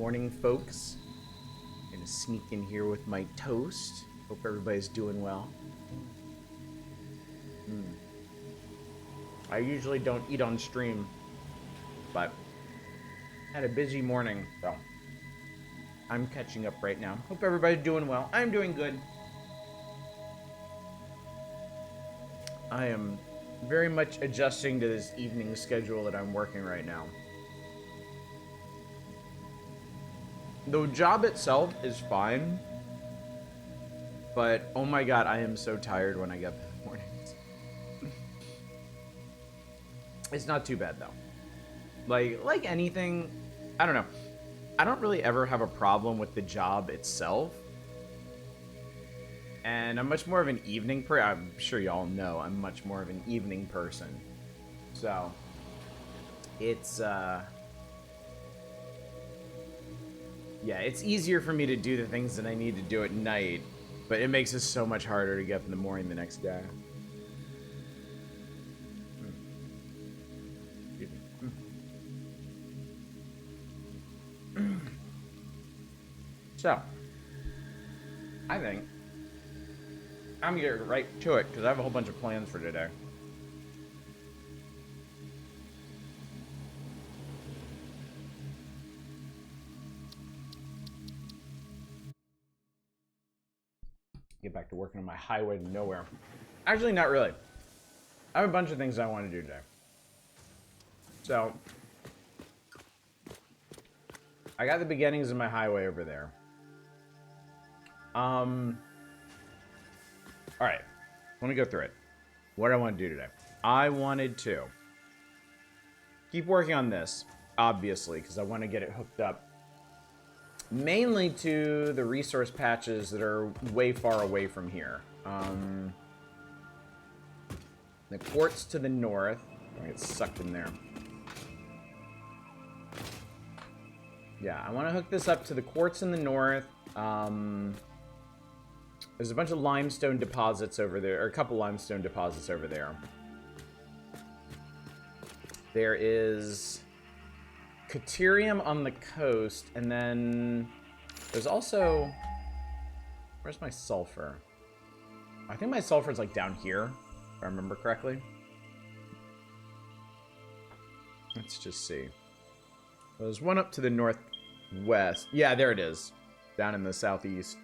morning, folks. Gonna sneak in here with my toast. Hope everybody's doing well. I usually don't eat on stream, but had a busy morning, so I'm catching up right now. Hope everybody's doing well. I'm doing good. I am very much adjusting to this evening schedule that I'm working right now. The job itself is fine, but oh my god, I am so tired when I get up in the mornings. It's not too bad though. Like anything, I don't know. I don't really ever have a problem with the job itself. And I'm much more of an evening person. I'm sure y'all know I'm much more of an evening person. So, it's, yeah, it's easier for me to do the things that I need to do at night, but it makes it so much harder to get up in the morning the next day. So, I think I'm gonna get right to it because I have a whole bunch of plans for today. Get back to working on my highway to nowhere. Actually, not really. I have a bunch of things I want to do today. So, I got the beginnings of my highway over there. Alright. Let me go through it. What do I want to do today? I wanted to keep working on this, obviously, because I want to get it hooked up. Mainly to the resource patches that are way far away from here. The quartz to the north. I get sucked in there. Yeah, I want to hook this up to the quartz in the north. There's a bunch of limestone deposits over there, or a couple limestone deposits over there. There is Caterium on the coast, and then there's also... Where's my sulfur? I think my sulfur is like down here, if I remember correctly. Let's just see. There's one up to the northwest. Yeah, there it is. Down in the southeast.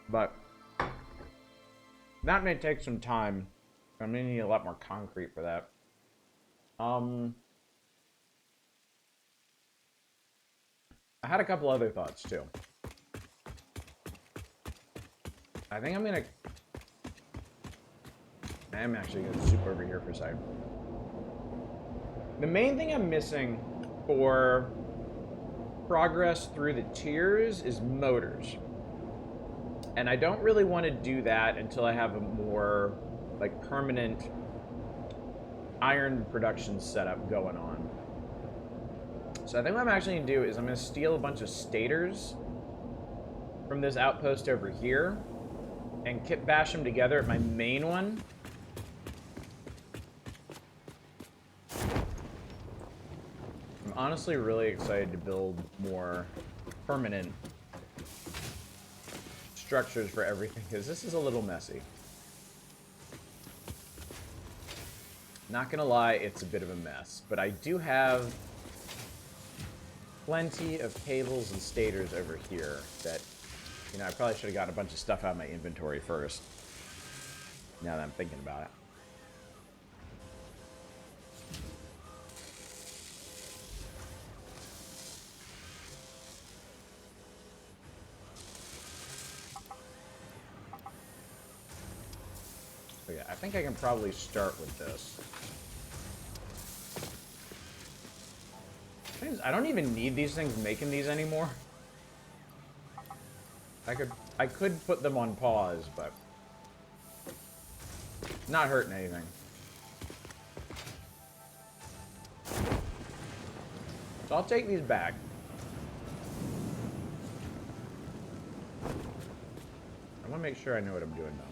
But that may take some time. I'm gonna need a lot more concrete for that. I had a couple other thoughts too. I think I'm actually gonna zoom over here for a second. The main thing I'm missing for progress through the tiers is motors. And I don't really want to do that until I have a more, like, permanent iron production setup going on. So I think what I'm actually going to do is I'm going to steal a bunch of stators from this outpost over here and kit bash them together at my main one. I'm honestly really excited to build more permanent structures for everything, because this is a little messy. Not gonna lie, it's a bit of a mess, but I do have plenty of cables and stators over here that, you know, I probably should have gotten a bunch of stuff out of my inventory first, now that I'm thinking about it. So yeah, I think I can probably start with this. I don't even need these things making these anymore. I could put them on pause, but not hurting anything. So I'll take these back. I want to make sure I know what I'm doing though.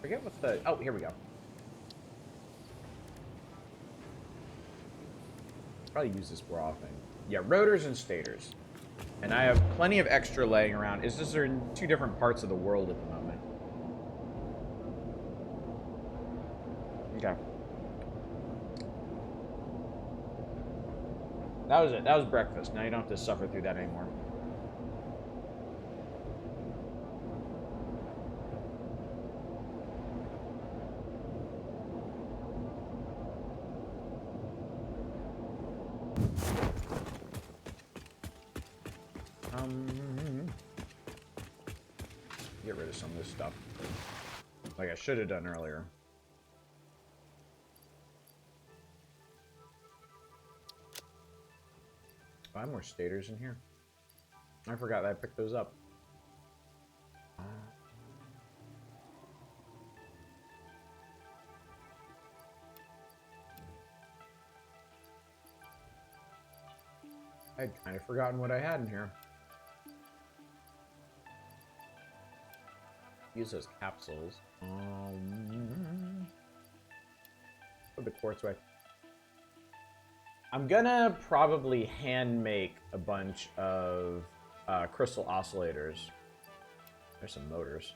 Forget what the... Oh, here we go. Probably use this more often. Yeah, rotors and stators. And I have plenty of extra laying around. It's just they're in two different parts of the world at the moment. Okay. That was it. That was breakfast. Now you don't have to suffer through that anymore. Get rid of some of this stuff. Like I should have done earlier. Oh, I have more stators in here. I forgot that I picked those up. I'd kind of forgotten what I had in here. Use those capsules. Put the quartz away. I'm gonna probably hand make a bunch of crystal oscillators. There's some motors.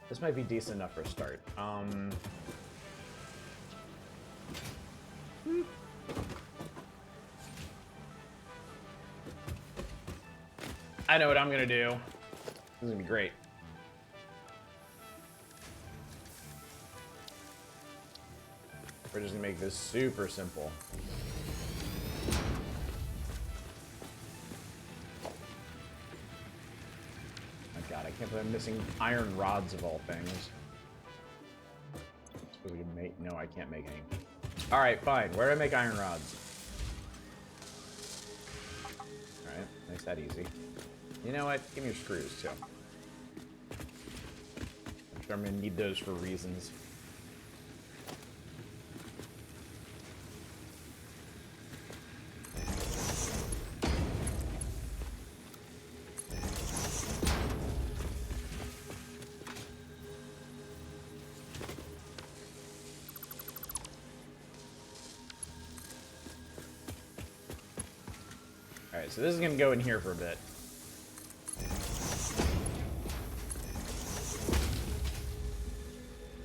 This might be decent enough for a start. I know what I'm gonna do. This is gonna be great. We're just gonna make this super simple. My god, I can't believe I'm missing iron rods of all things. Suppose we can make... No, I can't make any. Alright, fine. Where do I make iron rods? Alright, makes that easy. You know what? Give me your screws, too. I'm sure I'm gonna need those for reasons. Alright, so this is gonna go in here for a bit.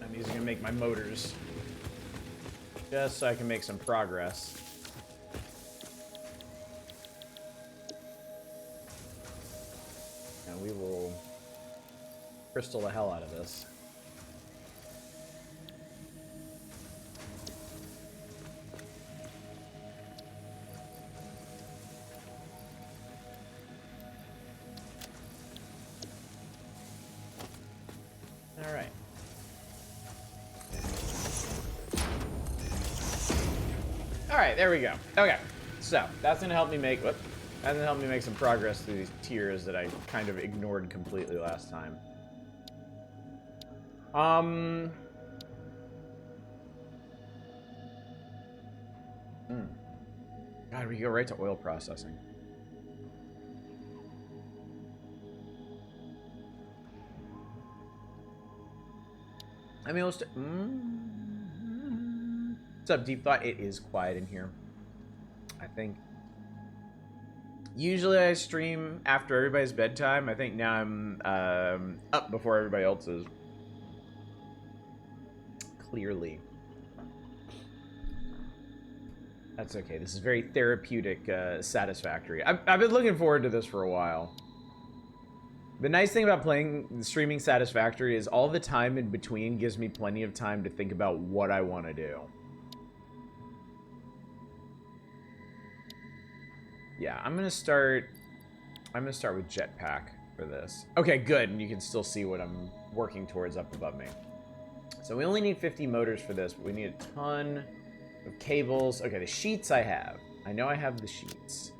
And these are gonna make my motors. Just so I can make some progress. And we will crystal the hell out of this. Alright. Alright, there we go. Okay. So, that's gonna help me make that's gonna help me make some progress through these tiers that I kind of ignored completely last time. God, we go right to oil processing. I mean, let's... What's up, Deep Thought? It is quiet in here, I think. Usually I stream after everybody's bedtime. I think now I'm up before everybody else is. Clearly. That's okay. This is very therapeutic, Satisfactory. I've been looking forward to this for a while. The nice thing about streaming Satisfactory is all the time in between gives me plenty of time to think about what I want to do. Yeah, I'm gonna start with Jetpack for this. Okay, good, and you can still see what I'm working towards up above me. So we only need 50 motors for this, but we need a ton of cables. Okay, the sheets I have. I know I have the sheets.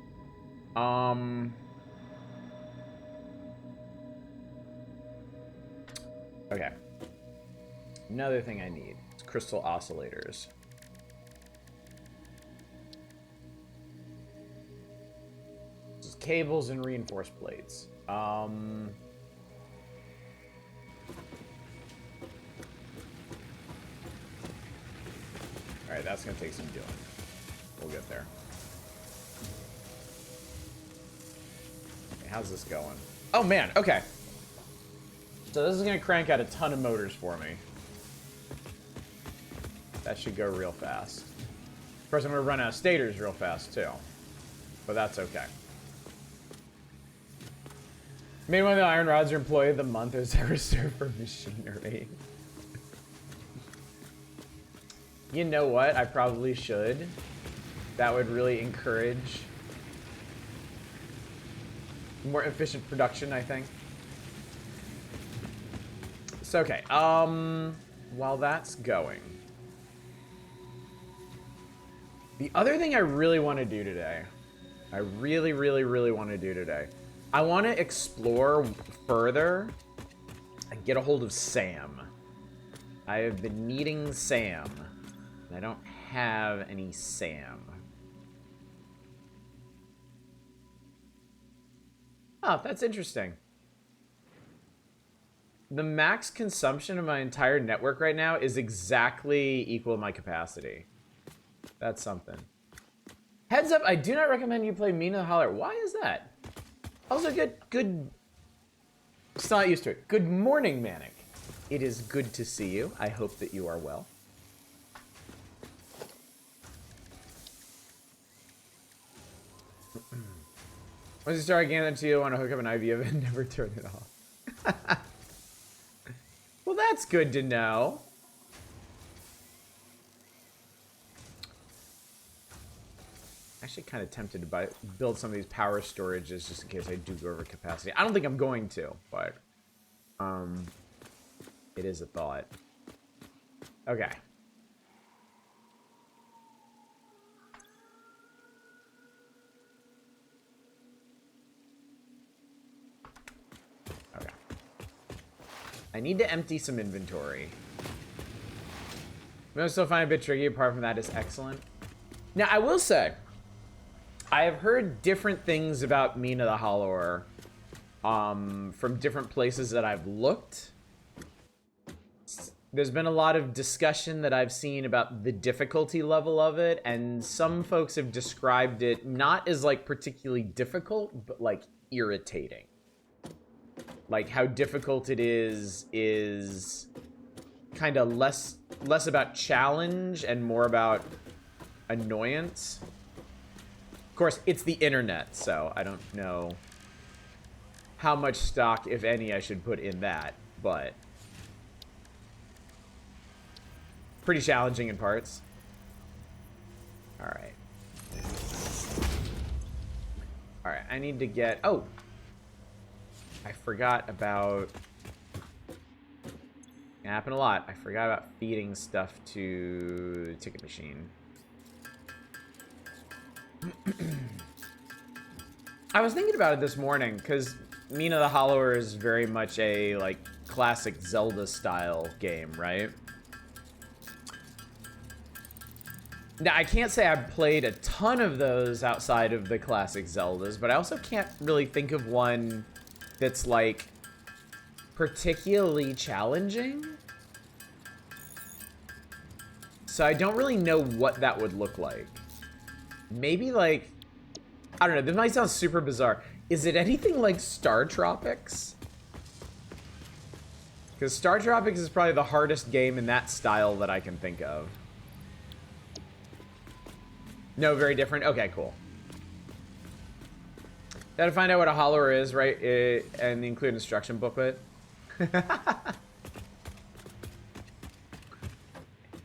Okay. Another thing I need is crystal oscillators. cables and reinforced plates. Alright, that's gonna take some doing. We'll get there. Okay, how's this going? Oh man, okay. So this is gonna crank out a ton of motors for me. That should go real fast. Of course, I'm gonna run out of stators real fast too. But that's okay. Made one of the Iron Rods your employee of the month has ever served for machinery. You know what? I probably should. That would really encourage more efficient production, I think. So, okay. While that's going, the other thing I really want to do today, I really want to do today, I want to explore further and get a hold of Sam. I have been needing Sam. I don't have any Sam. Oh, that's interesting. The max consumption of my entire network right now is exactly equal to my capacity. That's something. Heads up, I do not recommend you play Mina the Holler. Why is that? Also, good. Still not used to it. Good morning, Manic. It is good to see you. I hope that you are well. Once you start again, until you want to hook up an IV of it and never turn it off. Well, that's good to know. Actually kind of tempted to build some of these power storages just in case I do go over capacity. I don't think I'm going to, but it is a thought. Okay. Okay. I need to empty some inventory. I'm still find a bit tricky. Apart from that, it's excellent. Now, I will say, I have heard different things about Mina the Hollower from different places that I've looked. There's been a lot of discussion that I've seen about the difficulty level of it, and some folks have described it not as like particularly difficult, but like irritating. Like how difficult it is kind of less about challenge and more about annoyance. Of course, it's the internet, so I don't know how much stock, if any, I should put in that, but pretty challenging in parts. All right. All right, I need to get... Oh! I forgot about... It happened a lot. I forgot about feeding stuff to the ticket machine. I was thinking about it this morning, because Mina the Hollower is very much a, like, classic Zelda-style game, right? Now, I can't say I've played a ton of those outside of the classic Zeldas, but I also can't really think of one that's, like, particularly challenging. So I don't really know what that would look like. Maybe, like, I don't know, this might sound super bizarre. Is it anything like Star Tropics? Because Star Tropics is probably the hardest game in that style that I can think of. No, very different? Okay, cool. Gotta find out what a hollower is, right? And include an instruction booklet.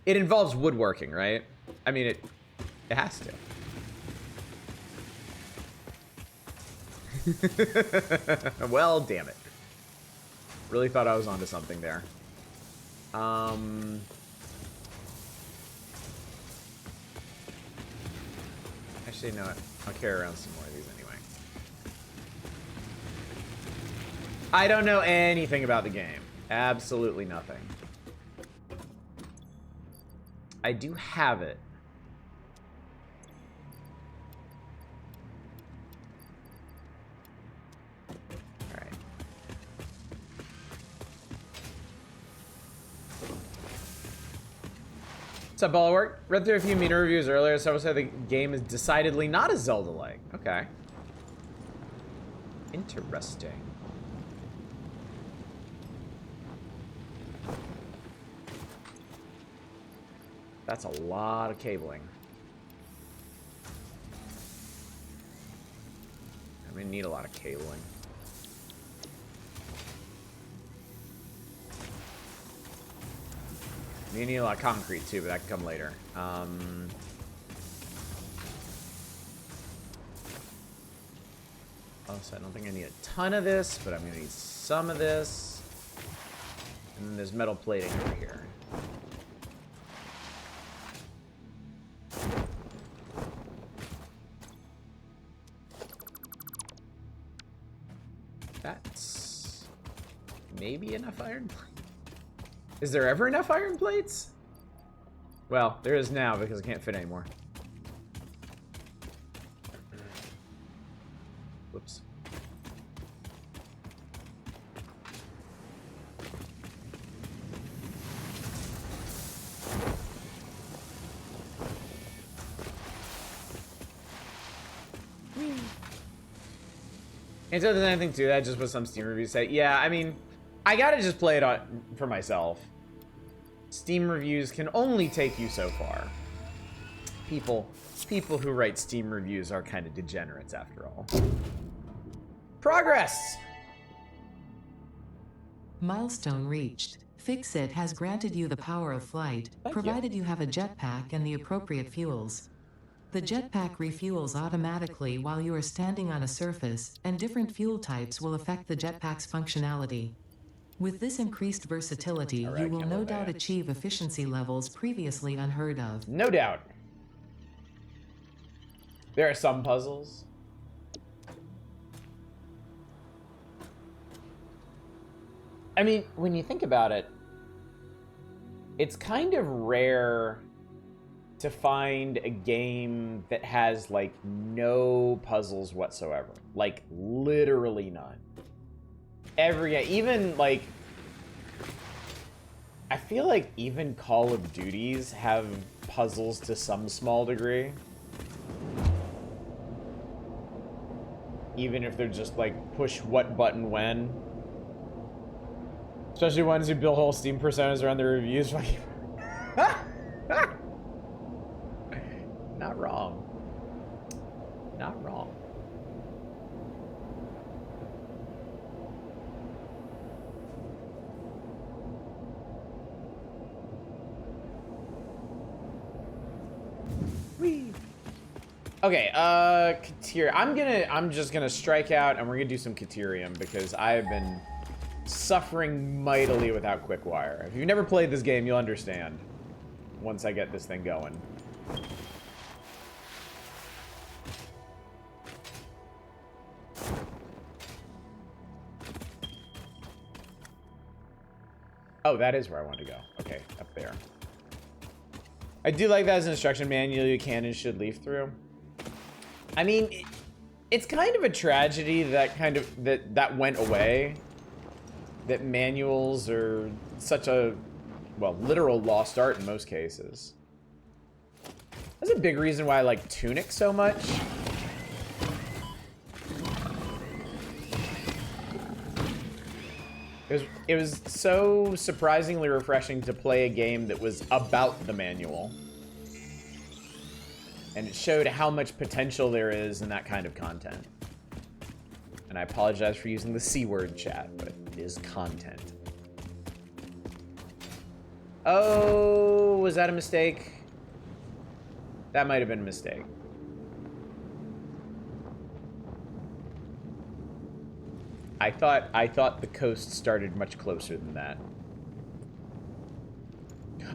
It involves woodworking, right? I mean, it has to. Well, damn it. Really thought I was onto something there. Actually, no, I'll carry around some more of these anyway. I don't know anything about the game. Absolutely nothing. I do have it. What's up, Bulwark? Read through a few meter reviews earlier. Several say the game is decidedly not a Zelda-like. Okay. Interesting. That's a lot of cabling. I'm gonna need a lot of cabling. You need a lot of concrete too, but that can come later. Also, I don't think I need a ton of this, but I'm gonna need some of this. And then there's metal plating over here. That's maybe enough iron plates. Is there ever enough iron plates? Well, there is now because I can't fit anymore. Whoops. And so there's anything to that, just what some Steam reviews say. Yeah, I mean, I gotta just play it for myself. Steam reviews can only take you so far. People who write Steam reviews are kind of degenerates after all. Progress! Milestone reached. Fix-It has granted you the power of flight, provided you have a jetpack and the appropriate fuels. The jetpack refuels automatically while you are standing on a surface, and different fuel types will affect the jetpack's functionality. With this increased versatility, you will no doubt achieve efficiency levels previously unheard of. No doubt. There are some puzzles. I mean, when you think about it, it's kind of rare to find a game that has, like, no puzzles whatsoever. Like, literally none. Even, like, I feel like even Call of Duties have puzzles to some small degree. Even if they're just, like, push what button when. Especially ones who build whole Steam personas around their reviews. Not wrong. Not wrong. Whee. Okay, Katir. I'm just gonna strike out and we're gonna do some Katerium because I have been suffering mightily without quick wire. If you've never played this game, you'll understand once I get this thing going. Oh, that is where I want to go. Okay, up there. I do like that as an instruction manual you can and should leaf through. I mean, it's kind of a tragedy that that went away. That manuals are such a, well, literal lost art in most cases. That's a big reason why I like Tunic so much. It was so surprisingly refreshing to play a game that was about the manual. And it showed how much potential there is in that kind of content. And I apologize for using the C word, chat, but it is content. Oh, was that a mistake? That might have been a mistake. I thought the coast started much closer than that.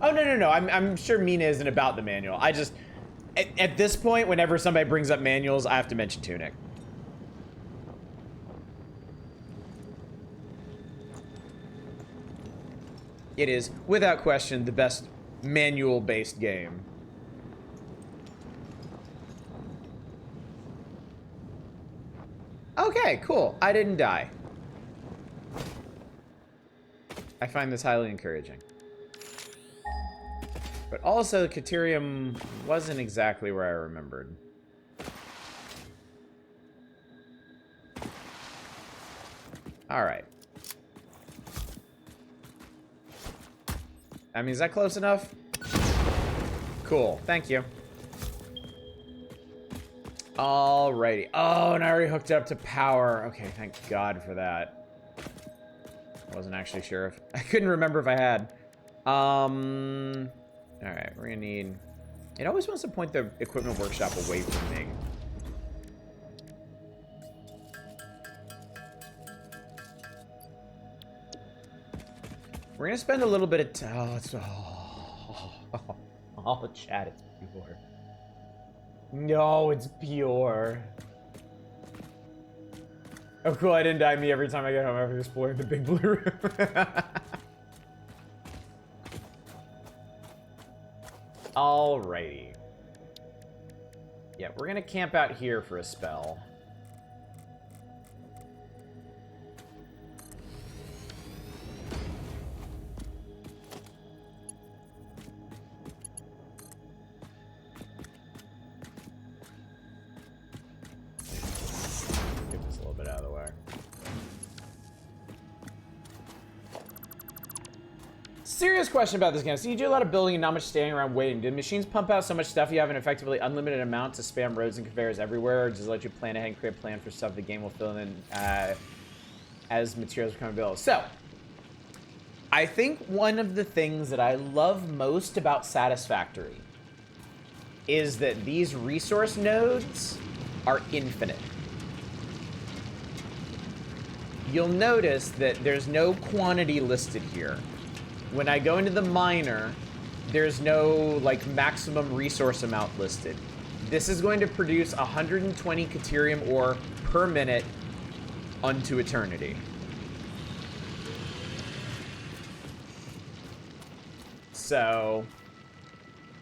Oh, no. I'm sure Mina isn't about the manual. I just, at this point, whenever somebody brings up manuals, I have to mention Tunic. It is, without question, the best manual-based game. Okay, cool. I didn't die. I find this highly encouraging. But also, Caterium wasn't exactly where I remembered. Alright. I mean, is that close enough? Cool. Thank you. Alrighty. Oh, and I already hooked it up to power. Okay, thank God for that. I wasn't actually sure if... I couldn't remember if I had. Alright, we're gonna need... It always wants to point the equipment workshop away from me. We're gonna spend a little bit of time... Oh, chat, it's pure. No, it's pure. Oh, cool, I didn't die me every time I get home after exploring the big blue room. Alrighty. Yeah, we're gonna camp out here for a spell. Get this a little bit out of the way. Serious question about this game. So you do a lot of building and not much standing around waiting. Did machines pump out so much stuff you have an effectively unlimited amount to spam roads and conveyors everywhere, or does it let you plan ahead and create a plan for stuff the game will fill in as materials become available? So, I think one of the things that I love most about Satisfactory is that these resource nodes are infinite. You'll notice that there's no quantity listed here. When I go into the miner, there's no, like, maximum resource amount listed. This is going to produce 120 Caterium ore per minute unto eternity. So,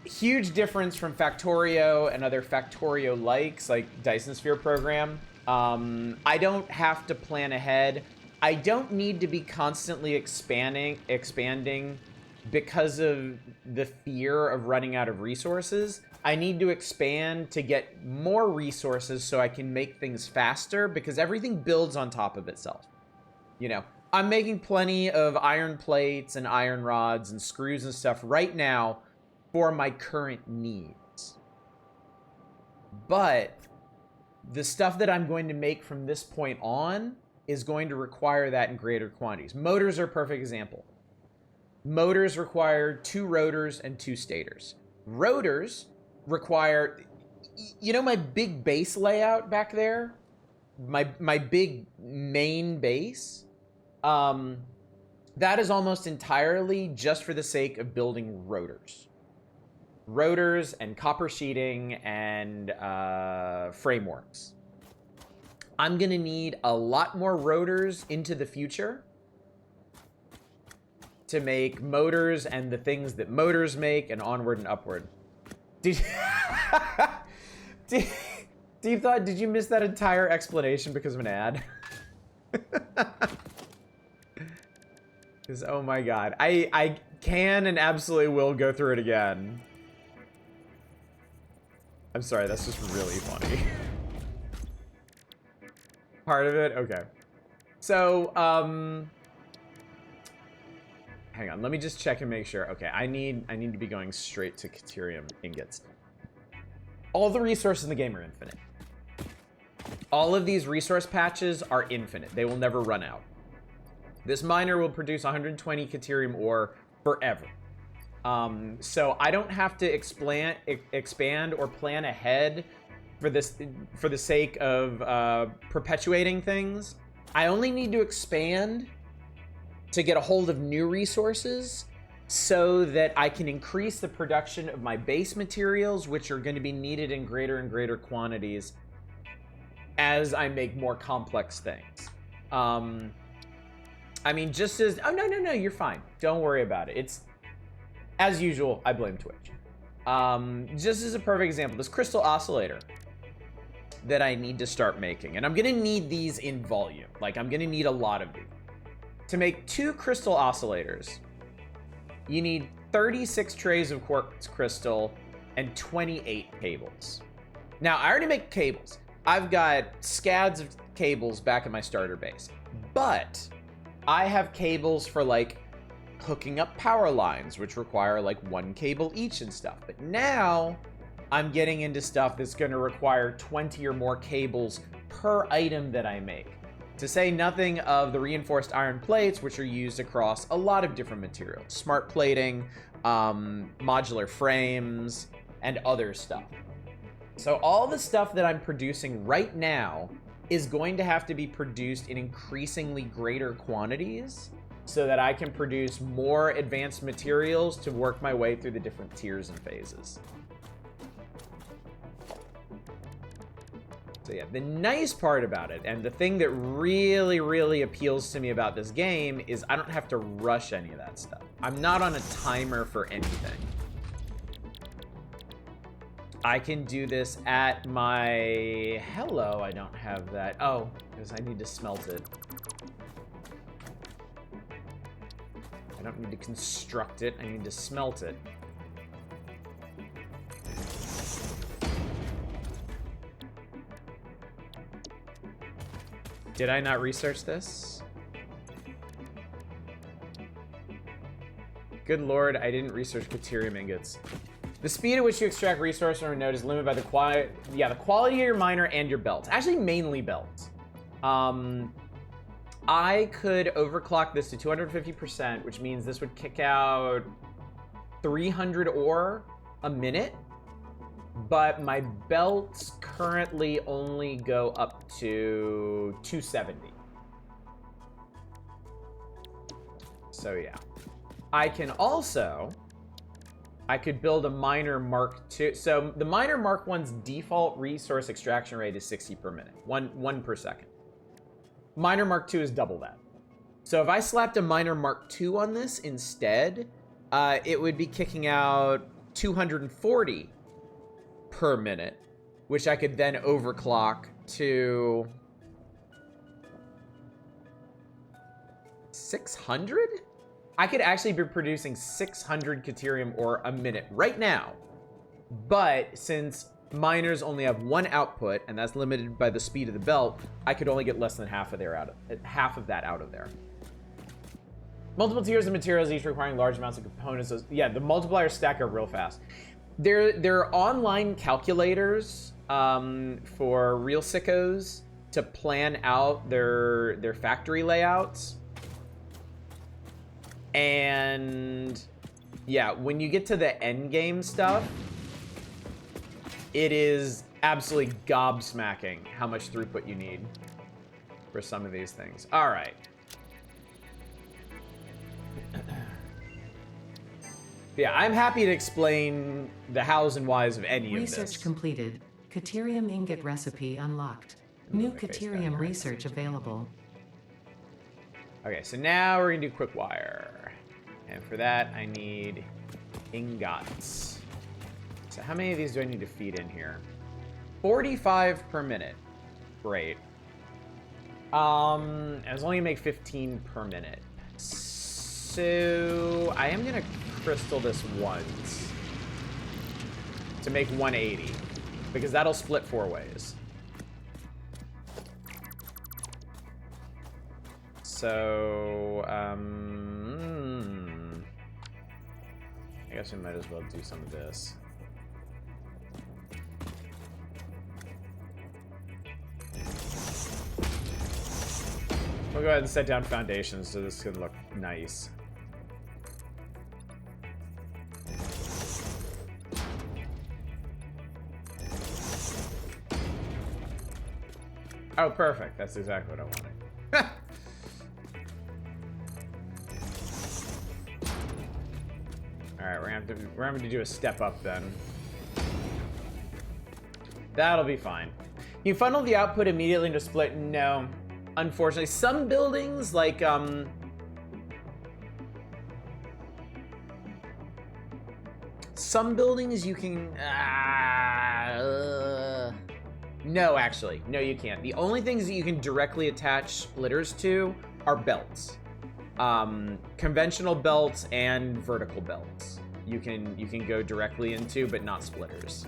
huge difference from Factorio and other Factorio-likes, like Dyson Sphere program. I don't have to plan ahead. I don't need to be constantly expanding because of the fear of running out of resources. I need to expand to get more resources so I can make things faster, because everything builds on top of itself. You know, I'm making plenty of iron plates and iron rods and screws and stuff right now for my current needs. But the stuff that I'm going to make from this point on is going to require that in greater quantities. Motors are a perfect example. Motors require 2 rotors and 2 stators. Rotors require, you know, my big base layout back there? My big main base? That is almost entirely just for the sake of building rotors. Rotors and copper sheeting and frameworks. I'm gonna need a lot more rotors into the future to make motors and the things that motors make, and onward and upward. Deep thought, did you miss that entire explanation because of an ad? Because, oh my god. I can and absolutely will go through it again. I'm sorry, that's just really funny. Part of it? Okay. So, hang on, let me just check and make sure. Okay, I need to be going straight to Caterium ingots. All the resources in the game are infinite. All of these resource patches are infinite. They will never run out. This miner will produce 120 Caterium ore forever. So I don't have to expand or plan ahead for the sake of perpetuating things. I only need to expand to get a hold of new resources so that I can increase the production of my base materials, which are going to be needed in greater and greater quantities as I make more complex things. I mean, just as... Oh, no, you're fine. Don't worry about it. It's... As usual, I blame Twitch. Just as a perfect example, this crystal oscillator that I need to start making. And I'm going to need these in volume. Like, I'm going to need a lot of these. To make 2 crystal oscillators, you need 36 trays of quartz crystal, and 28 cables. Now, I already make cables. I've got scads of cables back at my starter base. But I have cables for, like, hooking up power lines, which require, like, 1 cable each and stuff. But now, I'm getting into stuff that's going to require 20 or more cables per item that I make. To say nothing of the reinforced iron plates, which are used across a lot of different materials. Smart plating, modular frames, and other stuff. So all the stuff that I'm producing right now is going to have to be produced in increasingly greater quantities so that I can produce more advanced materials to work my way through the different tiers and phases. So yeah, the nice part about it, and the thing that really, really appeals to me about this game, is I don't have to rush any of that stuff. I'm not on a timer for anything. I can do this at my... Hello, I don't have that. Oh, because I need to smelt it. I don't need to construct it, I need to smelt it. Did I not research this? Good lord, I didn't research Caterium ingots. The speed at which you extract resources from a node is limited by the quality of your miner and your belts. Actually, mainly belts. I could overclock this to 250%, which means this would kick out 300 ore a minute. But my belts currently only go up to 270. So yeah. I could build a miner Mark II. So the miner Mark I's default resource extraction rate is 60 per minute, one per second. Miner Mark II is double that. So if I slapped a miner Mark II on this instead, it would be kicking out 240 per minute, which I could then overclock to 600? I could actually be producing 600 Caterium ore a minute right now. But since miners only have 1 output, and that's limited by the speed of the belt, I could only get less than half of that out of there. Multiple tiers of materials, each requiring large amounts of components. So, yeah, the multipliers stack up real fast. There are online calculators for real sickos to plan out their factory layouts. And yeah, when you get to the end game stuff, it is absolutely gobsmacking how much throughput you need for some of these things. All right. Yeah, I'm happy to explain the hows and whys of any of this. Research completed. Caterium ingot recipe unlocked. New Caterium research available. Okay, so now we're gonna do quick wire. And for that, I need ingots. So how many of these do I need to feed in here? 45 per minute. Great. I was only gonna make 15 per minute. So I am gonna crystal this once to make 180, because that'll split 4 ways. So, I guess we might as well do some of this. We'll go ahead and set down foundations so this can look nice. Oh, perfect. That's exactly what I wanted. Alright, we're gonna have to do a step up then. That'll be fine. You funnel the output immediately into split? No. Unfortunately. Some buildings, like, some buildings you can... No, actually. No, you can't. The only things that you can directly attach splitters to are belts. Conventional belts and vertical belts. You can go directly into, but not splitters.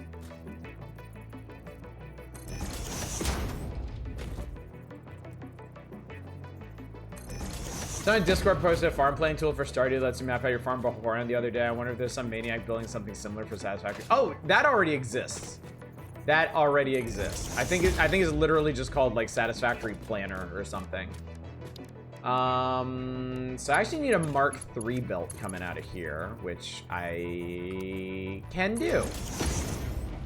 Someone in Discord posted a farm playing tool for Stardew that lets you map out your farm beforehand the other day. I wonder if there's some maniac building something similar for Satisfactory. Oh, that already exists. That already exists. I think it's literally just called like Satisfactory Planner or something. So I actually need a Mark III belt coming out of here, which I can do.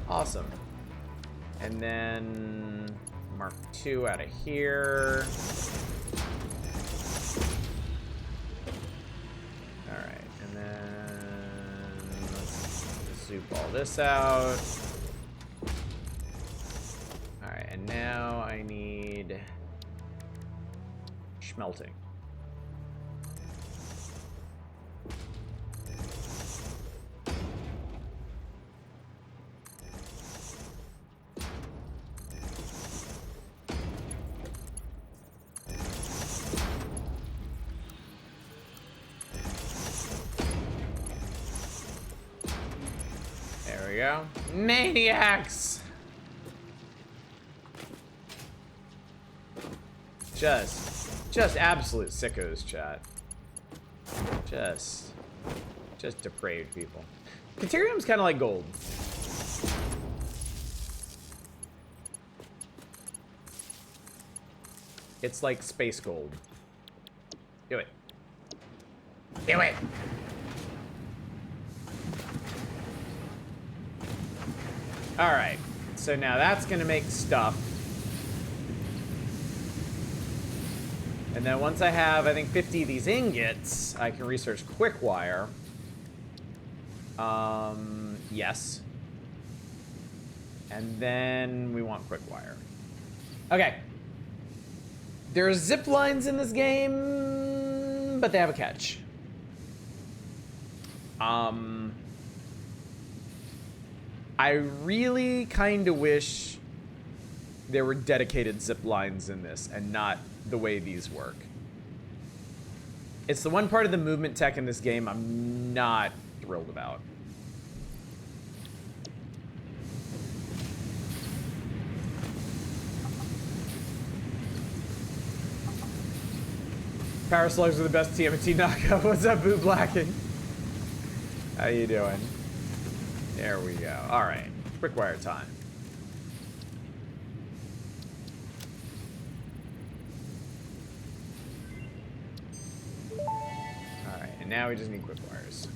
Awesome. And then Mark II out of here. All right, and then let's zoop all this out. All right, and now I need smelting. There we go. Maniacs! Just absolute sickos, chat. Just depraved people. Caterium's kind of like gold. It's like space gold. Do it. Do it! Alright. So now that's gonna make stuff. And then once I have, I think, 50 of these ingots, I can research quick wire. Yes. And then we want quick wire. Okay. There are zip lines in this game, but they have a catch. I really kind of wish there were dedicated zip lines in this and not the way these work. It's the one part of the movement tech in this game I'm not thrilled about. Power slugs are the best TMNT knockout. What's up, Boot Blacking? How you doing? There we go. All right, quick wire time. And now we just need quick wires.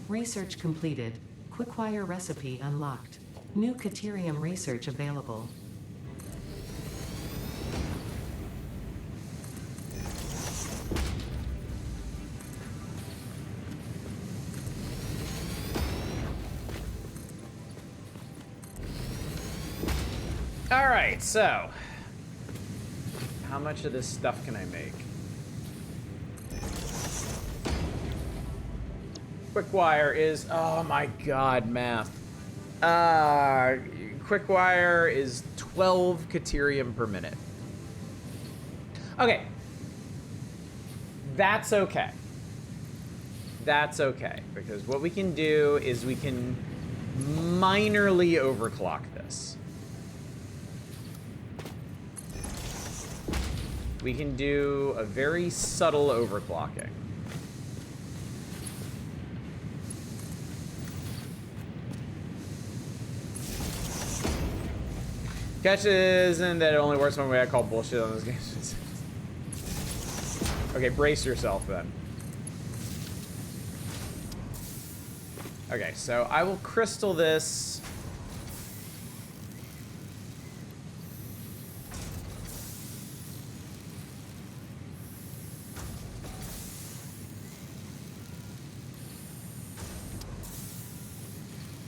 Research completed. Quickwire recipe unlocked. New Caterium research available. All right, so how much of this stuff can I make? Quick wire is, oh my god, math. Quick wire is 12 Caterium per minute. Okay. That's okay. That's okay, because what we can do is we can minorly overclock this. We can do a very subtle overclocking. Catch isn't that it only works one way. I call bullshit on those games. Okay, brace yourself then. Okay, so I will crystal this.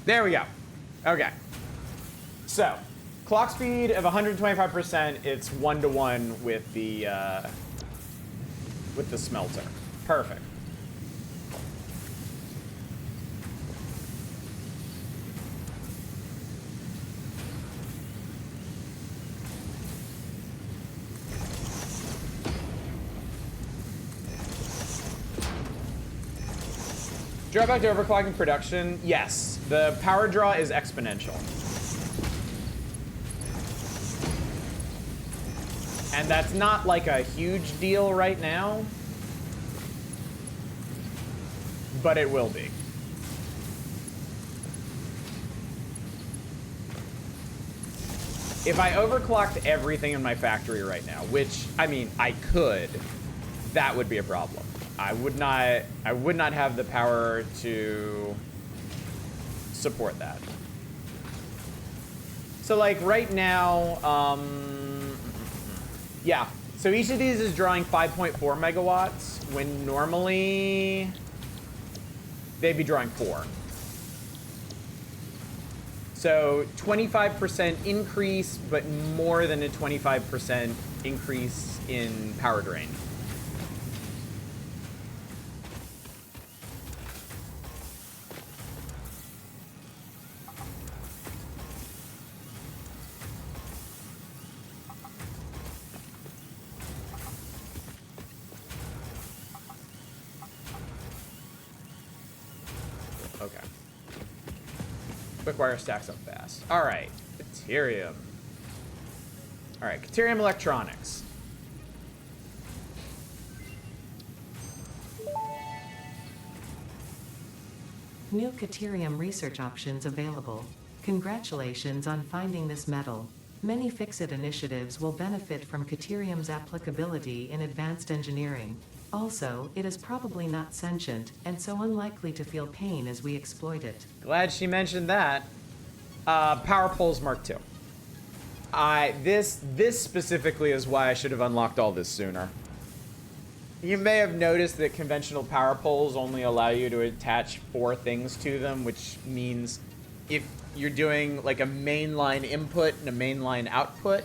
There we go. Okay. So, clock speed of 125%. It's 1-to-1 with the smelter. Perfect. Drawback to overclocking production, yes. The power draw is exponential. And that's not like a huge deal right now, but it will be. If I overclocked everything in my factory right now, which, I mean, I could, that would be a problem. I would not have the power to support that. So like right now, yeah. So each of these is drawing 5.4 megawatts when normally they'd be drawing 4. So 25% increase, but more than a 25% increase in power drain. Okay. Quick wire stacks up fast. All right, Caterium. All right, Caterium Electronics. New Caterium research options available. Congratulations on finding this metal. Many Fix-It initiatives will benefit from Caterium's applicability in advanced engineering. Also, it is probably not sentient, and so unlikely to feel pain as we exploit it. Glad she mentioned that. Power poles Mark II. This specifically is why I should have unlocked all this sooner. You may have noticed that conventional power poles only allow you to attach 4 things to them, which means if you're doing like a mainline input and a mainline output,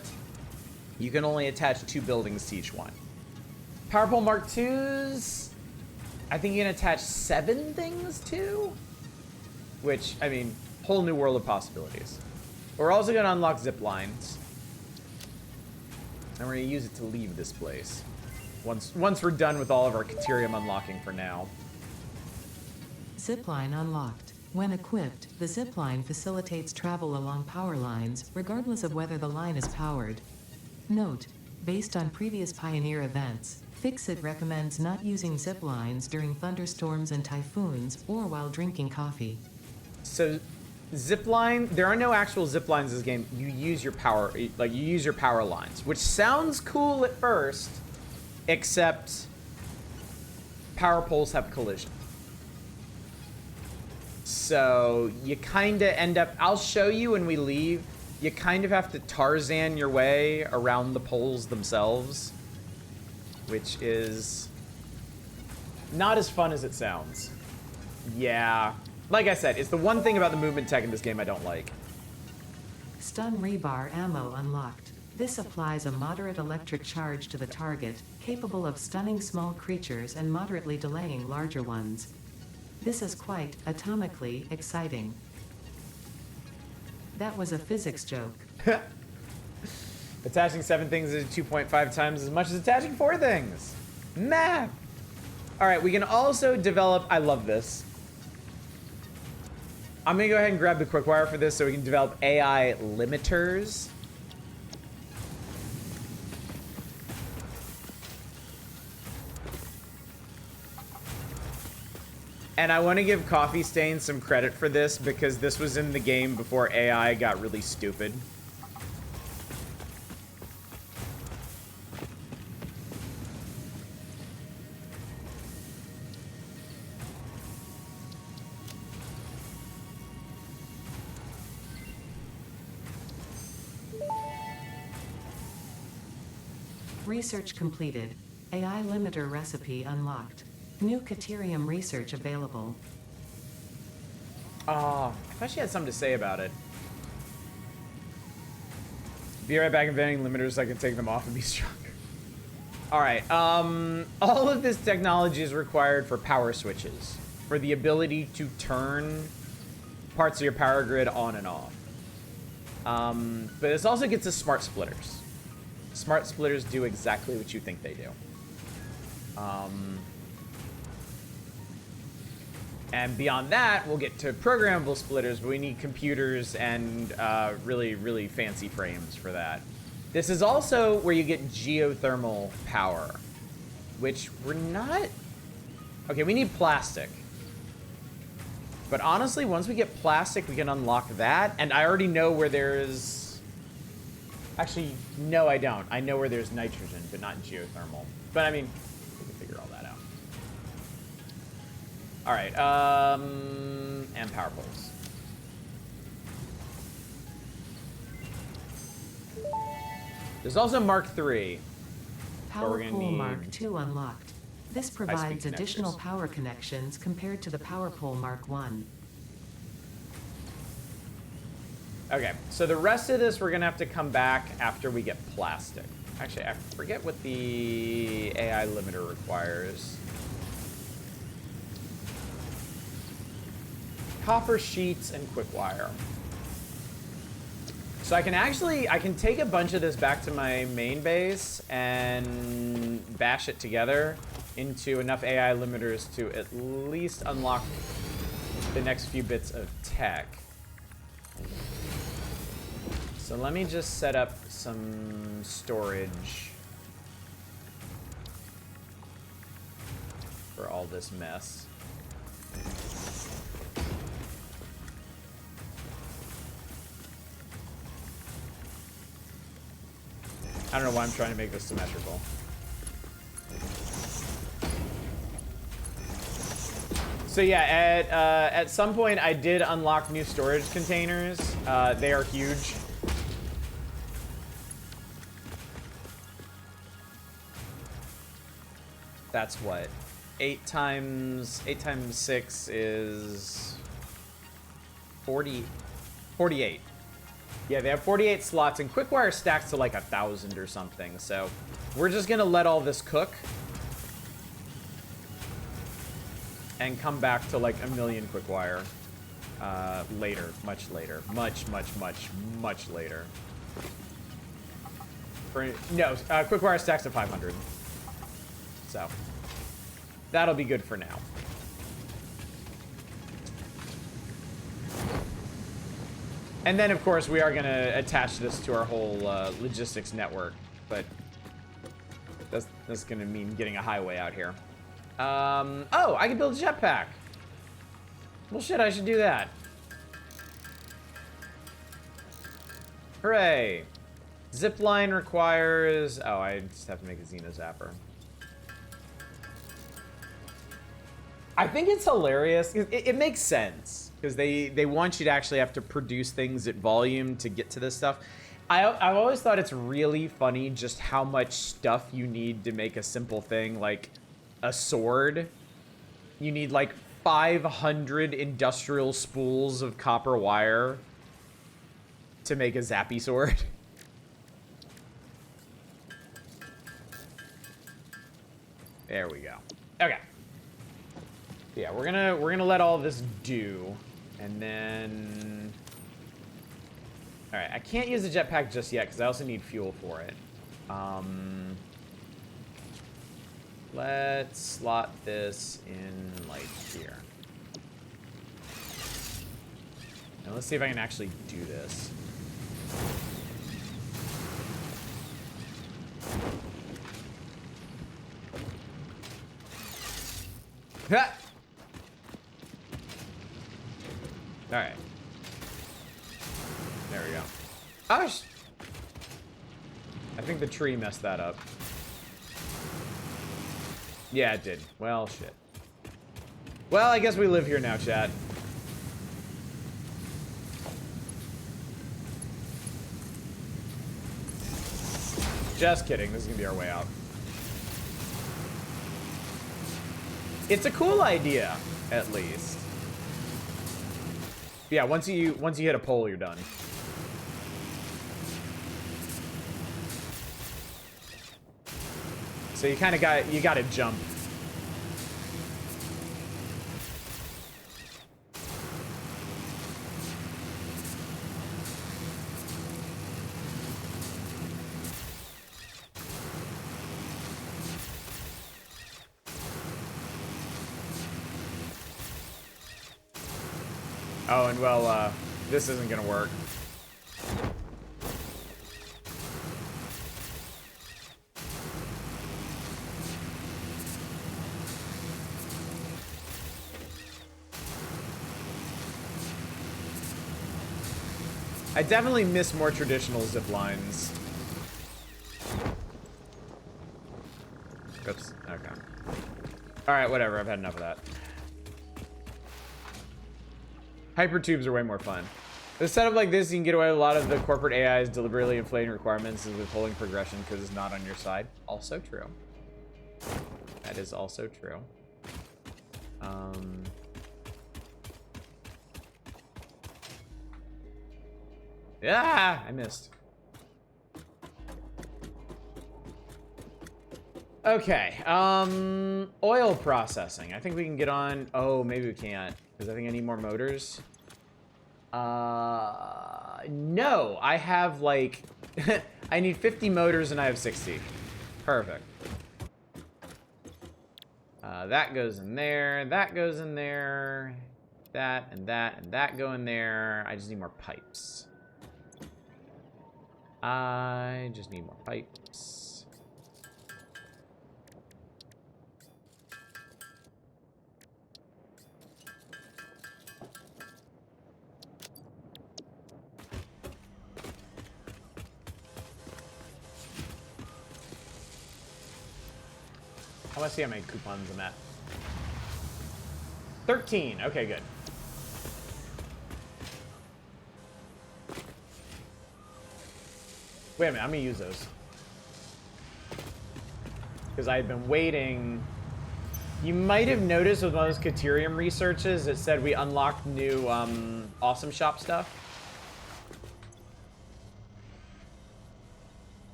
you can only attach 2 buildings to each one. Power pole Mark IIs, I think you can attach 7 things to, which, I mean, whole new world of possibilities. We're also going to unlock zip lines, and we're going to use it to leave this place once we're done with all of our Caterium unlocking for now. Zipline unlocked. When equipped, the zipline facilitates travel along power lines, regardless of whether the line is powered. Note, based on previous Pioneer events, Fix-It recommends not using ziplines during thunderstorms and typhoons or while drinking coffee. So, zipline, there are no actual ziplines in this game. You use your power, like you use your power lines, which sounds cool at first, except power poles have collision. So you kind of end up, I'll show you when we leave, you kind of have to Tarzan your way around the poles themselves, which is not as fun as it sounds. Yeah. Like I said, it's the one thing about the movement tech in this game I don't like. Stun rebar ammo unlocked. This applies a moderate electric charge to the target, capable of stunning small creatures and moderately delaying larger ones. This is quite atomically exciting. That was a physics joke. Attaching 7 things is 2.5 times as much as attaching 4 things. Math! Alright, we can also develop, I love this. I'm gonna go ahead and grab the quick wire for this so we can develop AI limiters. And I want to give Coffee Stain some credit for this because this was in the game before AI got really stupid. Research completed. AI limiter recipe unlocked. New Caterium research available. Oh, I thought she had something to say about it. Be right back inventing limiters so I can take them off and be stronger. Alright, all of this technology is required for power switches, for the ability to turn parts of your power grid on and off. But this also gets us smart splitters. Smart splitters do exactly what you think they do. And beyond that, we'll get to programmable splitters, but we need computers and really, really fancy frames for that. This is also where you get geothermal power, which we're not... Okay, we need plastic. But honestly, once we get plastic, we can unlock that. And I already know where there's... Actually, no, I don't. I know where there's nitrogen, but not geothermal. But I mean, we can figure all that out. All right, and power poles. There's also Mark III. Power pole Mark II unlocked. This provides additional power connections compared to the power pole Mark I. Okay, so the rest of this we're gonna have to come back after we get plastic. Actually, I forget what the AI limiter requires. Copper sheets and quick wire. So I can take a bunch of this back to my main base and bash it together into enough AI limiters to at least unlock the next few bits of tech. So let me just set up some storage for all this mess. I don't know why I'm trying to make this symmetrical. So yeah, at some point I did unlock new storage containers. They are huge. That's what? 8 times 6 is 48. Yeah, they have 48 slots, and Quickwire stacks to like 1,000 or something. So we're just gonna let all this cook and come back to like 1,000,000 Quickwire later, much later, much later. Quickwire stacks to 500. So that'll be good for now. And then, of course, we are going to attach this to our whole logistics network, but that's going to mean getting a highway out here. Oh, I can build a jetpack. Well, shit, I should do that. Hooray. Zipline requires... Oh, I just have to make a Xeno Zapper. I think it's hilarious. It makes sense. Because they want you to actually have to produce things at volume to get to this stuff. I've always thought it's really funny just how much stuff you need to make a simple thing like a sword. You need like 500 industrial spools of copper wire to make a zappy sword. There we go. Okay. Yeah, we're gonna let all this do. And then... Alright, I can't use the jetpack just yet, because I also need fuel for it. Let's slot this in, like, here. And let's see if I can actually do this. Ha! Alright. There we go. Oh, I think the tree messed that up. Yeah, it did. Well, shit. Well, I guess we live here now, chat. Just kidding. This is gonna be our way out. It's a cool idea, at least. Yeah, once you hit a pole, you're done. So you kind of gotta jump. Oh, and well, this isn't gonna work. I definitely miss more traditional zip lines. Oops. Okay. Alright, whatever. I've had enough of that. Hypertubes are way more fun. With a setup like this, you can get away with a lot of the corporate AI's deliberately inflating requirements and withholding progression because it's not on your side. Also true. That is also true. Yeah, I missed. Okay, oil processing. I think we can get on. Oh, maybe we can't because I think I need more motors. No, I have like, I need 50 motors and I have 60. Perfect. That goes in there. That goes in there. That and that and that go in there. I just need more pipes. I just need more pipes. I want to see how many coupons I'm at. 13. Okay, good. Wait a minute, I'm gonna use those. Because I had been waiting. You might have noticed with one of those Caterium researches, it said we unlocked new awesome shop stuff.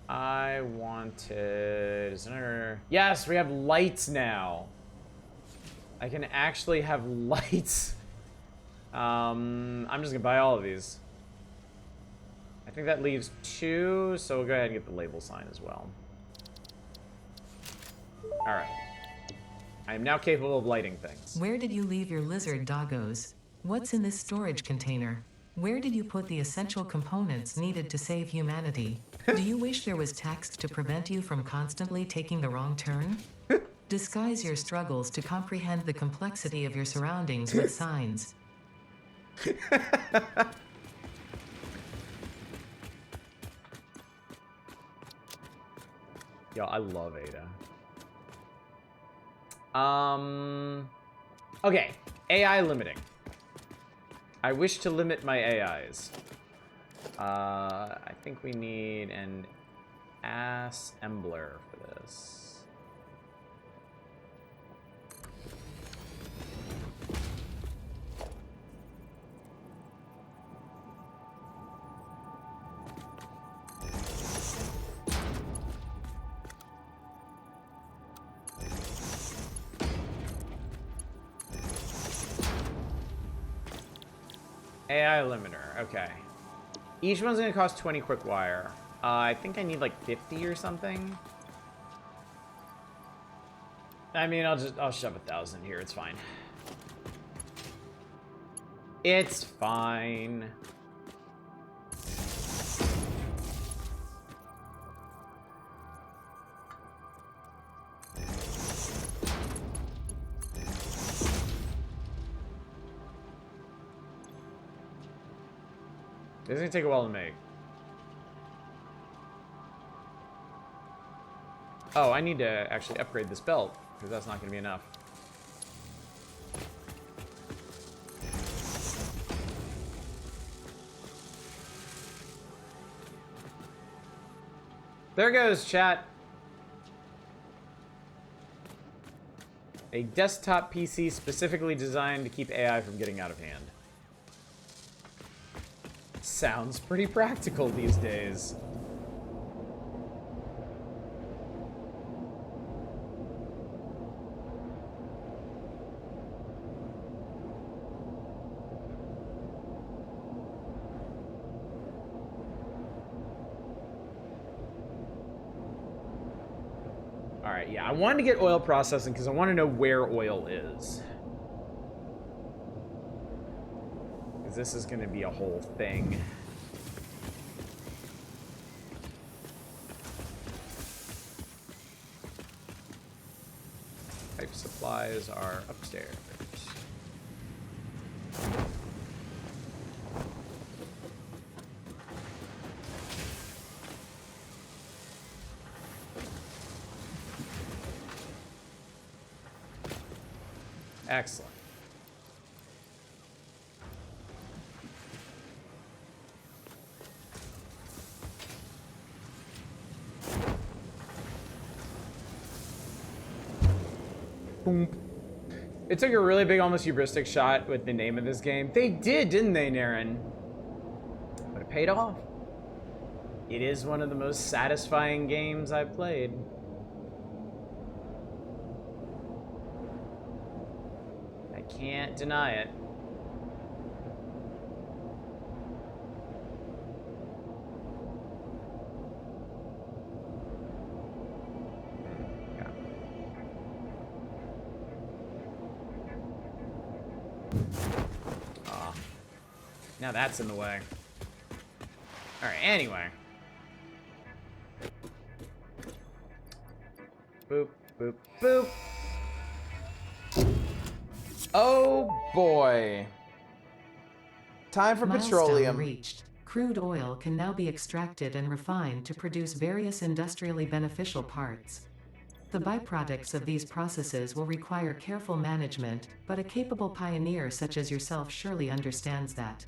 I wanted... Is there... Yes, we have lights now. I can actually have lights. I'm just gonna buy all of these. I think that leaves 2, so we'll go ahead and get the label sign as well. Alright. I am now capable of lighting things. Where did you leave your lizard doggos? What's in this storage container? Where did you put the essential components needed to save humanity? Do you wish there was text to prevent you from constantly taking the wrong turn? Disguise your struggles to comprehend the complexity of your surroundings with signs. Yo, I love Ada. Okay, AI limiting. I wish to limit my AIs. I think we need an assembler for this. AI limiter, okay. Each one's gonna cost 20 quick wire. I think I need like 50 or something. I mean, I'll shove 1,000 here, it's fine. It's fine. This is gonna take a while to make. Oh, I need to actually upgrade this belt, because that's not gonna be enough. There goes, chat. A desktop PC specifically designed to keep AI from getting out of hand. Sounds pretty practical these days. Alright, yeah, I wanted to get oil processing because I want to know where oil is. this is going to be a whole thing. Pipe supplies are upstairs. Excellent. Boom. It took a really big, almost hubristic shot with the name of this game. They did, didn't they, Naren? But it paid off. It is one of the most satisfying games I've played. I can't deny it. Now that's in the way. Alright, anyway. Boop, boop, boop. Oh boy. Time for petroleum. Reached. Crude oil can now be extracted and refined to produce various industrially beneficial parts. The byproducts of these processes will require careful management, but a capable pioneer such as yourself surely understands that.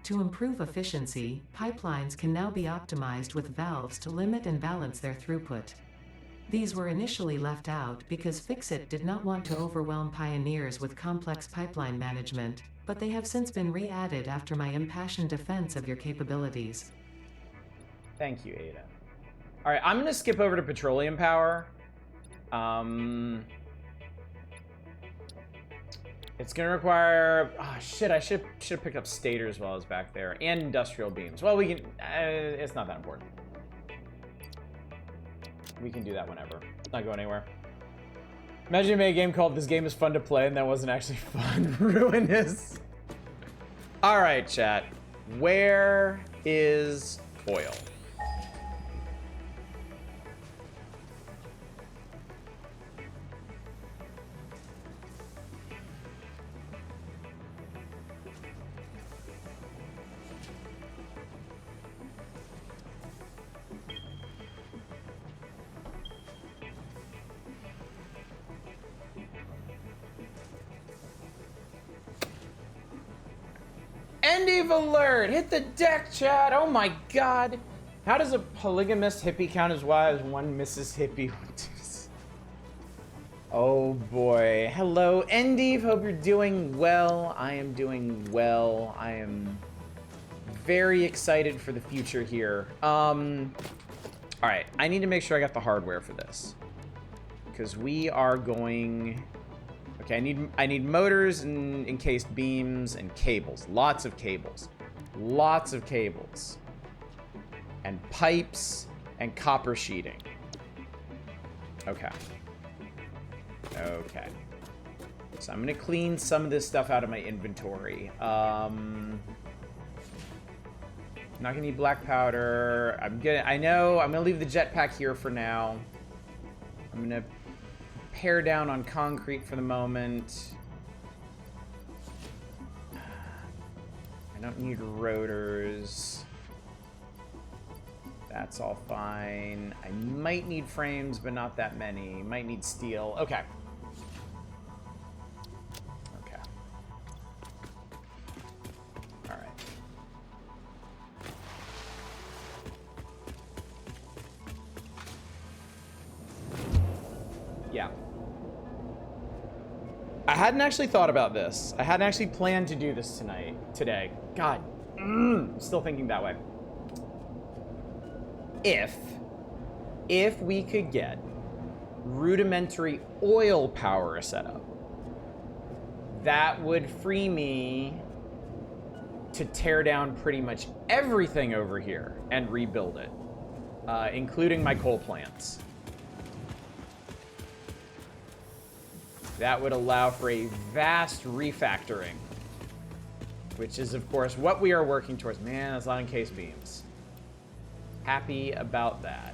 To improve efficiency, pipelines can now be optimized with valves to limit and balance their throughput. These were initially left out because Fixit did not want to overwhelm pioneers with complex pipeline management, but they have since been re-added after my impassioned defense of your capabilities. Thank you, Ada. Alright, I'm gonna skip over to petroleum power. It's gonna require... Oh, shit, I should have picked up stators while I was back there. And industrial beams. Well, we can... it's not that important. We can do that whenever. It's not going anywhere. Imagine you made a game called This Game is Fun to Play and that wasn't actually fun. Ruinous. Alright, chat. Where is oil? End of alert! Hit the deck, chat! Oh my god! How does a polygamous hippie count as well as one Mississippi? Oh boy. Hello, Endiv. Hope you're doing well. I am doing well. I am very excited for the future here. Alright, I need to make sure I got the hardware for this. Because we are going... Okay, I need motors and encased beams and cables. Lots of cables. Lots of cables. And pipes and copper sheeting. Okay. Okay. So I'm gonna clean some of this stuff out of my inventory. Not gonna need black powder. I know I'm gonna leave the jetpack here for now. I'm gonna pare down on concrete for the moment. I don't need rotors. That's all fine. I might need frames, but not that many. Might need steel. Okay. Okay. All right. Yeah. I hadn't actually thought about this. I hadn't actually planned to do this today. God, still thinking that way. If we could get rudimentary oil power set up, that would free me to tear down pretty much everything over here and rebuild it, including my coal plants. That would allow for a vast refactoring which is, of course, what we are working towards. Man, that's a lot of case beams. Happy about that.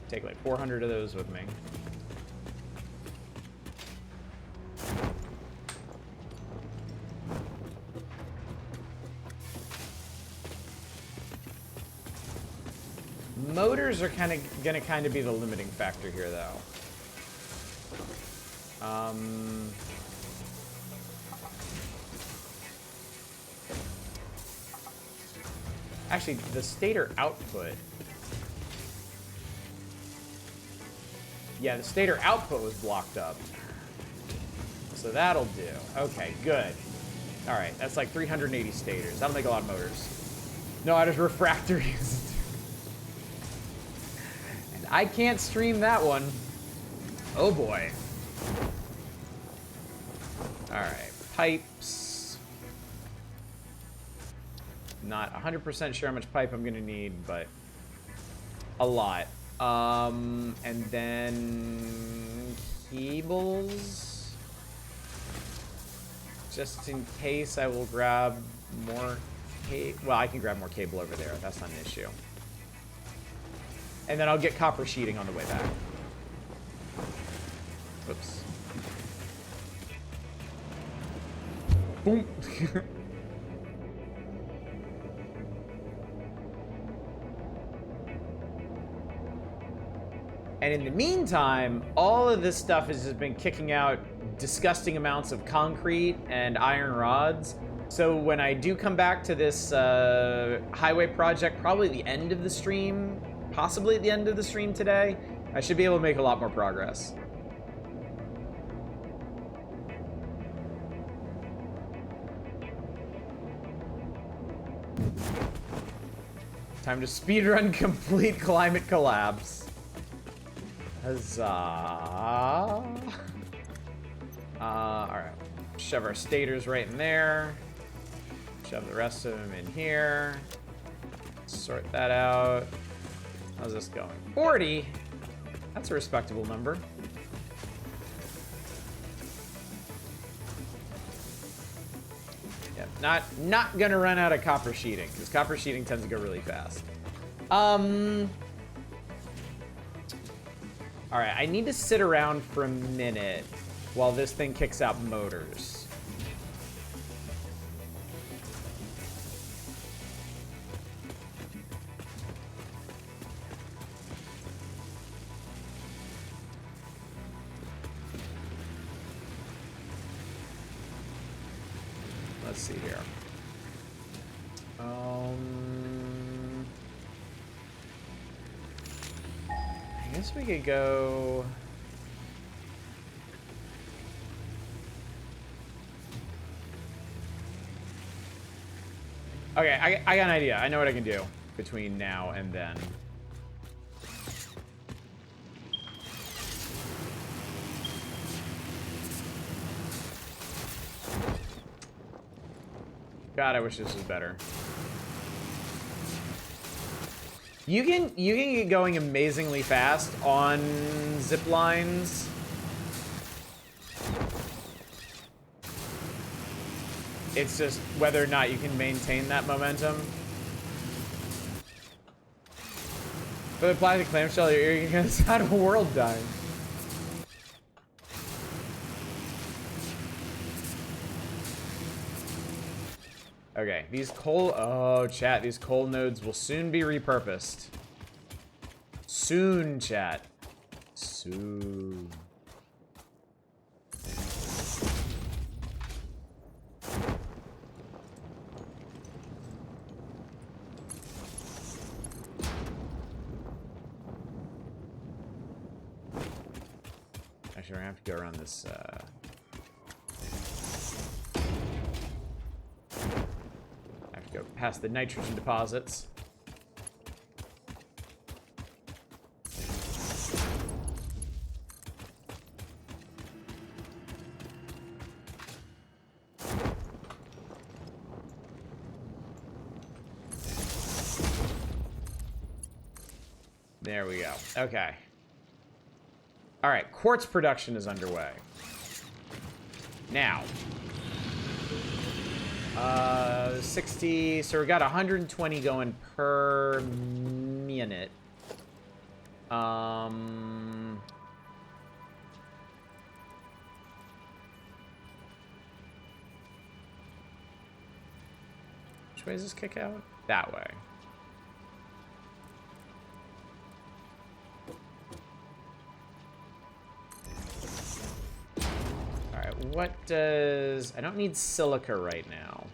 Take like 400 of those with me. Motors are gonna be the limiting factor here, though. Actually, the stator output. Yeah, the stator output was blocked up. So that'll do. Okay, good. All right, that's like 380 stators. That'll make a lot of motors. No, I just refractories. And I can't stream that one. Oh boy. All right, pipes. Not 100% sure how much pipe I'm gonna need, but a lot. And then cables. Just in case, I will grab more cable. Well, I can grab more cable over there. That's not an issue. And then I'll get copper sheeting on the way back. Oops. Boom. And in the meantime, all of this stuff has just been kicking out disgusting amounts of concrete and iron rods. So when I do come back to this highway project, probably at the end of the stream, possibly at the end of the stream today, I should be able to make a lot more progress. Time to speedrun complete climate collapse. Huzzah. Alright. Shove our stators right in there. Shove the rest of them in here. Sort that out. How's this going? 40? That's a respectable number. Yep, not gonna run out of copper sheeting, because copper sheeting tends to go really fast. Alright, I need to sit around for a minute while this thing kicks out motors. Let's see here. I guess we could go... Okay, I got an idea. I know what I can do between now and then. God, I wish this was better. You can get going amazingly fast on zip lines. It's just whether or not you can maintain that momentum. For the plastic clamshell, you're gonna start a world dying. Okay, these coal... Oh, chat, these coal nodes will soon be repurposed. Soon, chat. Soon. Actually, we're gonna have to go around this, go past the nitrogen deposits. There we go. Okay. All right, quartz production is underway. Now, 60. So we got 120 going per minute. Which way does this kick out? That way. Alright, what does... I don't need silica right now.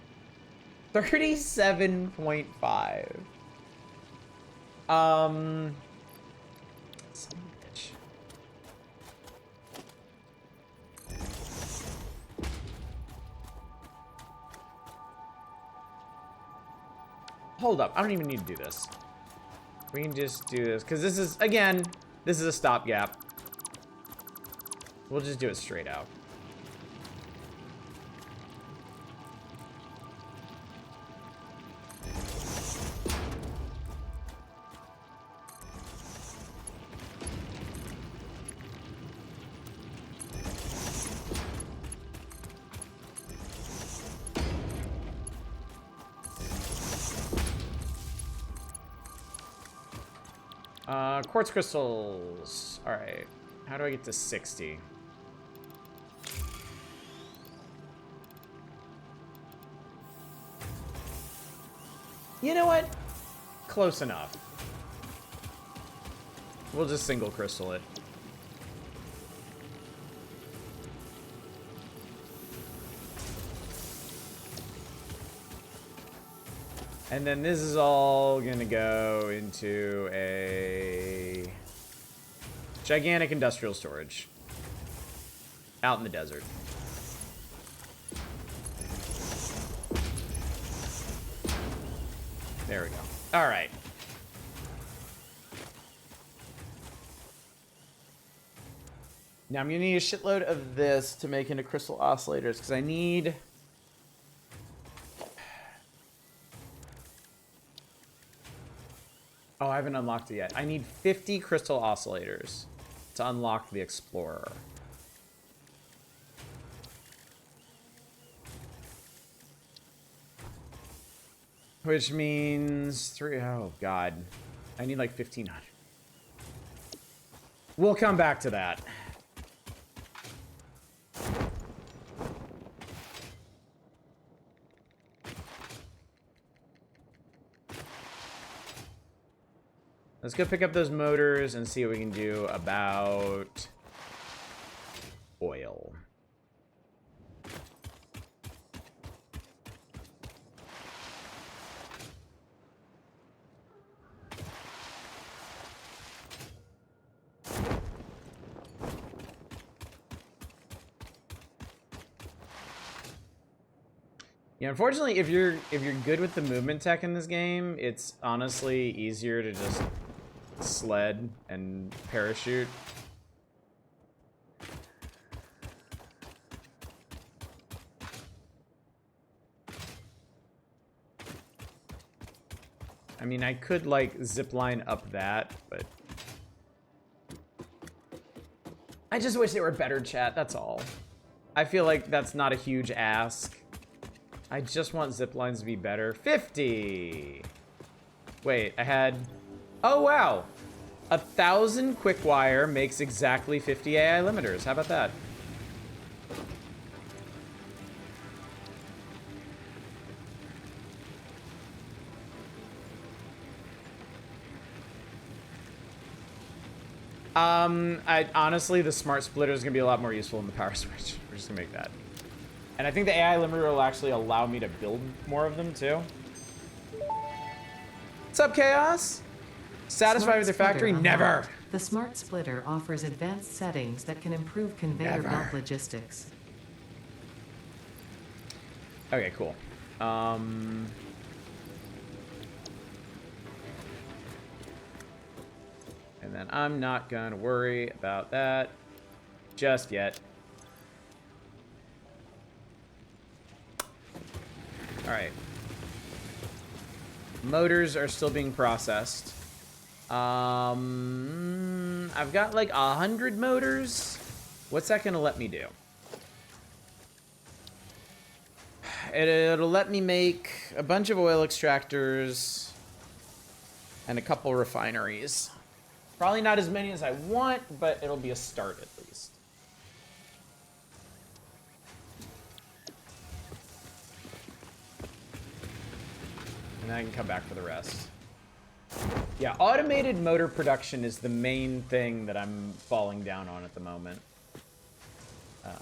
37.5. Son of a bitch. Hold up, I don't even need to do this. We can just do this, because this is, again, this is a stopgap. We'll just do it straight out. Quartz crystals. All right. How do I get to 60? You know what? Close enough. We'll just single crystal it. And then this is all gonna go into a gigantic industrial storage out in the desert. There we go. All right. Now I'm gonna need a shitload of this to make into crystal oscillators because I need... Oh, I haven't unlocked it yet. I need 50 crystal oscillators to unlock the Explorer. Which means oh God. I need like 1,500. We'll come back to that. Let's go pick up those motors and see what we can do about oil. Yeah, unfortunately, if you're good with the movement tech in this game, it's honestly easier to just sled and parachute. I mean, I could like zip line up that, but I just wish they were better, chat. That's all. I feel like that's not a huge ask. I just want zip lines to be better. 50. Wait, I had... Oh, wow. 1,000 quick wire makes exactly 50 AI limiters. How about that? Honestly, the smart splitter is going to be a lot more useful in the power switch. We're just going to make that. And I think the AI limiter will actually allow me to build more of them, too. What's up, Chaos? Satisfied with your factory? Never! The Smart Splitter offers advanced settings that can improve conveyor belt logistics. Okay, cool. And then I'm not gonna worry about that just yet. All right. Motors are still being processed. I've got like 100 motors. What's that gonna let me do? It'll let me make a bunch of oil extractors and a couple refineries. Probably not as many as I want, but it'll be a start at least. And then I can come back for the rest. Yeah, automated motor production is the main thing that I'm falling down on at the moment. Uh-oh.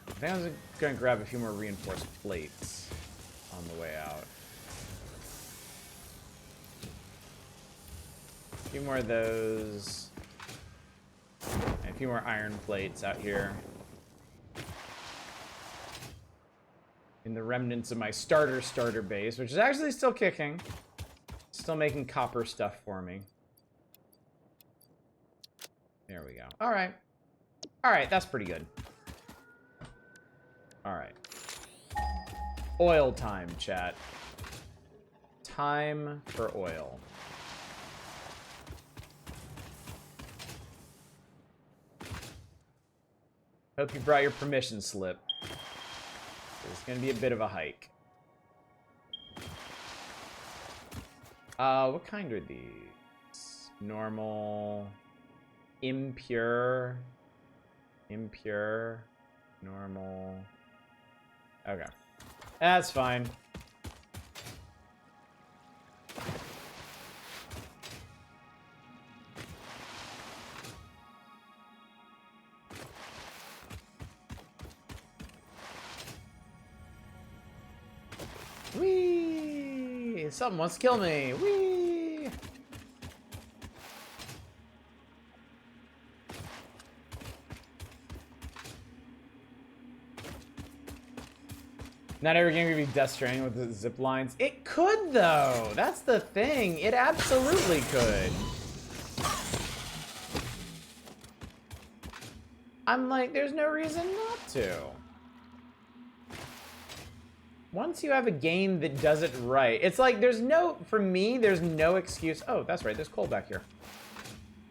I think I was gonna grab a few more reinforced plates on the way out. A few more of those. And a few more iron plates out here. In the remnants of my starter base, which is actually still kicking. Still making copper stuff for me. There we go. Alright. Alright, that's pretty good. Alright. Oil time, chat. Time for oil. Hope you brought your permission slip. It's gonna be a bit of a hike. What kind are these? Normal, impure, normal. Okay. That's fine. Whee! Something wants to kill me. Whee! Not every game can be Death Stranding with the zip lines. It could, though. That's the thing. It absolutely could. I'm like, there's no reason not to. Once you have a game that does it right, it's like there's no, for me, there's no excuse. Oh, that's right, there's coal back here.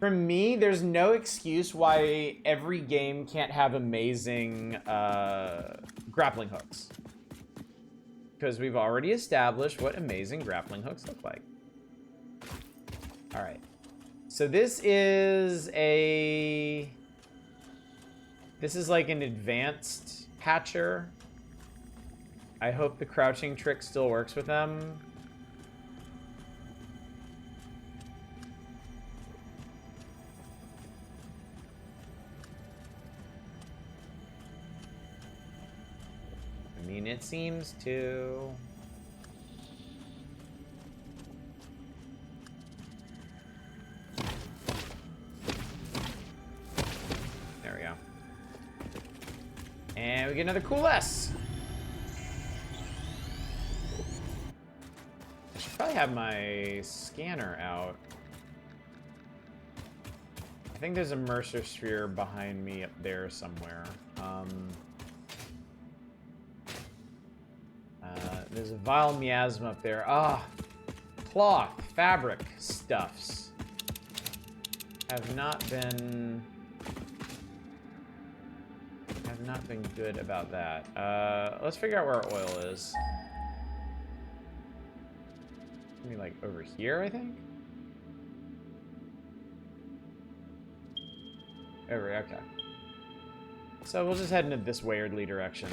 For me, there's no excuse why every game can't have amazing grappling hooks. Because we've already established what amazing grappling hooks look like. All right. So this is like an advanced hatcher. I hope the crouching trick still works with them. I mean, it seems to. There we go. And we get another cool S. I should probably have my scanner out. I think there's a Mercer sphere behind me up there somewhere. There's a vile miasma up there. Ah, cloth, fabric stuffs have not been good about that. Let's figure out where our oil is. Maybe like over here, I think. Okay. So we'll just head into this weirdly direction.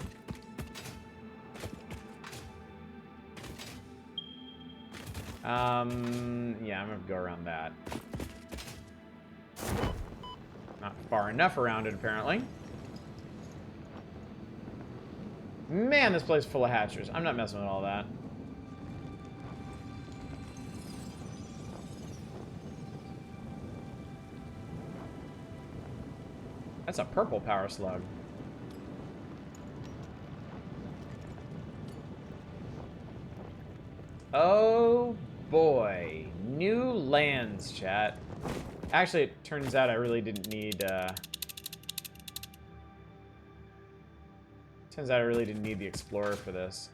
Yeah, I'm gonna go around that. Not far enough around it, apparently. Man, this place is full of hatchers. I'm not messing with all that. That's a purple power slug. Oh boy. New lands, chat. Actually, it turns out I really didn't need, Turns out I really didn't need the Explorer for this.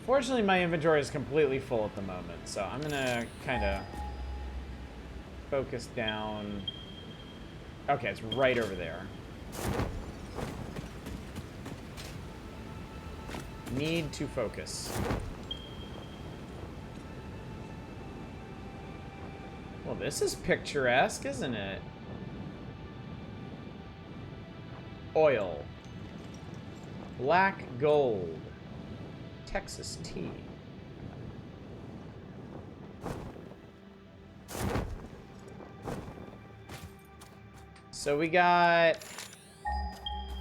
Fortunately, my inventory is completely full at the moment, so I'm gonna kind of focus down. Okay, it's right over there. Need to focus. Well, this is picturesque, isn't it? Oil. Black gold. Texas tea. So we got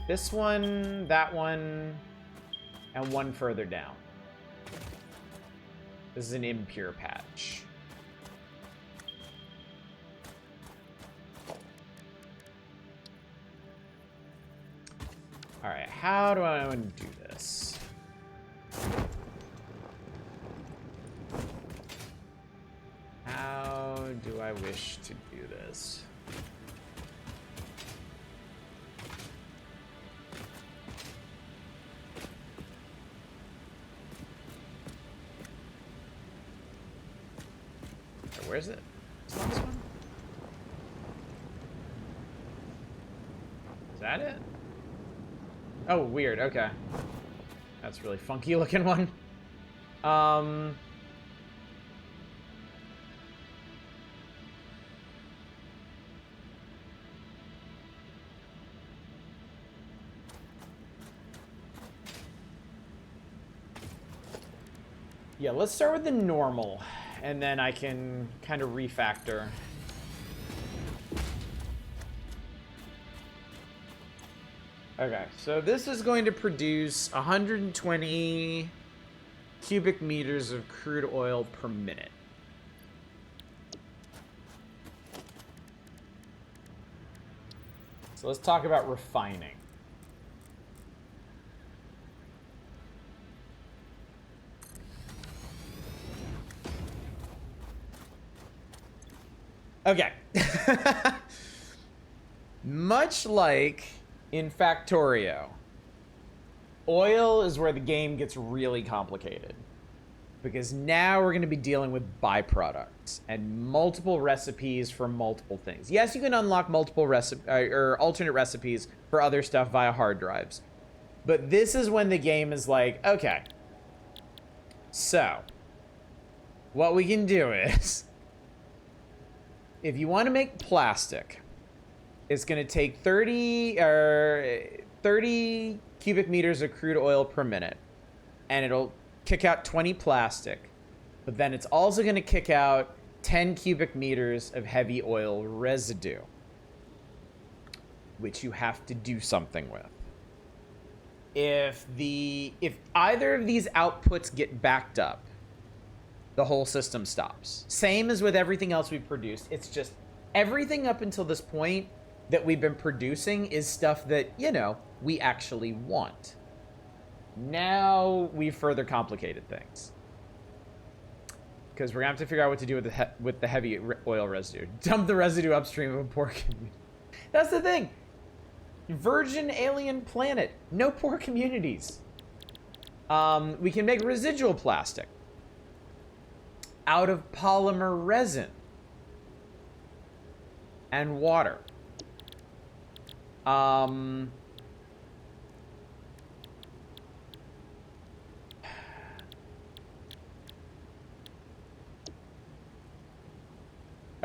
this one, that one, and one further down. This is an impure patch. All right, how do I want to do this? How do I wish to do this? Where's it? Is it this one? Is that it? Oh, weird. Okay. That's really funky looking one. Yeah, let's start with the normal, and then I can kind of refactor. Okay, so this is going to produce 120 cubic meters of crude oil per minute. So let's talk about refining. Okay. Much like in Factorio, oil is where the game gets really complicated. Because now we're going to be dealing with byproducts and multiple recipes for multiple things. Yes, you can unlock multiple or alternate recipes for other stuff via hard drives. But this is when the game is like, okay, so what we can do is, if you want to make plastic, it's going to take 30 cubic meters of crude oil per minute, and it'll kick out 20 plastic, but then it's also going to kick out 10 cubic meters of heavy oil residue, which you have to do something with. If either of these outputs get backed up, the whole system stops. Same as with everything else we've produced. It's just everything up until this point that we've been producing is stuff that, you know, we actually want. Now we've further complicated things. Because we're going to have to figure out what to do with the heavy oil residue. Dump the residue upstream of a poor community. That's the thing. Virgin alien planet. No poor communities. We can make residual plastic out of polymer resin and water.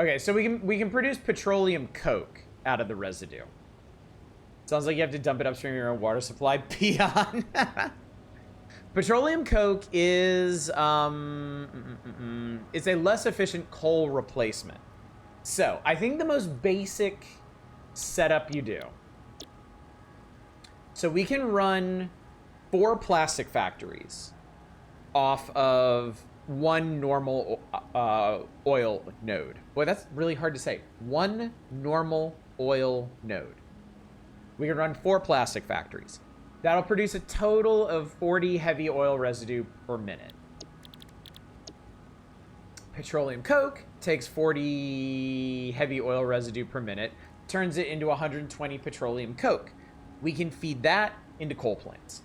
Okay, so we can produce petroleum coke out of the residue. Sounds like you have to dump it upstream of your own water supply. Peon. Petroleum coke is it's a less efficient coal replacement. So I think the most basic setup you do. So we can run 4 plastic factories off of one normal oil node. Boy, that's really hard to say. One normal oil node. We can run 4 plastic factories. That'll produce a total of 40 heavy oil residue per minute. Petroleum coke takes 40 heavy oil residue per minute, turns it into 120 petroleum coke. We can feed that into coal plants.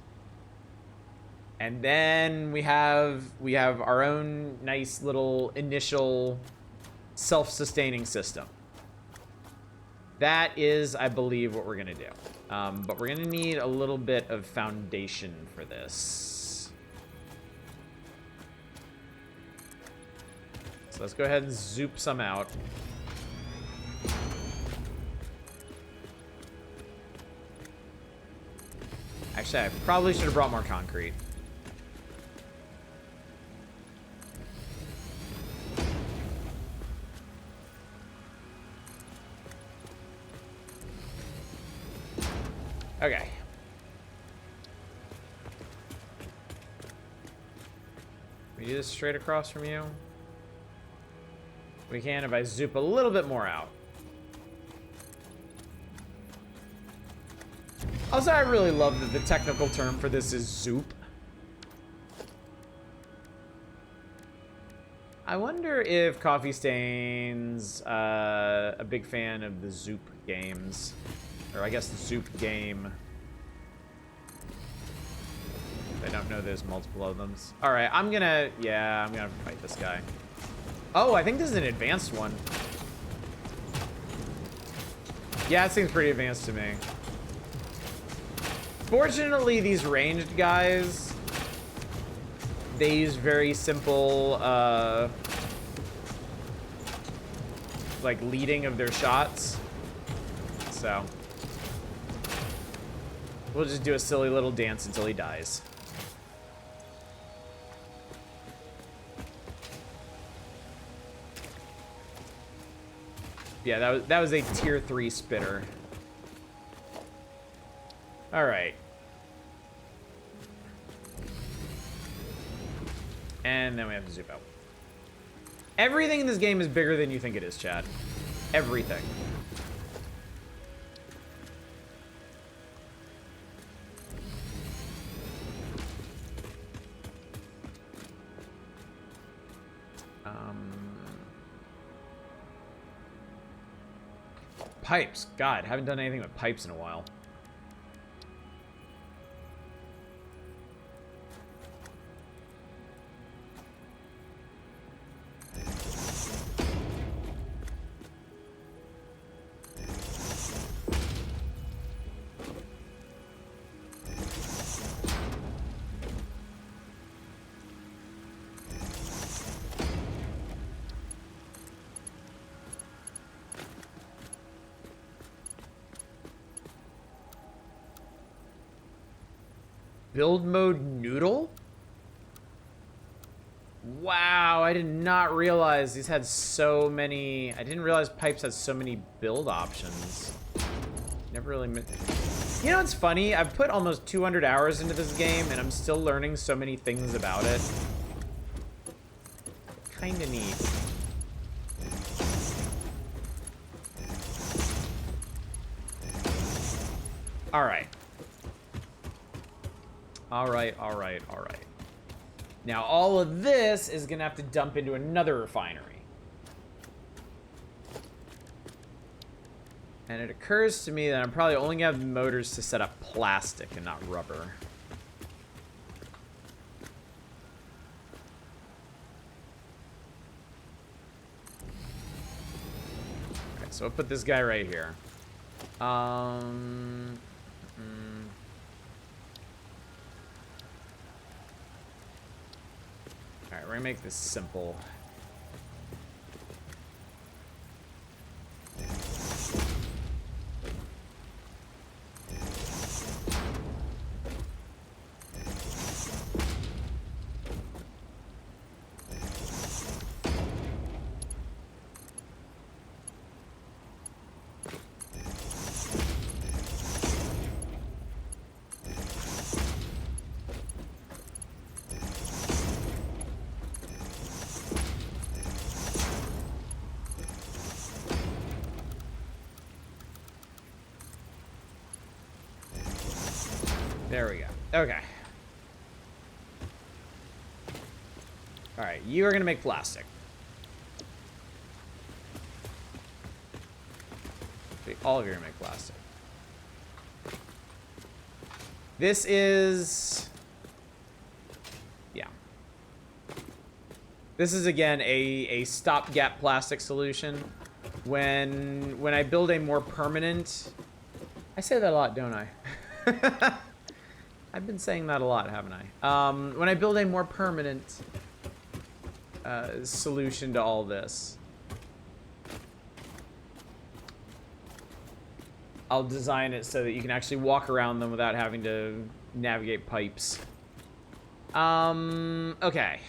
And then we have our own nice little initial self-sustaining system. That is, I believe, what we're gonna do. But we're gonna need a little bit of foundation for this. So let's go ahead and zoop some out. Actually, I probably should have brought more concrete. Okay. We do this straight across from you? We can if I zoop a little bit more out. Also, I really love that the technical term for this is zoop. I wonder if Coffee Stain's a big fan of the zoop games. Or I guess the zoop game. I don't know there's multiple of them. Alright, I'm gonna fight this guy. Oh, I think this is an advanced one. Yeah, it seems pretty advanced to me. Fortunately, these ranged guys, they use very simple, like, leading of their shots. So, we'll just do a silly little dance until he dies. Yeah, that was a tier 3 spitter. All right. And then we have to zoom out. Everything in this game is bigger than you think it is, Chad. Everything. Pipes. God, haven't done anything with pipes in a while. Build mode noodle? Wow, I did not realize these had so many... I didn't realize pipes had so many build options. Never really... You know what's funny? I've put almost 200 hours into this game, and I'm still learning so many things about it. Kinda neat. Alright. Alright. Now, all of this is gonna have to dump into another refinery. And it occurs to me that I'm probably only gonna have motors to set up plastic and not rubber. Okay, so I'll put this guy right here. Alright, we're gonna make this simple. There we go. Okay. Alright, you are going to make plastic. All of you are going to make plastic. This is This is, again, a stopgap plastic solution. When I build a more permanent... I say that a lot, don't I? I've been saying that a lot, haven't I? When I build a more permanent solution to all this, I'll design it so that you can actually walk around them without having to navigate pipes. Okay.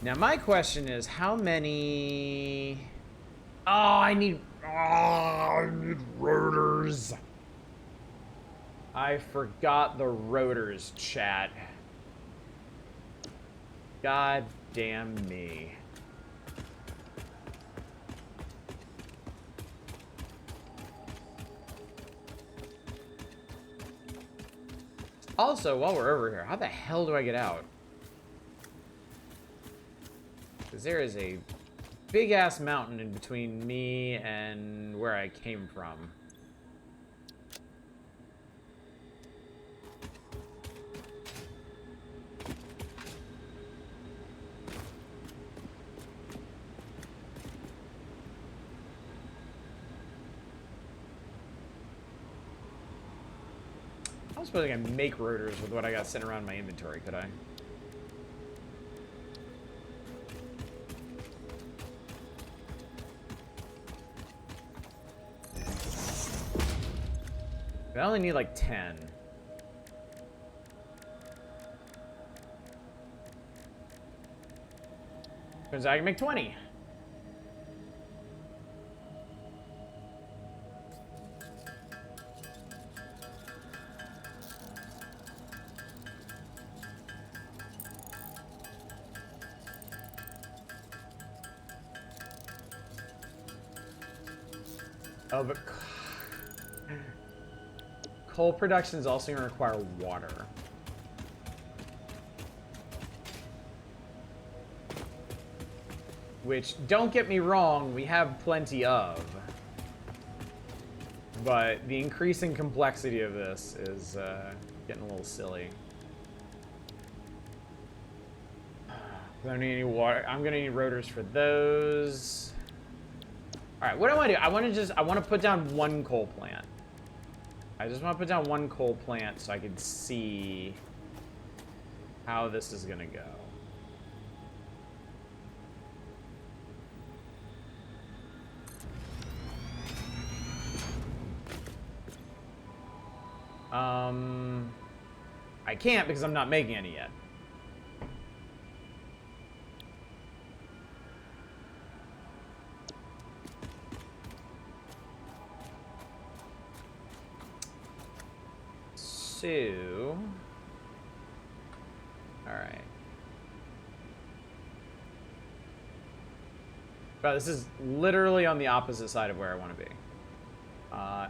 Now my question is, how many... Oh, I need rotors. I forgot the rotors, chat. God damn me. Also, while we're over here, how the hell do I get out? Because there is a big-ass mountain in between me and where I came from. I was supposed to make rotors with what I got sitting around in my inventory, could I? I only need like 10. Because I can make 20. Oh, but coal production is also going to require water. Which, don't get me wrong, we have plenty of. But the increasing complexity of this is getting a little silly. I don't need any water. I'm going to need rotors for those. Alright, what do I want to do? I want to put down one coal plant. I just want to put down one coal plant so I can see how this is going to go. I can't because I'm not making any yet. So, all right. But this is literally on the opposite side of where I want to be.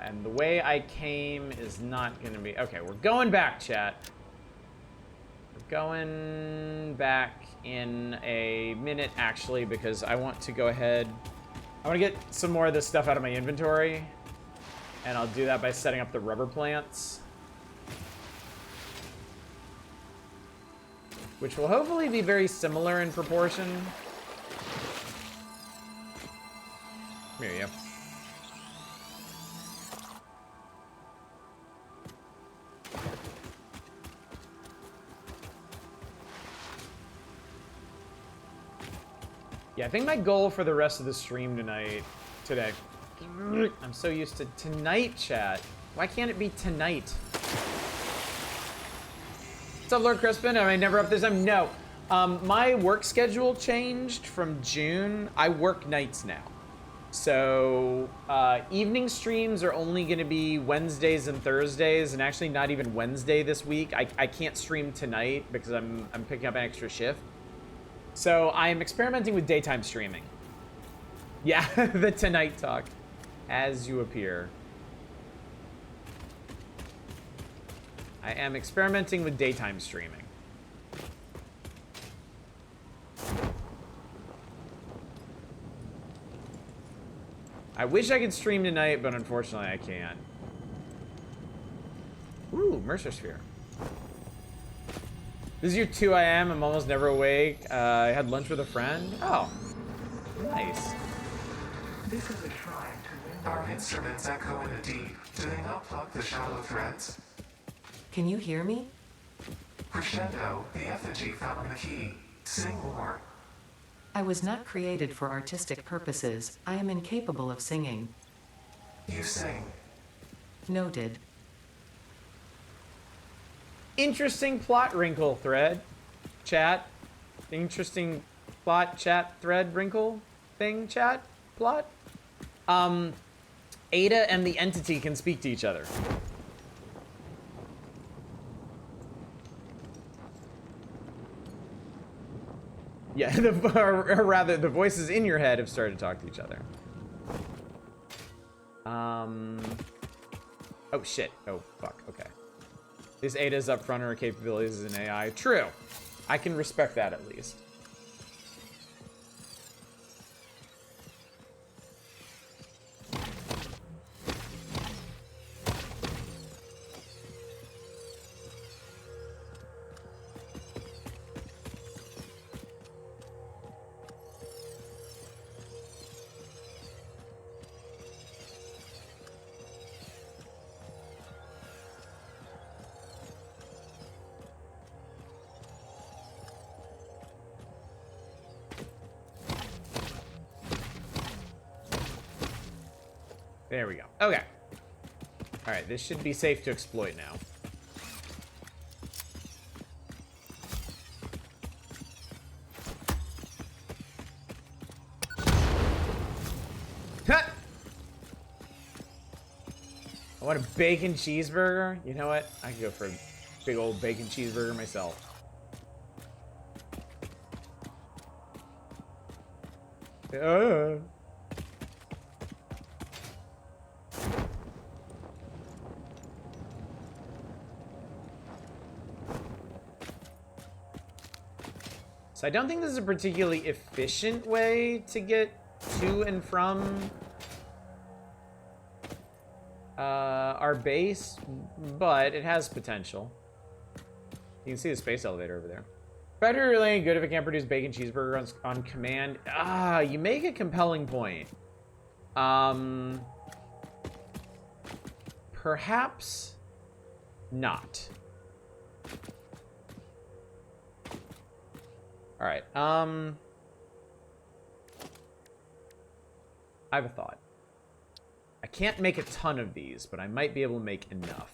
And the way I came is not going to be... Okay, we're going back, chat. We're going back in a minute, actually, because I want to go ahead... I want to get some more of this stuff out of my inventory. And I'll do that by setting up the rubber plants. Which will hopefully be very similar in proportion. Here you go. Yeah, I think my goal for the rest of the stream today, I'm so used to tonight, chat. Why can't it be tonight? What's up, Lord Crispin? Am I never up this time? No. My work schedule changed from June. I work nights now. So, evening streams are only going to be Wednesdays and Thursdays, and actually not even Wednesday this week. I can't stream tonight because I'm picking up an extra shift. So, I'm experimenting with daytime streaming. Yeah, the tonight talk. As you appear. I am experimenting with daytime streaming. I wish I could stream tonight, but unfortunately I can't. Ooh, Mercer Sphere. This is your 2 a.m. I'm almost never awake. I had lunch with a friend. Oh, nice. This is a shrine to our instruments echo in the deep. Do they not pluck the shallow threads? Can you hear me? Crescendo, the effigy found the key. Sing more. I was not created for artistic purposes. I am incapable of singing. You sing. Noted. Interesting plot wrinkle thread. Chat. Interesting plot chat thread wrinkle thing chat plot. Ada and the entity can speak to each other. Yeah, or rather, the voices in your head have started to talk to each other. Oh, shit. Oh, fuck. Okay. This Ada's up front her capabilities as an AI. True. I can respect that at least. There we go. Okay. All right, this should be safe to exploit now. Ha! I want a bacon cheeseburger. You know what? I can go for a big old bacon cheeseburger myself. So I don't think this is a particularly efficient way to get to and from our base, but it has potential. You can see the space elevator over there. Better really ain't good if it can't produce bacon cheeseburger on command. Ah, you make a compelling point. Perhaps not. All right. I have a thought. I can't make a ton of these, but I might be able to make enough.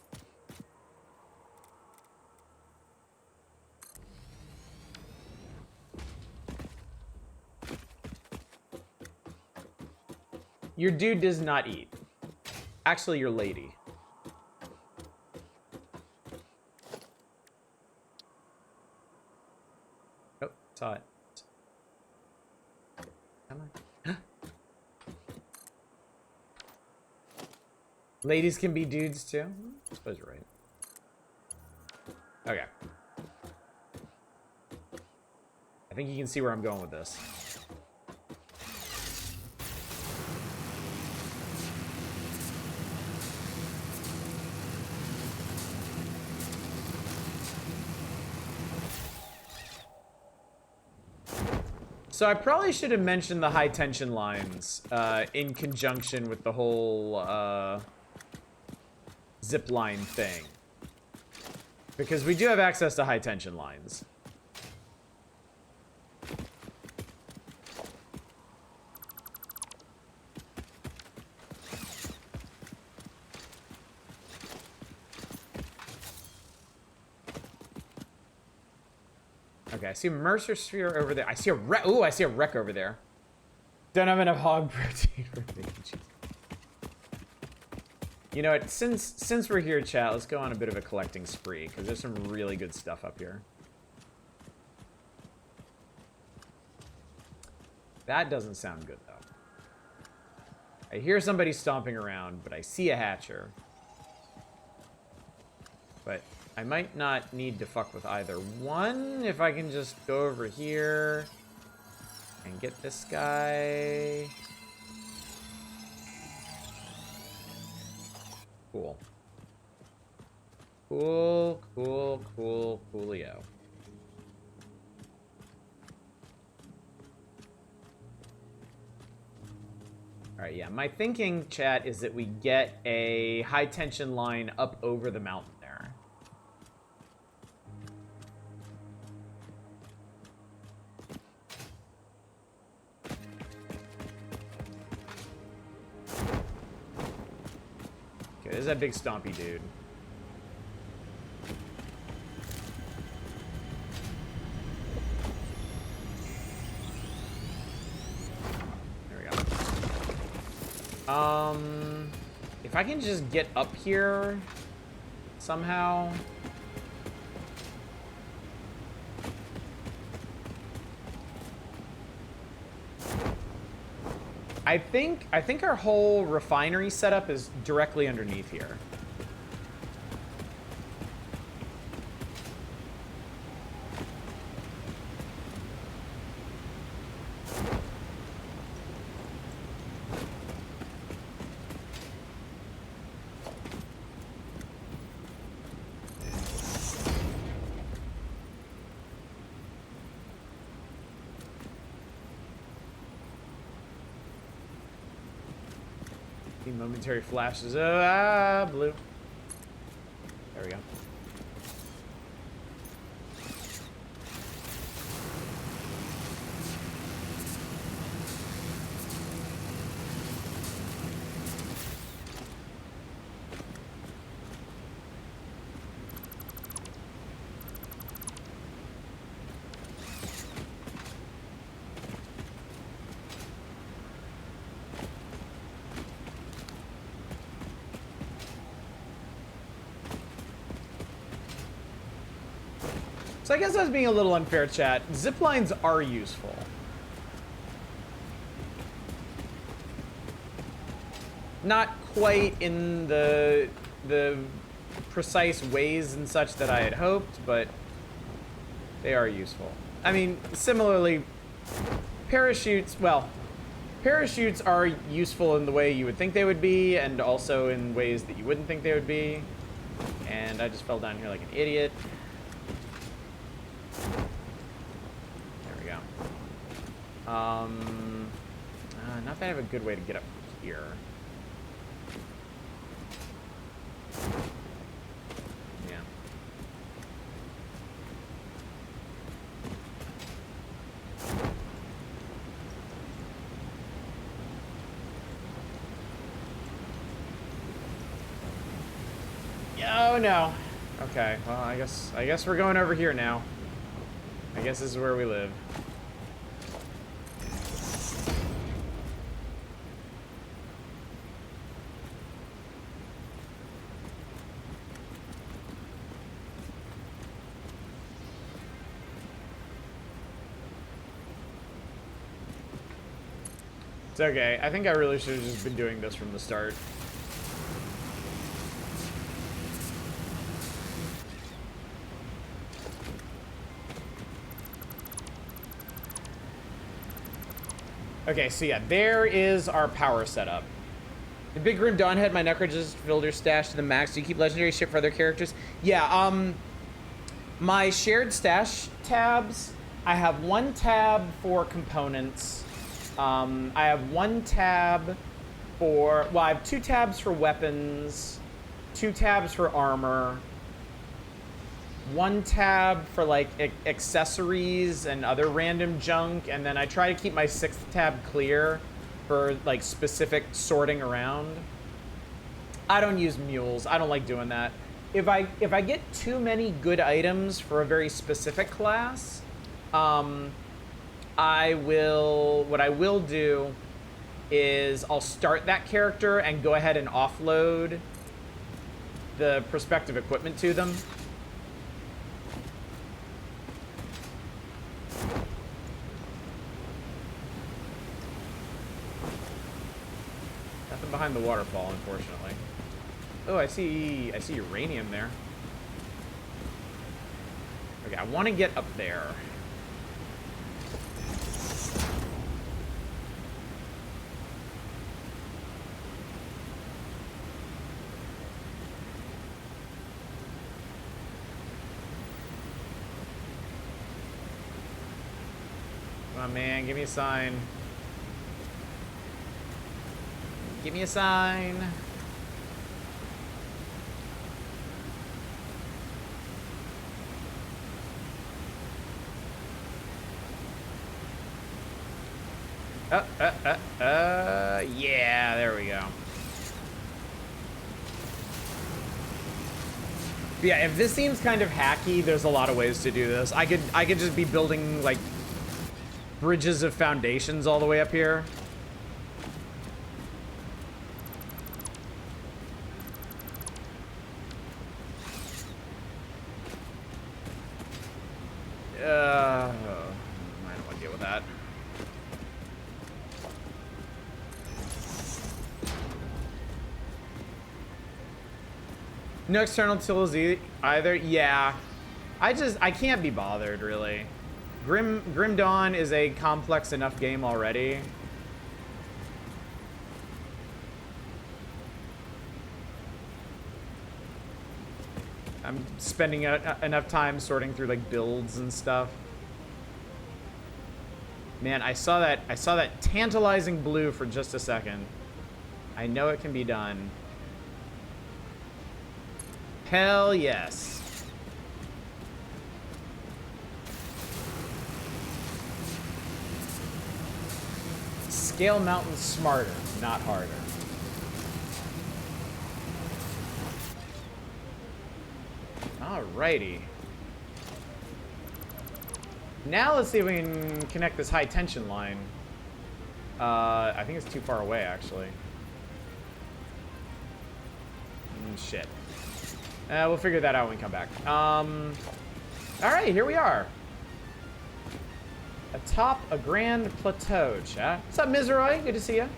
Your dude does not eat. Actually, your lady. Oh, saw it. Come on. Ladies can be dudes too? I suppose you're right. Okay. I think you can see where I'm going with this. So I probably should have mentioned the high tension lines in conjunction with the whole zip line thing. Because we do have access to high tension lines. Okay, I see a Mercer Sphere over there. I see a wreck. Ooh, I see a wreck over there. Don't have enough hog protein for bacon cheese. You know what? Since we're here, chat, let's go on a bit of a collecting spree because there's some really good stuff up here. That doesn't sound good though. I hear somebody stomping around, but I see a hatcher. But I might not need to fuck with either one if I can just go over here and get this guy. Cool. Cool, cool, cool, coolio. Alright, yeah. My thinking, chat, is that we get a high tension line up over the mountain there. Okay, there's that big stompy dude. If I can just get up here somehow. I think our whole refinery setup is directly underneath here. Momentary flashes. Blue. There we go. So I guess I was being a little unfair, chat. Zip lines are useful. Not quite in the precise ways and such that I had hoped, but they are useful. I mean, similarly, parachutes, well, parachutes are useful in the way you would think they would be, and also in ways that you wouldn't think they would be. And I just fell down here like an idiot. Not that I have a good way to get up here. Yeah. Oh no. Okay, well I guess we're going over here now. I guess this is where we live. It's okay. I think I really should have just been doing this from the start. Okay, so yeah, there is our power setup. The Big Grim Dawn had my Necrogist Builder stashed to the max. Do you keep legendary shit for other characters? Yeah, my shared stash tabs, I have one tab for components. I have one tab for, well, I have two tabs for weapons, two tabs for armor, one tab for like accessories and other random junk, and then I try to keep my sixth tab clear for like specific sorting around. I don't use mules. I don't like doing that. If I get too many good items for a very specific class, what I will do is I'll start that character and go ahead and offload the prospective equipment to them. Nothing behind the waterfall, unfortunately. Oh, I see uranium there. Okay, I want to get up there. Come on, man, give me a sign. Give me a sign. Yeah, there we go. But yeah, if this seems kind of hacky, there's a lot of ways to do this. I could just be building like bridges of foundations all the way up here. I don't want to deal with that. No external tools either. Yeah, I can't be bothered really. Grim Dawn is a complex enough game already. I'm spending enough time sorting through like builds and stuff. Man, I saw that tantalizing blue for just a second. I know it can be done. Hell yes. Scale mountains smarter, not harder. Alrighty. Now let's see if we can connect this high tension line. I think it's too far away, actually. Shit. We'll figure that out when we come back. Alright, here we are. Atop a grand plateau, chat. What's up, Mizroy? Good to see you.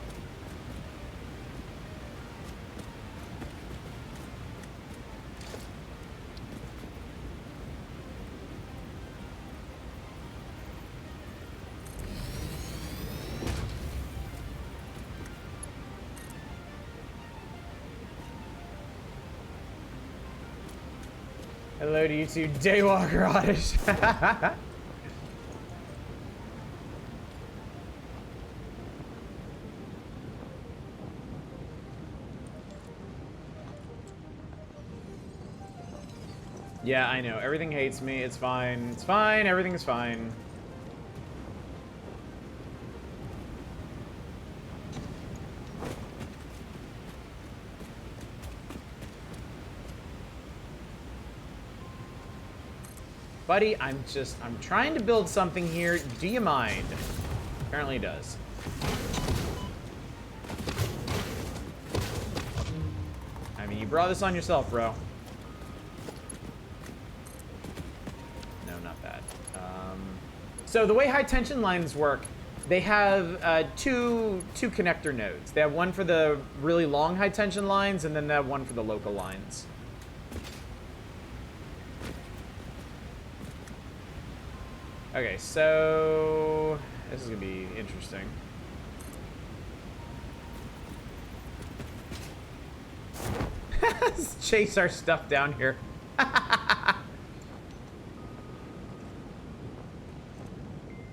Hello to you two, Daywalker Oddish. Yeah, I know. Everything hates me. It's fine. It's fine. Everything's fine. Buddy, I'm trying to build something here. Do you mind? Apparently it does. I mean, you brought this on yourself, bro. No, not that. So the way high tension lines work, they have two connector nodes. They have one for the really long high tension lines, and then they have one for the local lines. Okay, so this is gonna be interesting. Let's chase our stuff down here.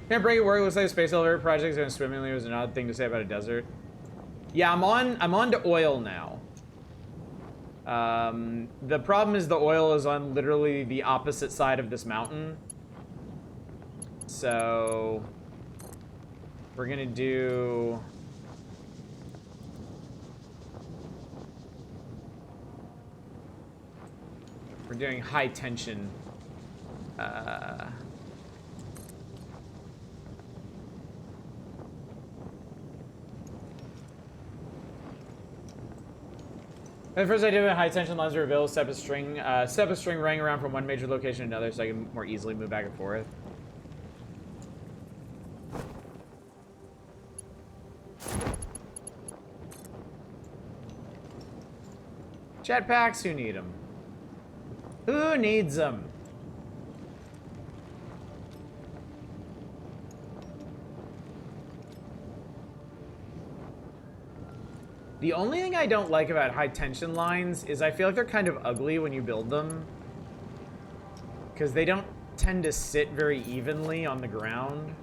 Can't break it work. Looks like a space elevator project is going swimmingly. It was an odd thing to say about a desert. Yeah, I'm on to oil now. The problem is the oil is on literally the opposite side of this mountain. So we're gonna do we're doing high tension. The first idea of high tension lines reveals step a string running around from one major location to another, so I can more easily move back and forth. Jetpacks, who need them? Who needs them? The only thing I don't like about high tension lines is I feel like they're kind of ugly when you build them. Because they don't tend to sit very evenly on the ground.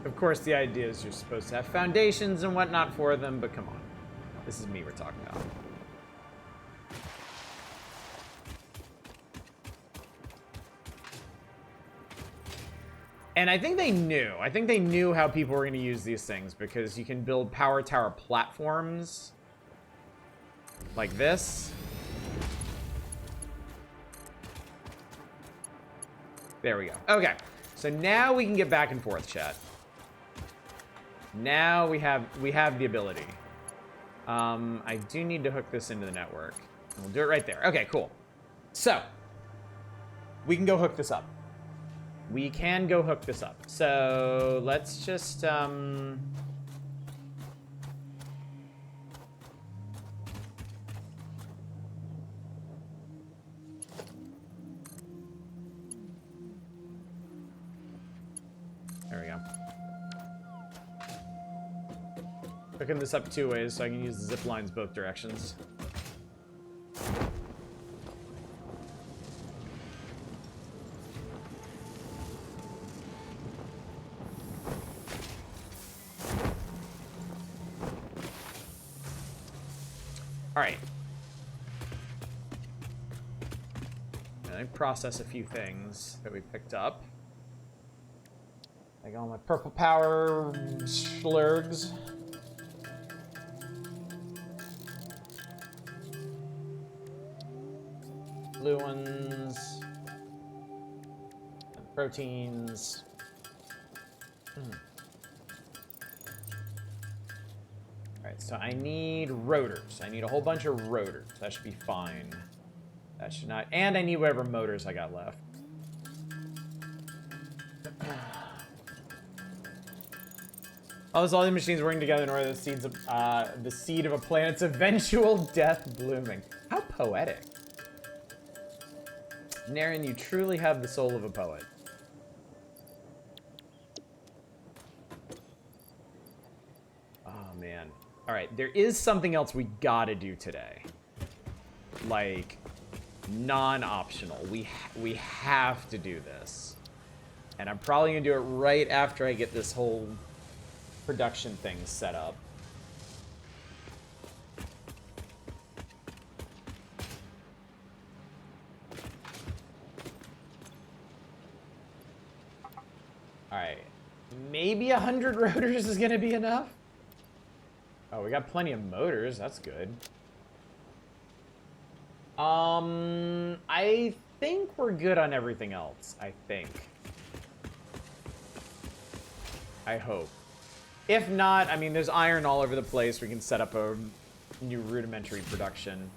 Of course, the idea is you're supposed to have foundations and whatnot for them, but come on. This is me we're talking about. And I think they knew. I think they knew how people were going to use these things because you can build power tower platforms like this. There we go. Okay. So now we can get back and forth, chat. Now we have the ability. I do need to hook this into the network. And we'll do it right there. Okay, cool. So we can go hook this up. We can go hook this up. So let's just there we go. Hooking this up 2 ways so I can use the zip lines both directions. All right. Let me process a few things that we picked up. I got all my purple power slurgs. Blue ones. And proteins. Alright, so I need rotors. I need a whole bunch of rotors. That should be fine. That should not... And I need whatever motors I got left. All the machines working together in order the seeds of, the seed of a planet's eventual death blooming. How poetic. Naren, you truly have the soul of a poet. Oh, man. All right, there is something else we gotta do today. Like, non-optional. We have to do this. And I'm probably gonna do it right after I get this whole production thing set up. Alright. Maybe 100 rotors is gonna be enough? Oh, we got plenty of motors. That's good. I think we're good on everything else. I think. I hope. If not, I mean, there's iron all over the place. We can set up a new rudimentary production.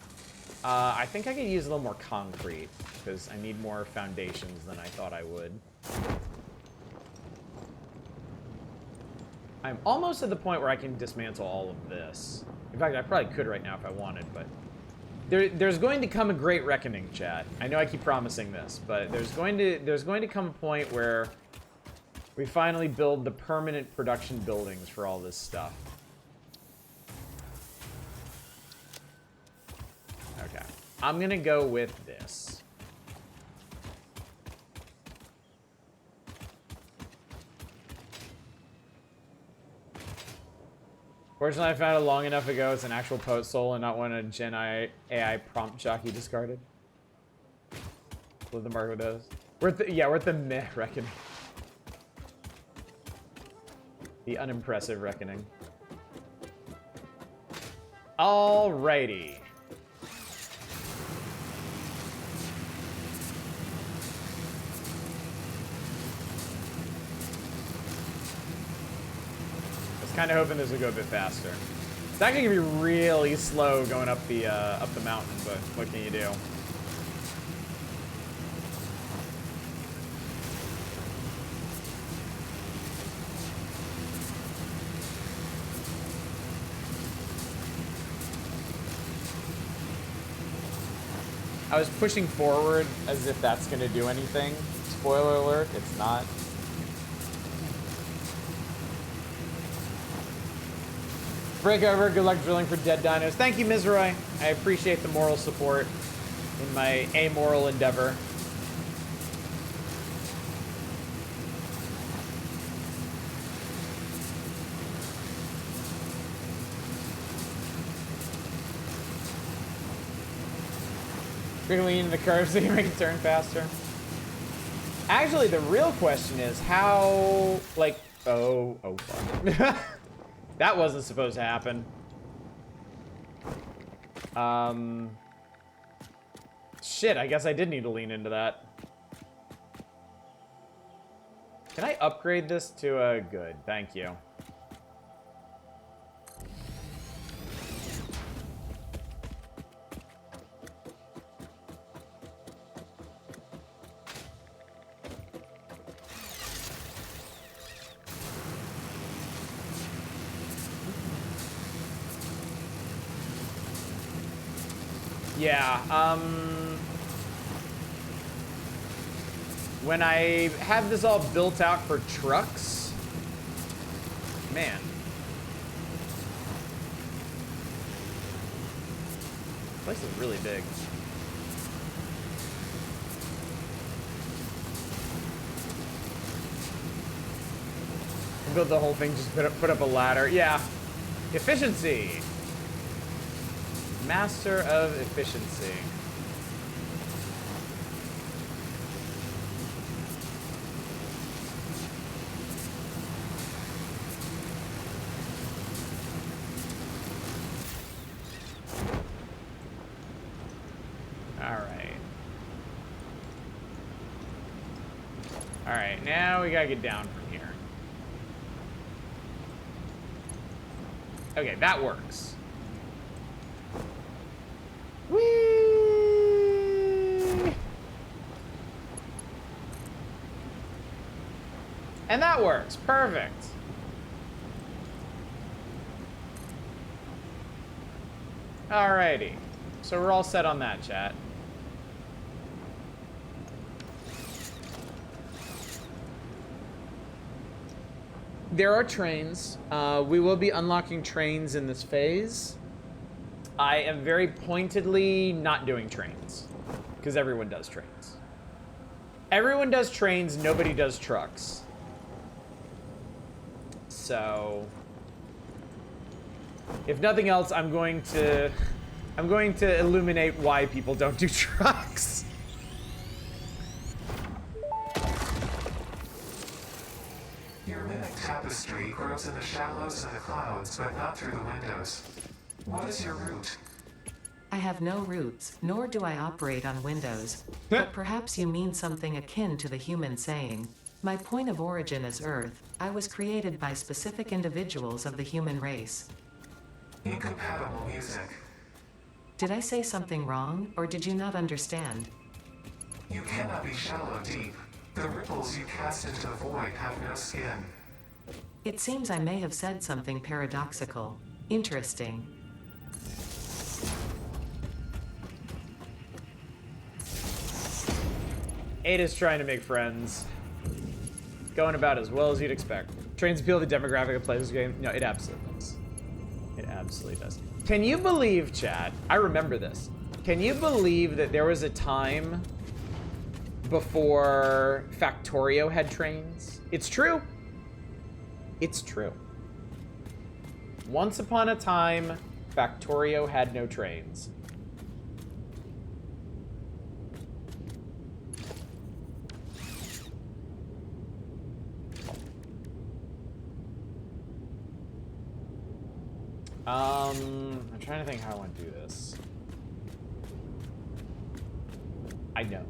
I think I could use a little more concrete because I need more foundations than I thought I would. I'm almost at the point where I can dismantle all of this. In fact, I probably could right now if I wanted, but there's going to come a great reckoning, chat. I know I keep promising this, but there's going to come a point where we finally build the permanent production buildings for all this stuff. Okay. I'm gonna go with this. Fortunately, I found it long enough ago. It's an actual poet soul and not one a Gen AI prompt jockey discarded. Split the market with those. We're at the meh reckoning. The unimpressive reckoning. Alrighty. I was kind of hoping this would go a bit faster. It's actually gonna be really slow going up the mountain, but what can you do? I was pushing forward as if that's gonna do anything. Spoiler alert, it's not. Breakover, good luck drilling for dead dinos. Thank you, Mizroy. I appreciate the moral support in my amoral endeavor. You're gonna lean into the curve so you make it turn faster. Actually, the real question is how, like, oh fuck. That wasn't supposed to happen. Shit, I guess I did need to lean into that. Can I upgrade this to a good? Thank you. Yeah, when I have this all built out for trucks, man. This place is really big. Build the whole thing, just put up a ladder. Yeah, efficiency. Master of efficiency. All right, now we gotta get down from here. Okay, that works. Whee! And that works. Perfect. Alrighty. So we're all set on that, chat. There are trains. We will be unlocking trains in this phase. I am very pointedly not doing trains, because everyone does trains. Everyone does trains, nobody does trucks. So, if nothing else, I'm going to illuminate why people don't do trucks. Your mimic tapestry grows in the shallows and the clouds, but not through the windows. What is your route? I have no roots, nor do I operate on windows. But perhaps you mean something akin to the human saying, my point of origin is Earth. I was created by specific individuals of the human race. Incompatible music. Did I say something wrong, or did you not understand? You cannot be shallow deep. The ripples you cast into the void have no skin. It seems I may have said something paradoxical. Interesting. Ada's trying to make friends. Going about as well as you'd expect. Trains appeal to the demographic of players game. No, it absolutely does. It absolutely does. Can you believe, chat? I remember this. Can you believe that there was a time before Factorio had trains? It's true. It's true. Once upon a time, Factorio had no trains. I'm trying to think how I want to do this. I know.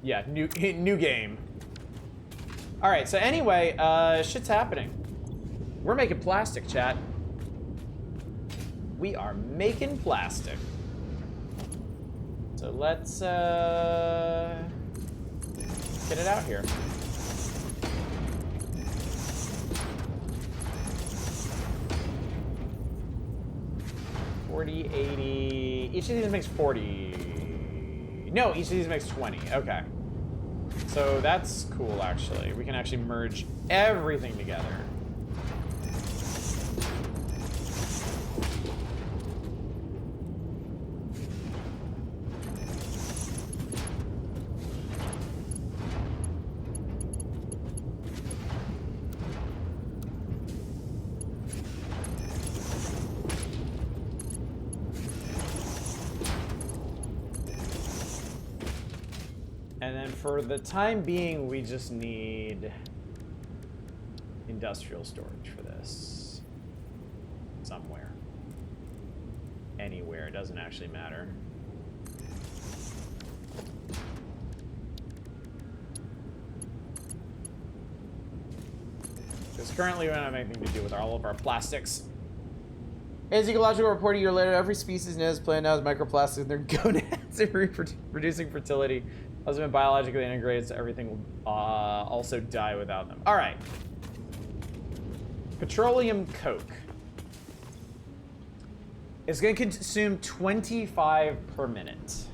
Yeah, new game. All right, so anyway, shit's happening. We're making plastic, chat. We are making plastic. So let's get it out here. 40, 80. Each of these makes 40. No, each of these makes 20. Okay. So that's cool, actually. We can actually merge everything together. And then for the time being, we just need industrial storage for this. Somewhere. Anywhere, it doesn't actually matter. Because currently we don't have anything to do with all of our plastics. As ecological report a year later, every species knows plant now has microplastics in their gonads and reducing fertility. Has been biologically integrated, so everything will also die without them. All right. Petroleum coke. It's going to consume 25 per minute.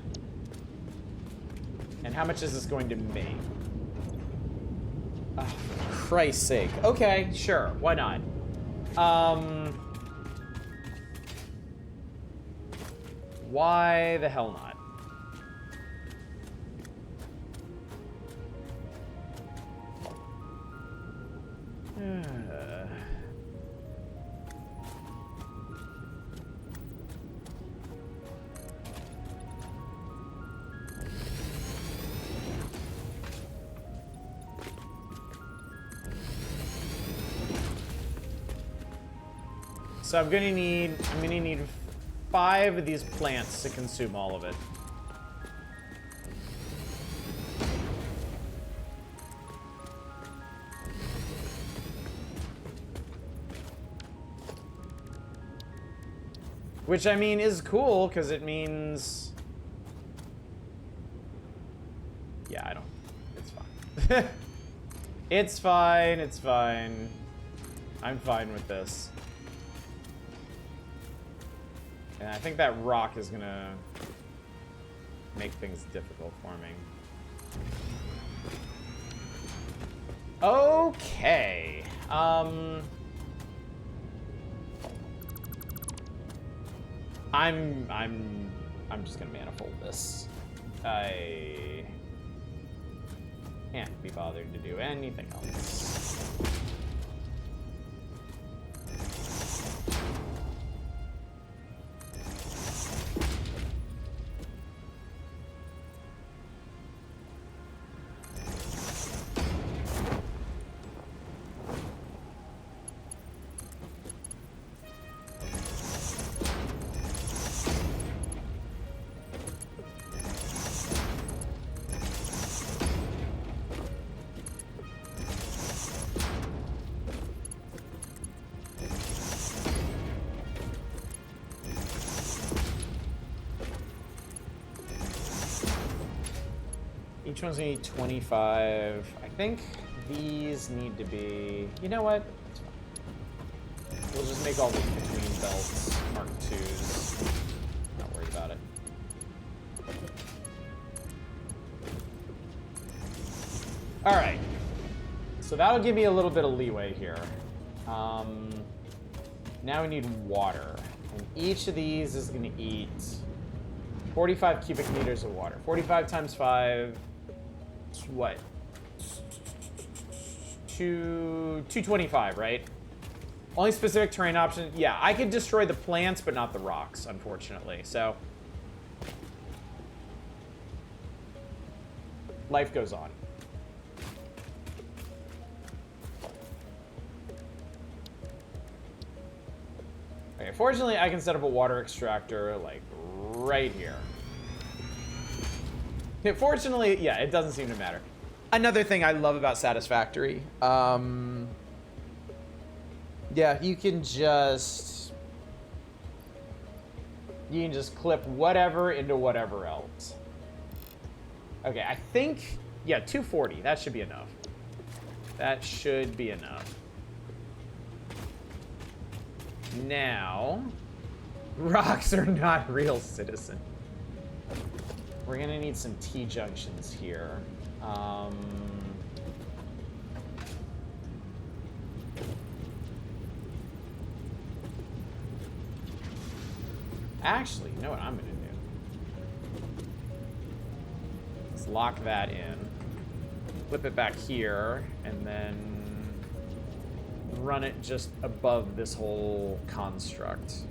And how much is this going to make? Oh, for Christ's sake. Okay, sure. Why not? Why the hell not? So I'm gonna need 5 of these plants to consume all of it. Which, I mean, is cool, because it means... Yeah, I don't... It's fine. It's fine, it's fine. I'm fine with this. And I think that rock is gonna make things difficult for me. Okay. I'm just gonna manifold this. I can't be bothered to do anything else. Each one's gonna need 25. I think these need to be... You know what? It's fine. We'll just make all these between belts Mark IIs. Not worried about it. Alright. So that'll give me a little bit of leeway here. Now we need water. And each of these is gonna eat 45 cubic meters of water. 45 times 5... What? 225, right? Only specific terrain option. Yeah, I could destroy the plants, but not the rocks, unfortunately. So life goes on. Okay, fortunately, I can set up a water extractor, like, right here. Fortunately, yeah, it doesn't seem to matter. Another thing I love about Satisfactory, yeah, you can just clip whatever into whatever else. Okay, I think, yeah, 240, that should be enough. That should be enough. Now, Rocks are not real, citizen. We're gonna need some T-junctions here. Actually, you know what I'm gonna do? Let's lock that in. Flip it back here, and then run it just above this whole construct.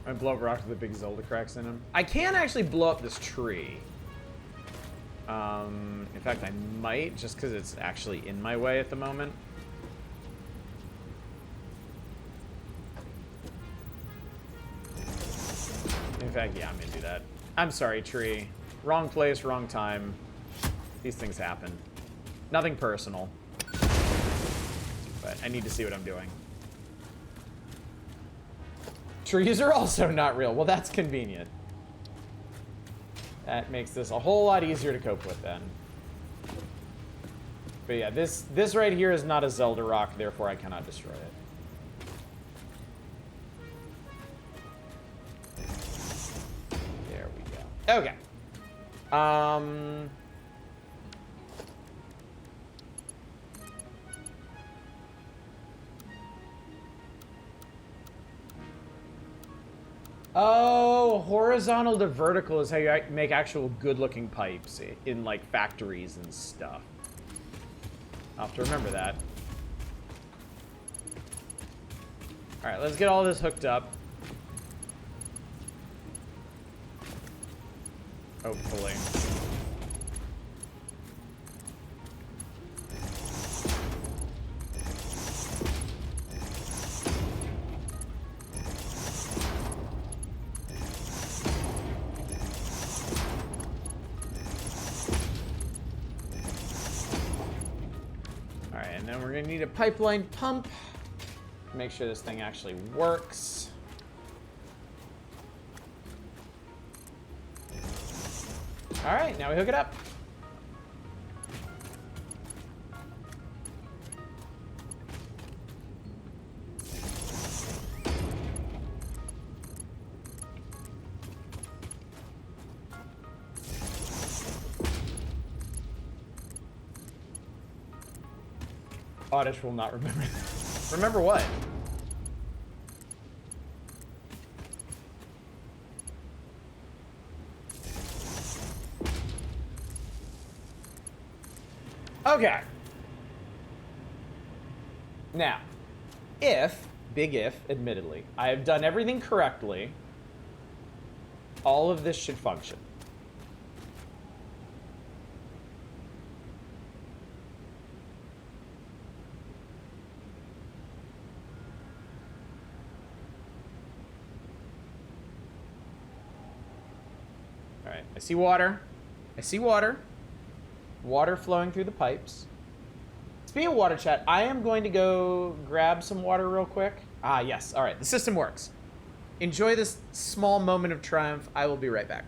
I blow up rocks with the big Zelda cracks in them. I can actually blow up this tree. In fact, I might, just because it's actually in my way at the moment. In fact, yeah, I'm gonna do that. I'm sorry, tree. Wrong place, wrong time. These things happen. Nothing personal. But I need to see what I'm doing. Trees are also not real. Well, that's convenient. That makes this a whole lot easier to cope with then. But yeah, this right here is not a Zelda rock, therefore I cannot destroy it. There we go. Okay. Oh, horizontal to vertical is how you make actual good-looking pipes in, like, factories and stuff. I'll have to remember that. Alright, let's get all this hooked up. Hopefully. And then we're gonna need a pipeline pump to make sure this thing actually works. All right, now we hook it up. Oddish will not remember that. Remember what? Okay. Now, big if, admittedly, I have done everything correctly, all of this should function. I see water. I see water. Water flowing through the pipes. Speaking of water, chat, I am going to go grab some water real quick. Ah, yes. All right. The system works. Enjoy this small moment of triumph. I will be right back.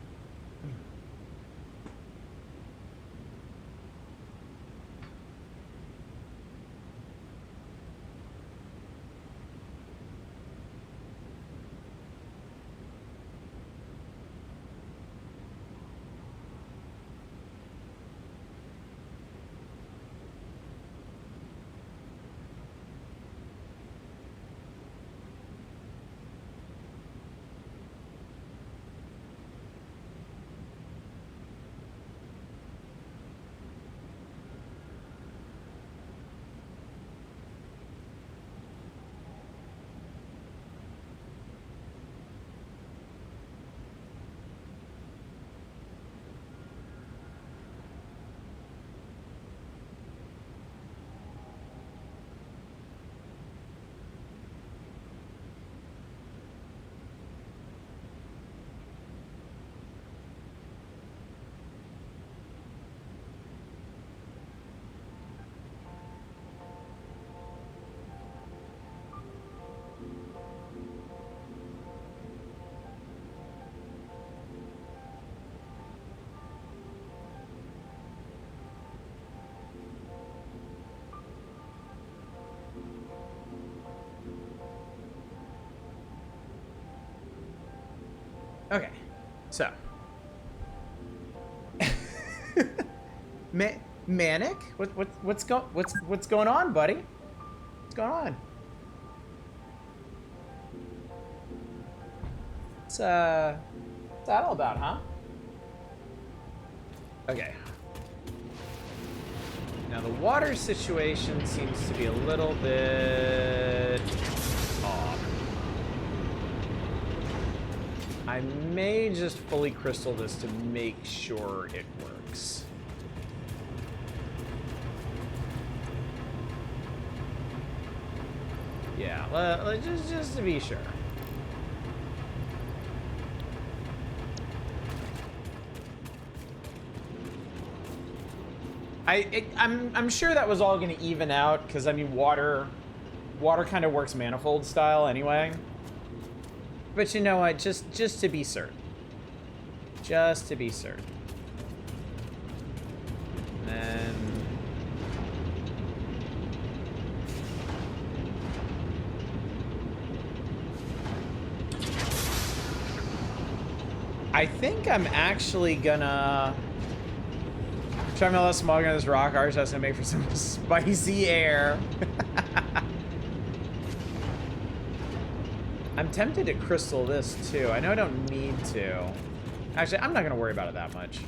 Okay, so. Manic? What's going on, buddy? What's going on? What's that all about, huh? Okay. Now the water situation seems to be a little bit off. I may just fully crystal this to make sure it works. Yeah, just to be sure. I'm sure that was all gonna even out, because I mean water kind of works manifold style anyway. But you know what? Just to be certain. Just to be certain. And then I think I'm actually gonna try my less smog on this rock arch. That's gonna make for some spicy air. I'm tempted to crystal this too. I know I don't need to. Actually, I'm not gonna worry about it that much.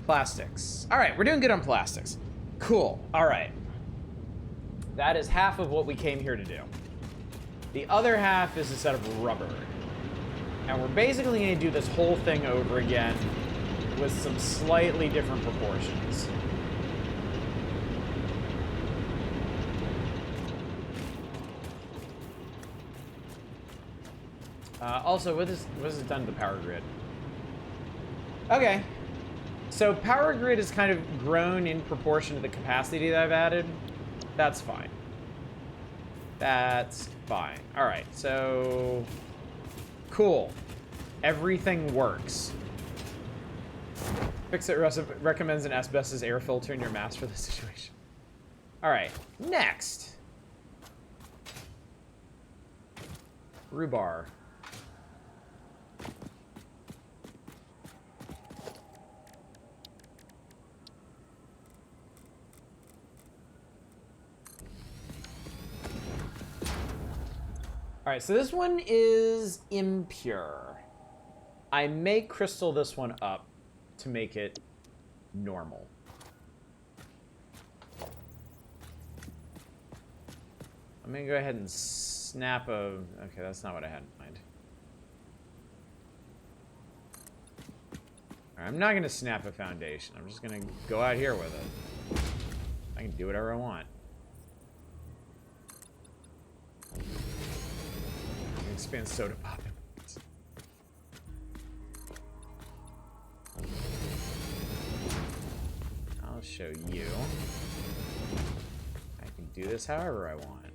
Plastics. All right, we're doing good on plastics. Cool. All right. That is half of what we came here to do. The other half is a set of rubber. And we're basically gonna do this whole thing over again with some slightly different proportions. Also, what has it done to the power grid? Okay. So power grid has kind of grown in proportion to the capacity that I've added. That's fine. That's fine. All right, so cool. Everything works. Fixit recommends an asbestos air filter in your mask for this situation. All right, next. Rhubarb. All right, so this one is impure. I may crystal this one up to make it normal. I'm gonna go ahead and snap a... Okay, that's not what I had in mind. All right, I'm not gonna snap a foundation. I'm just gonna go out here with it. I can do whatever I want. Expand soda pop. I'll show you. I can do this however I want.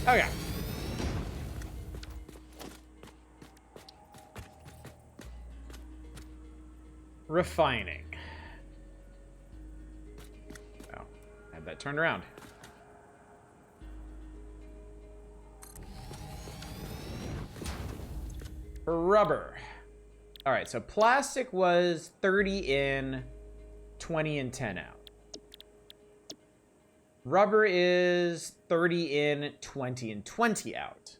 Okay. Refining. Oh, had that turned around. Rubber. All right, so plastic was 30 in, 20 and 10 out. Rubber is 30 in, 20 and 20 out.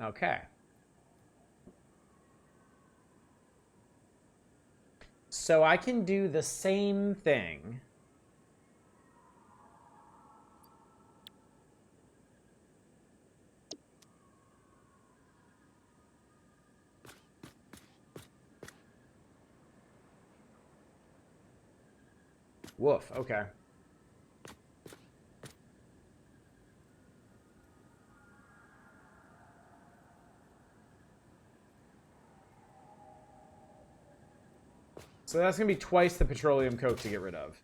Okay. So I can do the same thing. Woof, okay. So that's going to be twice the petroleum coke to get rid of.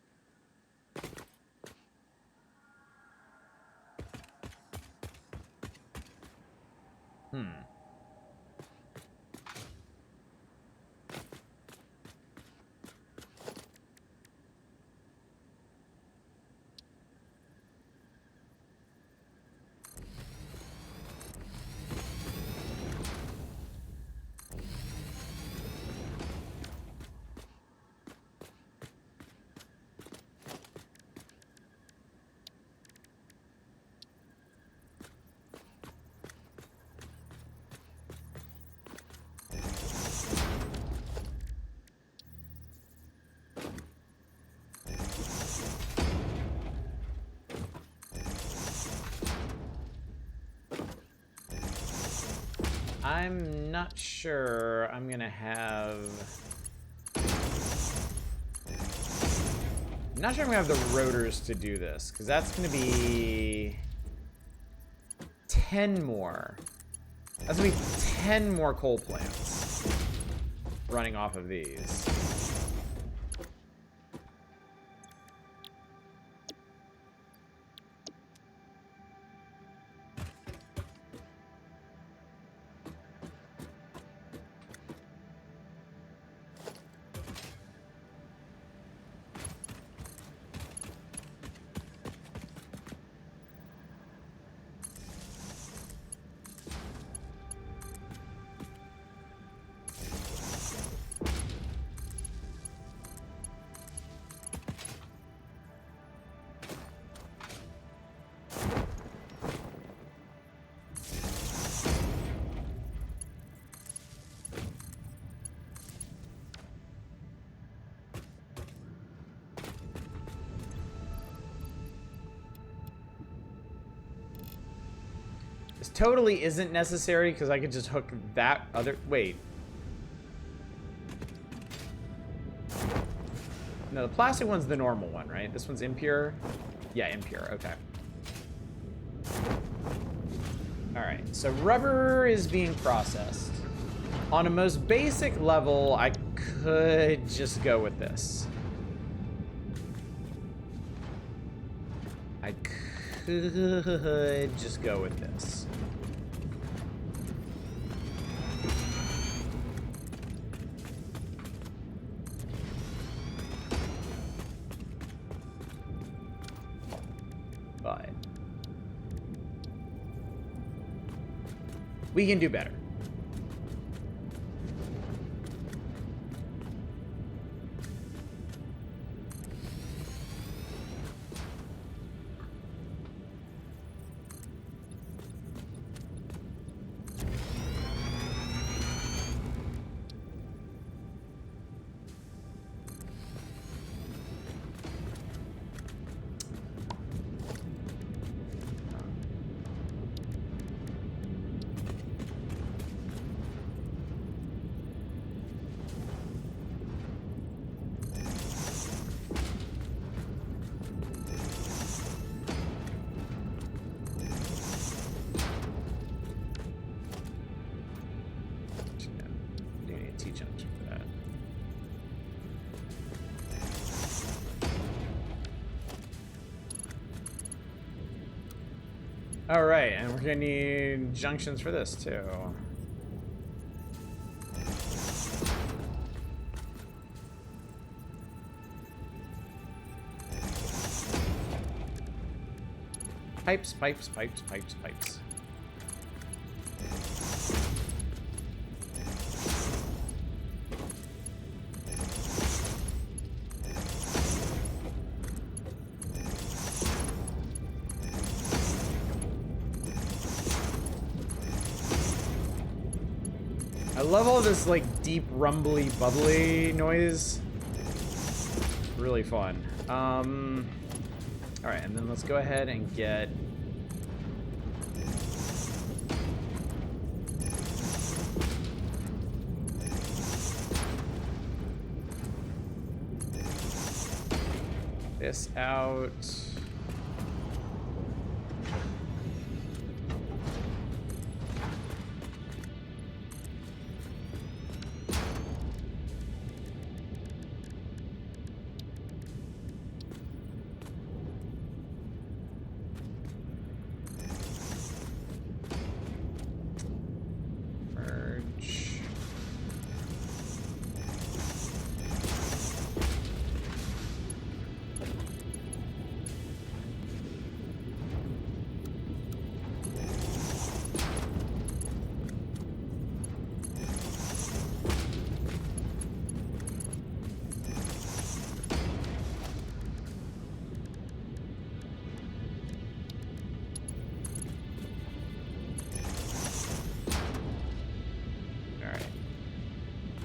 I'm not sure I'm gonna have... I'm not sure I'm gonna have the rotors to do this, because that's gonna be 10 more. That's gonna be 10 more coal plants running off of these. This totally isn't necessary because I could just hook that other... Wait. No, the plastic one's the normal one, right? This one's impure? Yeah, impure. Okay. Alright, so rubber is being processed. On a most basic level, I could just go with this. I could just go with this. But we can do better. Alright, and we're gonna need junctions for this too. Pipes, pipes, pipes, pipes, pipes. I love all this like deep rumbly bubbly noise. Really fun. All right, and then let's go ahead and get this out.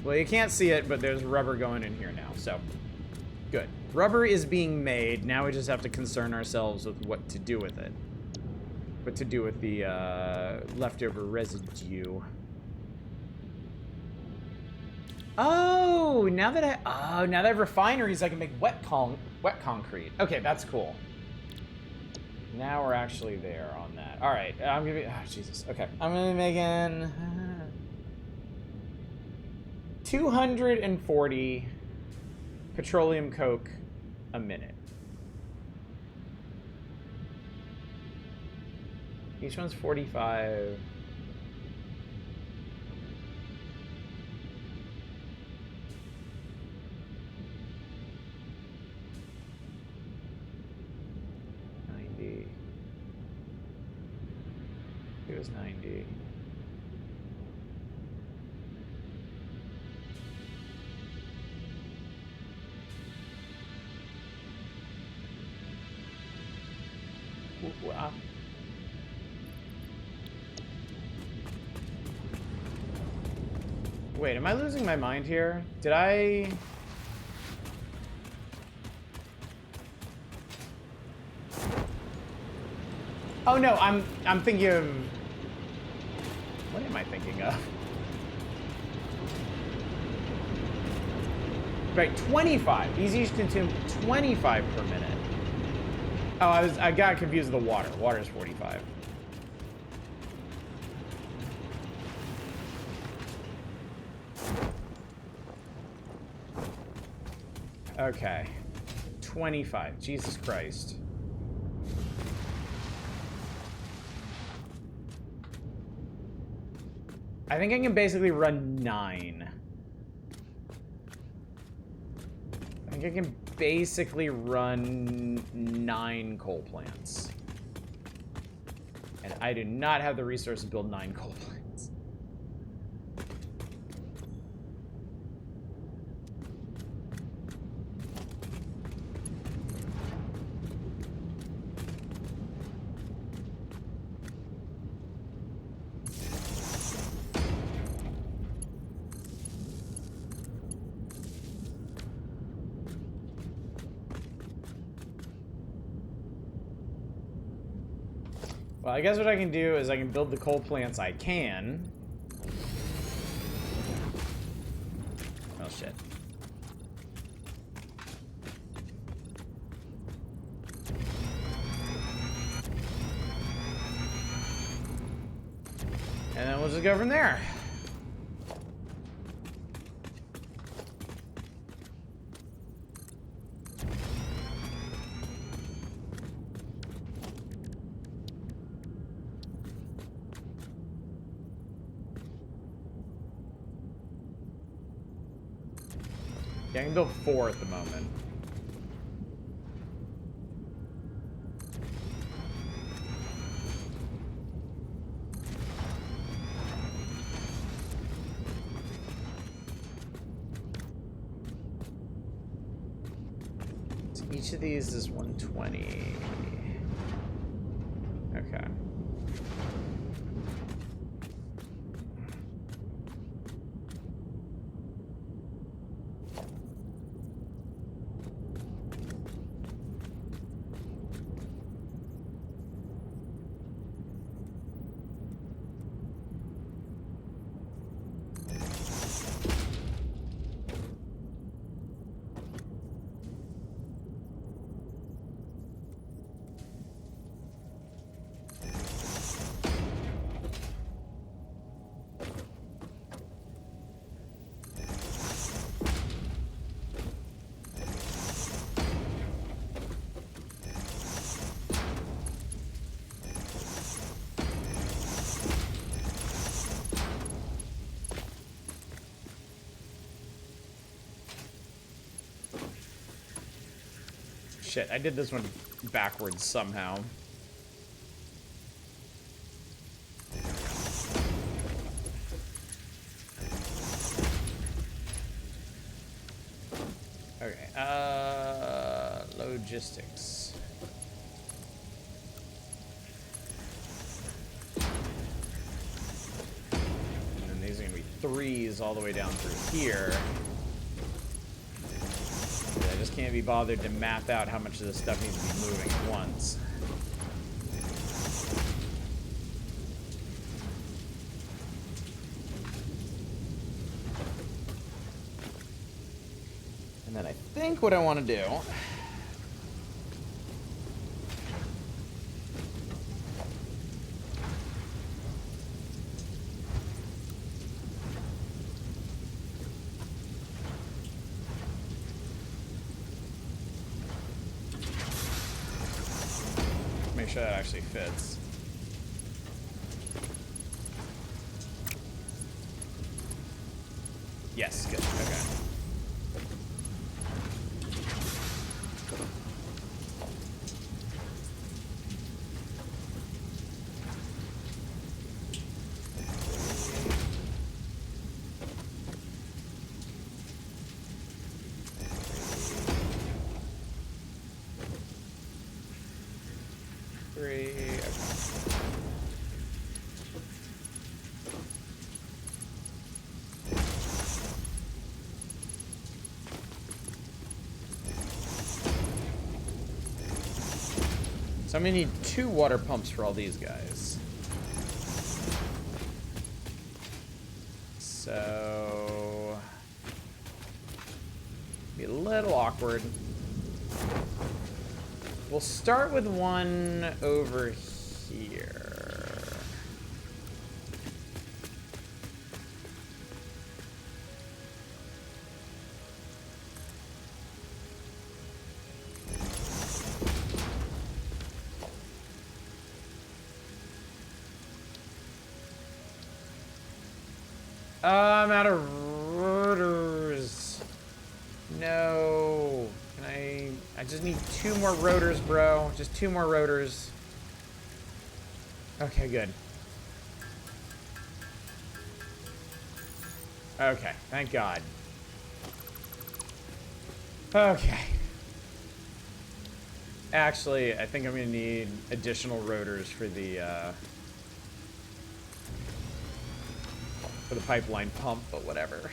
Well, you can't see it, but there's rubber going in here now, so good. Rubber is being made. Now we just have to concern ourselves with what to do with it. What to do with the leftover residue. Oh, now that I have refineries, I can make wet concrete. Okay, that's cool. Now we're actually there on that. All right, I'm gonna be. Oh, Jesus. Okay, I'm gonna be making 240 petroleum coke a minute. Each one's 45. It was 90. Wow. Wait, am I losing my mind here? Did I... Oh no, I'm thinking of... What am I thinking of? Right, 25. These each consume 25 per minute. Oh, I got confused with the water. Water is 45. Okay. 25. Jesus Christ. I think I can basically run 9. I think I can basically run 9 coal plants. And I do not have the resources to build 9 coal plants. Well, I guess what I can do is I can build the coal plants I can. Oh, shit. And then we'll just go from there. Yeah, I can build 4 at the moment. So each of these is 120. Okay. Shit, I did this one backwards somehow. Okay, logistics. And then these are gonna be 3s all the way down through here. I just can't be bothered to map out how much of this stuff needs to be moving at once. And I think what I want to do... Make sure that actually fits. Yes, good. Okay. Three. Okay. So I'm gonna need 2 water pumps for all these guys. So... be a little awkward. We'll start with one over here. I'm out of rotors. No. Can I just need 2 more rotors, bro. Just 2 more rotors. Okay, good. Okay, thank God. Okay. Actually, I think I'm gonna need additional rotors for the pipeline pump, but whatever.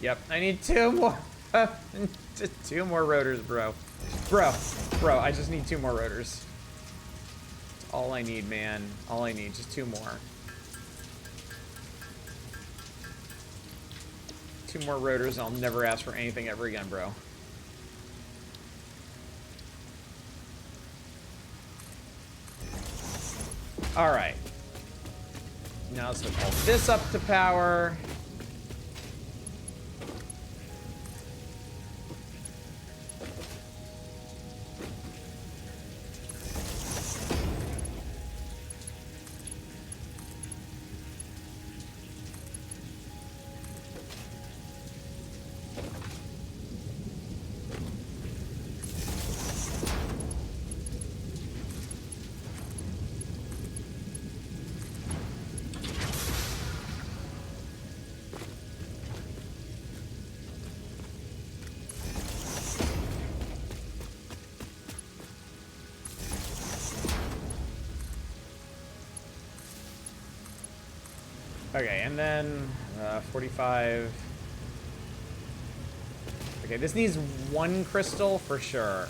Yep, I need 2 more. Just 2 more rotors, bro. Bro, I just need 2 more rotors. That's all I need, man. All I need, just 2 more. 2 more rotors, and I'll never ask for anything ever again, bro. Alright. Now let's hook all this up to power. Okay, and then 45. Okay, this needs 1 crystal for sure.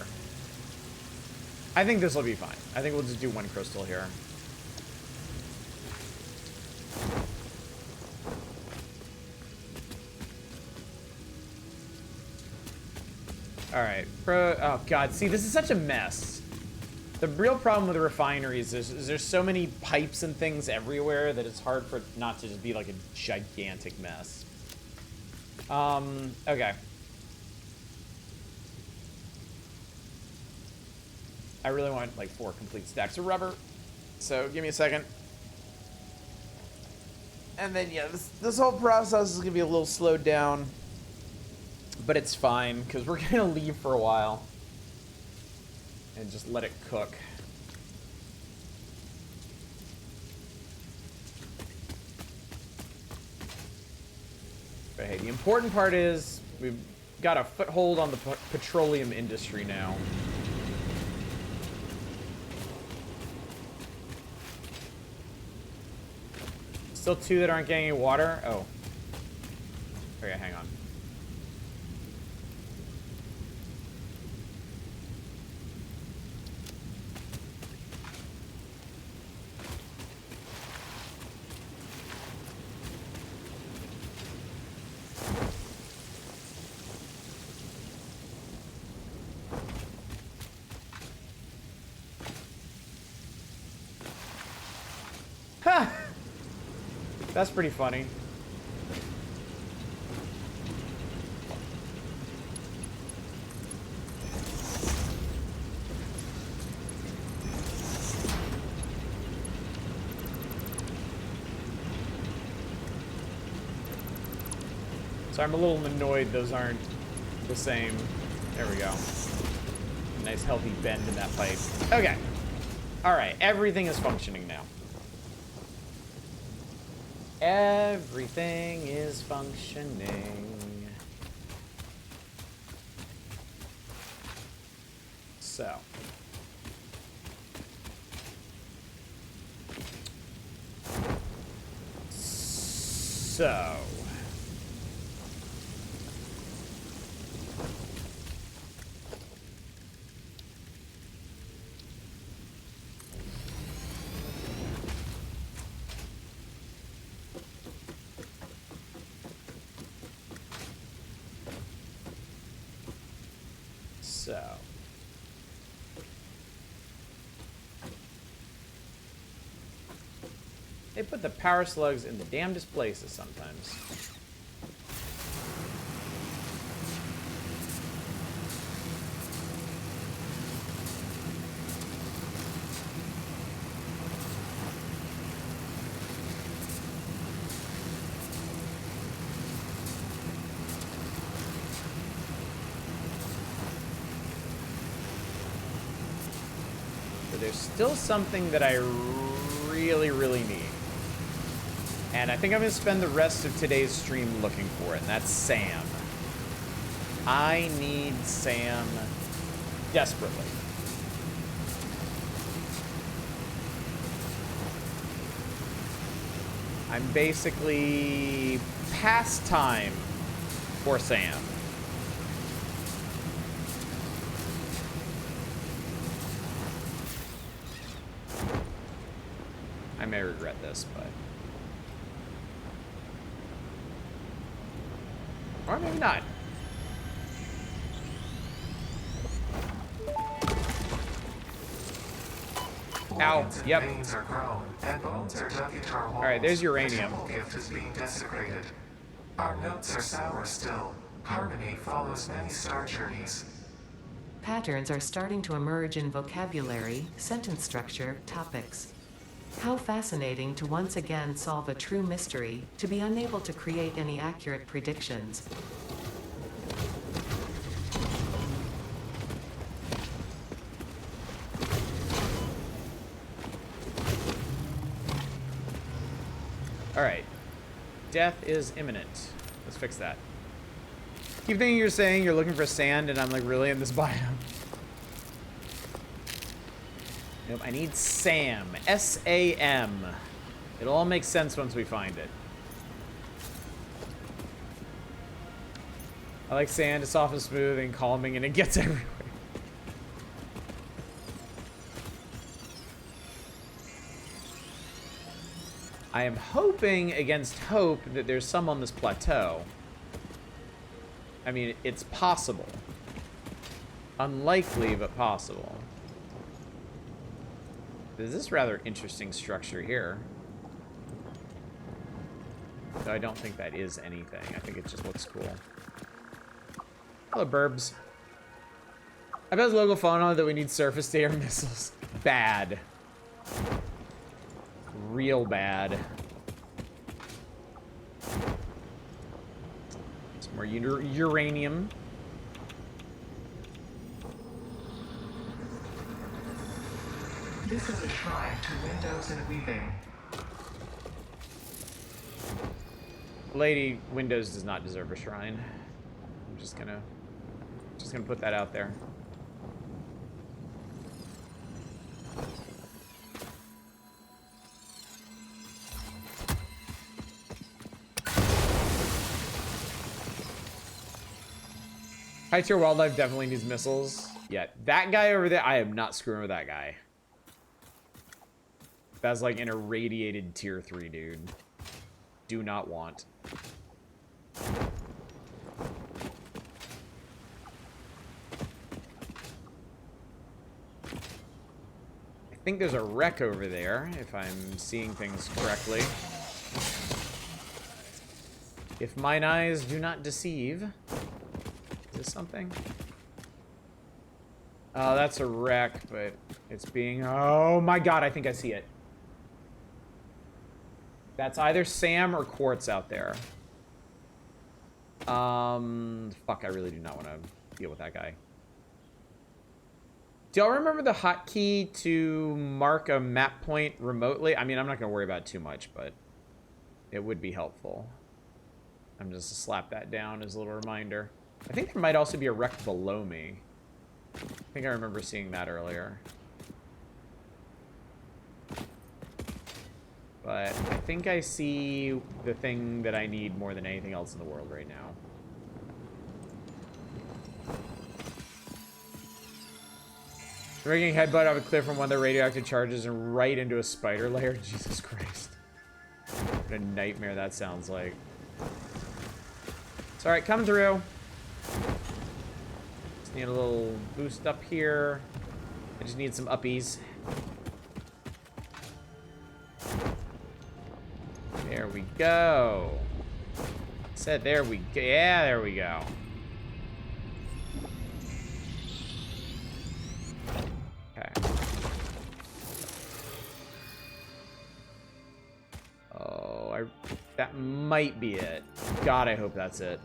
I think this will be fine. I think we'll just do 1 crystal here. Alright. Oh, God. See, this is such a mess. The real problem with the refineries is there's so many pipes and things everywhere that it's hard for it not to just be like a gigantic mess. Okay. I really want like 4 complete stacks of rubber. So give me a second. And then yeah, this whole process is gonna be a little slowed down. But it's fine, because we're gonna leave for a while. And just let it cook. But hey, the important part is we've got a foothold on the petroleum industry now. Still 2 that aren't getting any water? Oh. Okay, hang on. That's pretty funny. So I'm a little annoyed those aren't the same. There we go. Nice healthy bend in that pipe. Okay. Alright, everything is functioning now. Everything is functioning. So. They put the power slugs in the damnedest places sometimes. But there's still something that I really, really need. And I think I'm going to spend the rest of today's stream looking for it, and that's Sam. I need Sam desperately. I'm basically past time for Sam. I may regret this, but... Or maybe not. Ow. Yep. Alright, there's uranium. Gift is being desecrated. Our notes are sour still. Harmony follows many star journeys. Patterns are starting to emerge in vocabulary, sentence structure, topics. How fascinating to once again solve a true mystery, to be unable to create any accurate predictions. Alright. Death is imminent. Let's fix that. Keep thinking you're saying you're looking for sand, and I'm like, really, in this biome? Nope, I need Sam. S-A-M. It'll all make sense once we find it. I like sand. It's soft and smooth and calming, and it gets everywhere. I am hoping against hope that there's some on this plateau. I mean, it's possible. Unlikely, but possible. There's this rather interesting structure here. Though I don't think that is anything. I think it just looks cool. Hello, burbs. I bet his logo phono that we need surface-to-air missiles. Bad. Real bad. Some more uranium. This is a shrine to windows and weaving. Lady Windows does not deserve a shrine. I'm just gonna put that out there. High tier wildlife definitely needs missiles. Yeah, that guy over there, I am not screwing with that guy. That's like an irradiated tier 3 dude. Do not want. I think there's a wreck over there, if I'm seeing things correctly. If mine eyes do not deceive. Is this something? Oh, that's a wreck, but it's being... Oh my god, I think I see it. That's either Sam or Quartz out there. Fuck, I really do not want to deal with that guy. Do y'all remember the hotkey to mark a map point remotely? I mean, I'm not going to worry about it too much, but it would be helpful. I'm just to slap that down as a little reminder. I think there might also be a wreck below me. I think I remember seeing that earlier. But I think I see the thing that I need more than anything else in the world right now. Rigging headbutt off a cliff from one of the radioactive charges and right into a spider layer. Jesus Christ. What a nightmare that sounds like. It's alright, come through. Just need a little boost up here. I just need some uppies. There we go. Said there we go. Yeah, there we go. Okay. Oh, that might be it. God, I hope that's it.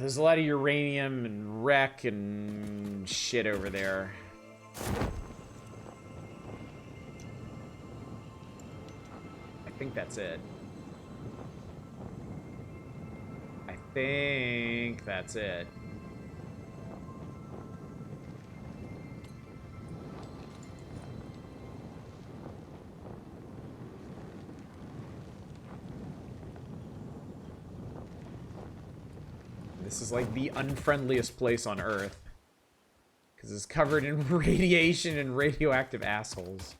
There's a lot of uranium and wreck and shit over there. I think that's it. I think that's it. This is like the unfriendliest place on Earth. Because it's covered in radiation and radioactive assholes.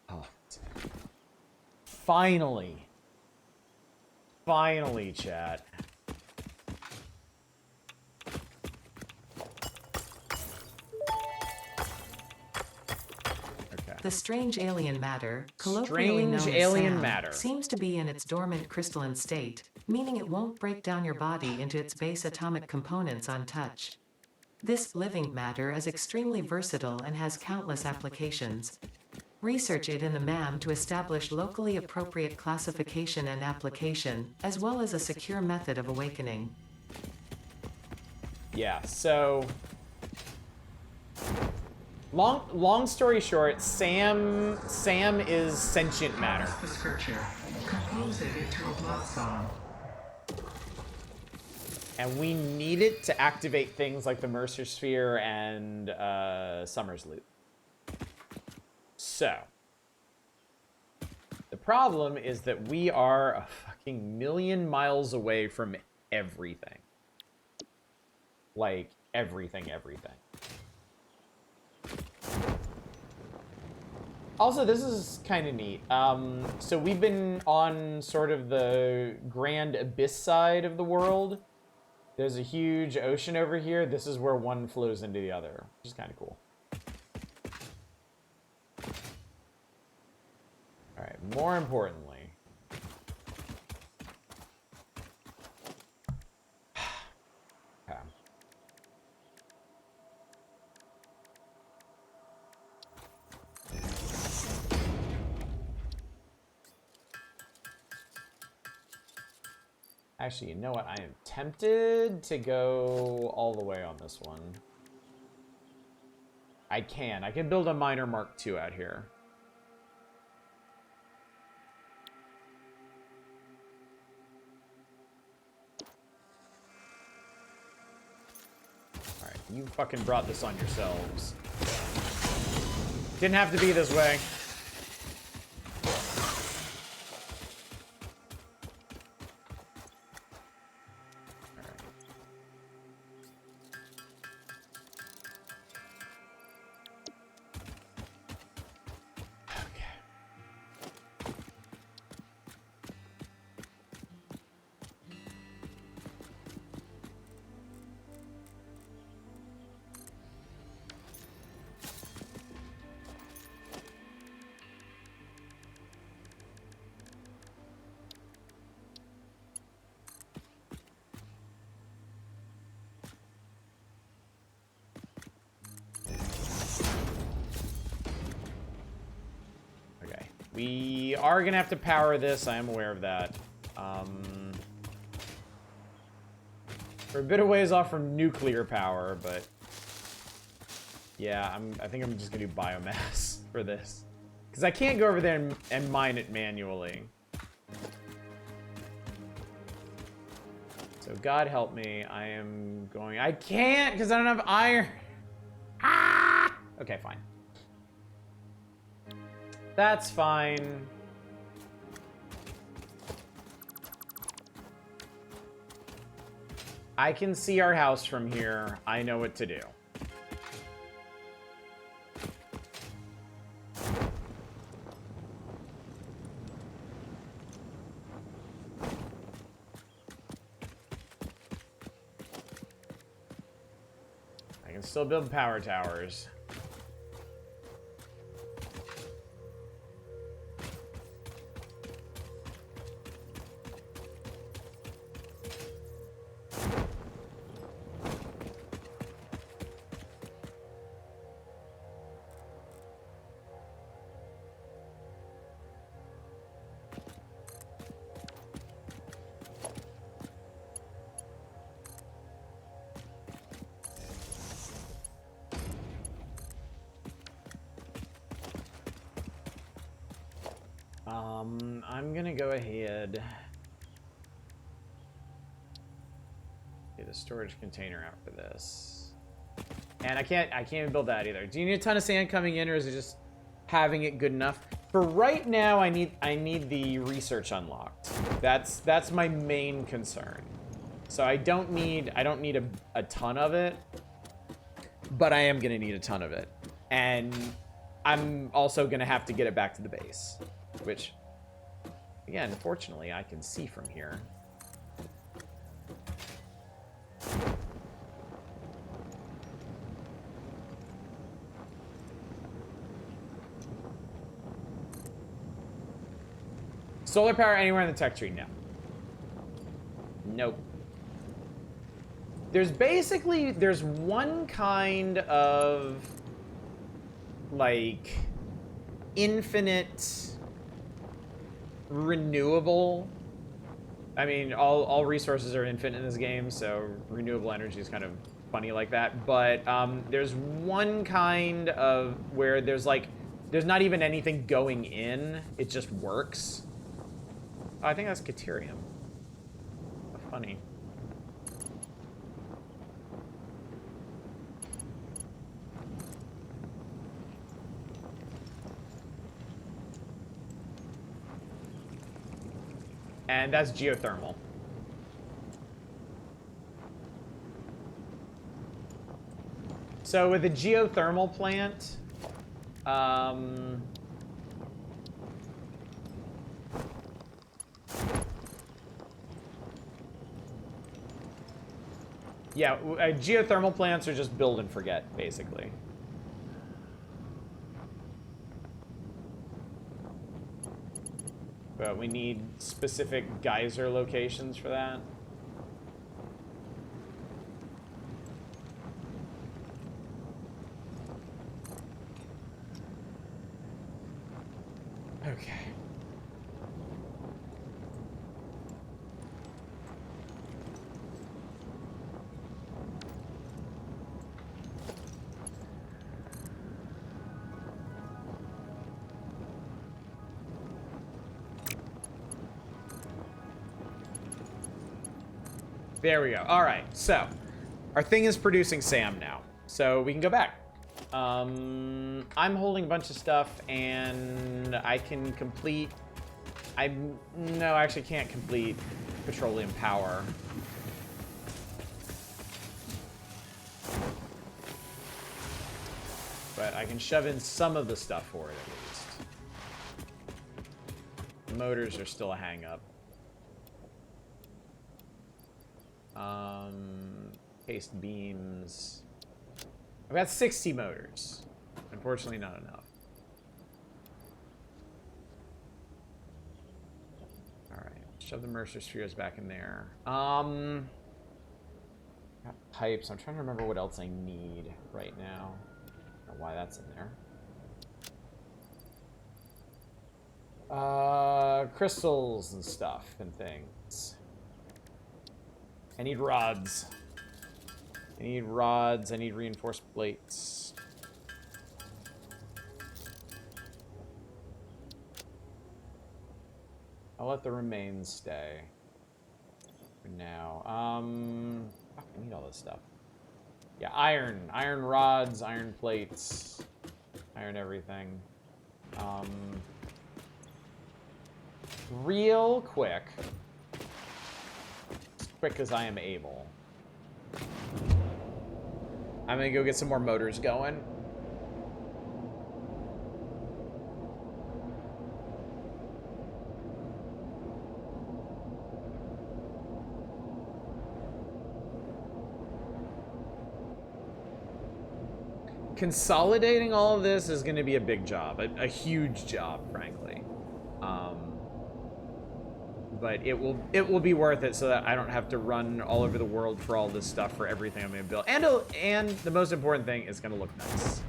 Oh. Finally. Finally, chat. The strange alien matter, colloquially known as SAM, seems to be in its dormant crystalline state, meaning it won't break down your body into its base atomic components on touch. This living matter is extremely versatile and has countless applications. Research it in the MAM to establish locally appropriate classification and application, as well as a secure method of awakening. Yeah, so... Long story short, Sam is sentient matter. The scripture. Compose it into a blood song. And we need it to activate things like the Mercer Sphere and Summer's Loop. So, the problem is that we are a fucking million miles away from everything. Like, everything. Also, this is kind of neat. So we've been on sort of the grand abyss side of the world. There's a huge ocean over here. This is where one flows into the other, which is kind of cool. All right, more importantly. Okay. Actually, you know what? I am tempted to go all the way on this one. I can build a minor Mark II out here. Alright, you fucking brought this on yourselves. Didn't have to be this way. We are gonna have to power this. I am aware of that. We're a bit of ways off from nuclear power, but yeah, I think I'm just gonna do biomass for this. Because I can't go over there and mine it manually. So God help me, I can't because I don't have iron. Ah! Okay, fine. That's fine. I can see our house from here. I know what to do. I can still build power towers. I'm gonna go ahead. Get a storage container out for this. And I can't even build that either. Do you need a ton of sand coming in, or is it just having it good enough? For right now, I need the research unlocked. That's my main concern. So I don't need a ton of it, but I am gonna need a ton of it. And I'm also gonna have to get it back to the base, which, again, fortunately, I can see from here. Solar power anywhere in the tech tree? No. Nope. There's one kind of, like, infinite renewable. I mean, all resources are infinite in this game, so renewable energy is kind of funny like that. But there's one kind of where there's not even anything going in, it just works. Oh, I think that's Caterium. How funny. And that's geothermal. So with a geothermal plant, yeah, geothermal plants are just build and forget, basically. But we need specific geyser locations for that. Okay. There we go. All right, so our thing is producing SAM now, so we can go back. I'm holding a bunch of stuff, and I can complete. No, I actually can't complete petroleum power. But I can shove in some of the stuff for it at least. The motors are still a hang-up. Cased beams. I've got 60 motors. Unfortunately, not enough. Alright, shove the Mercer spheres back in there. Got pipes. I'm trying to remember what else I need right now. I don't know why that's in there. Crystals and stuff and things. I need rods. I need rods. I need reinforced plates. I'll let the remains stay for now. Fuck, I need all this stuff. Yeah, iron. Iron rods, iron plates, iron everything. Real quick. As quick as I am able. I'm gonna go get some more motors going. Consolidating all of this is going to be a big job, a huge job, frankly. But it will be worth it so that I don't have to run all over the world for all this stuff for everything I'm going to build. And the most important thing is going to look nice.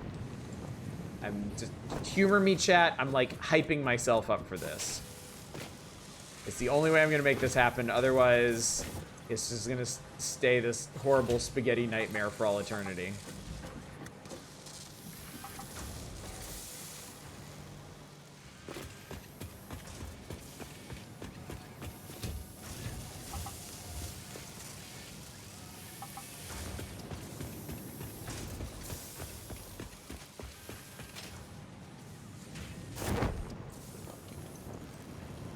I'm just humor me, chat. I'm like hyping myself up for this. It's the only way I'm going to make this happen. Otherwise, it's just going to stay this horrible spaghetti nightmare for all eternity.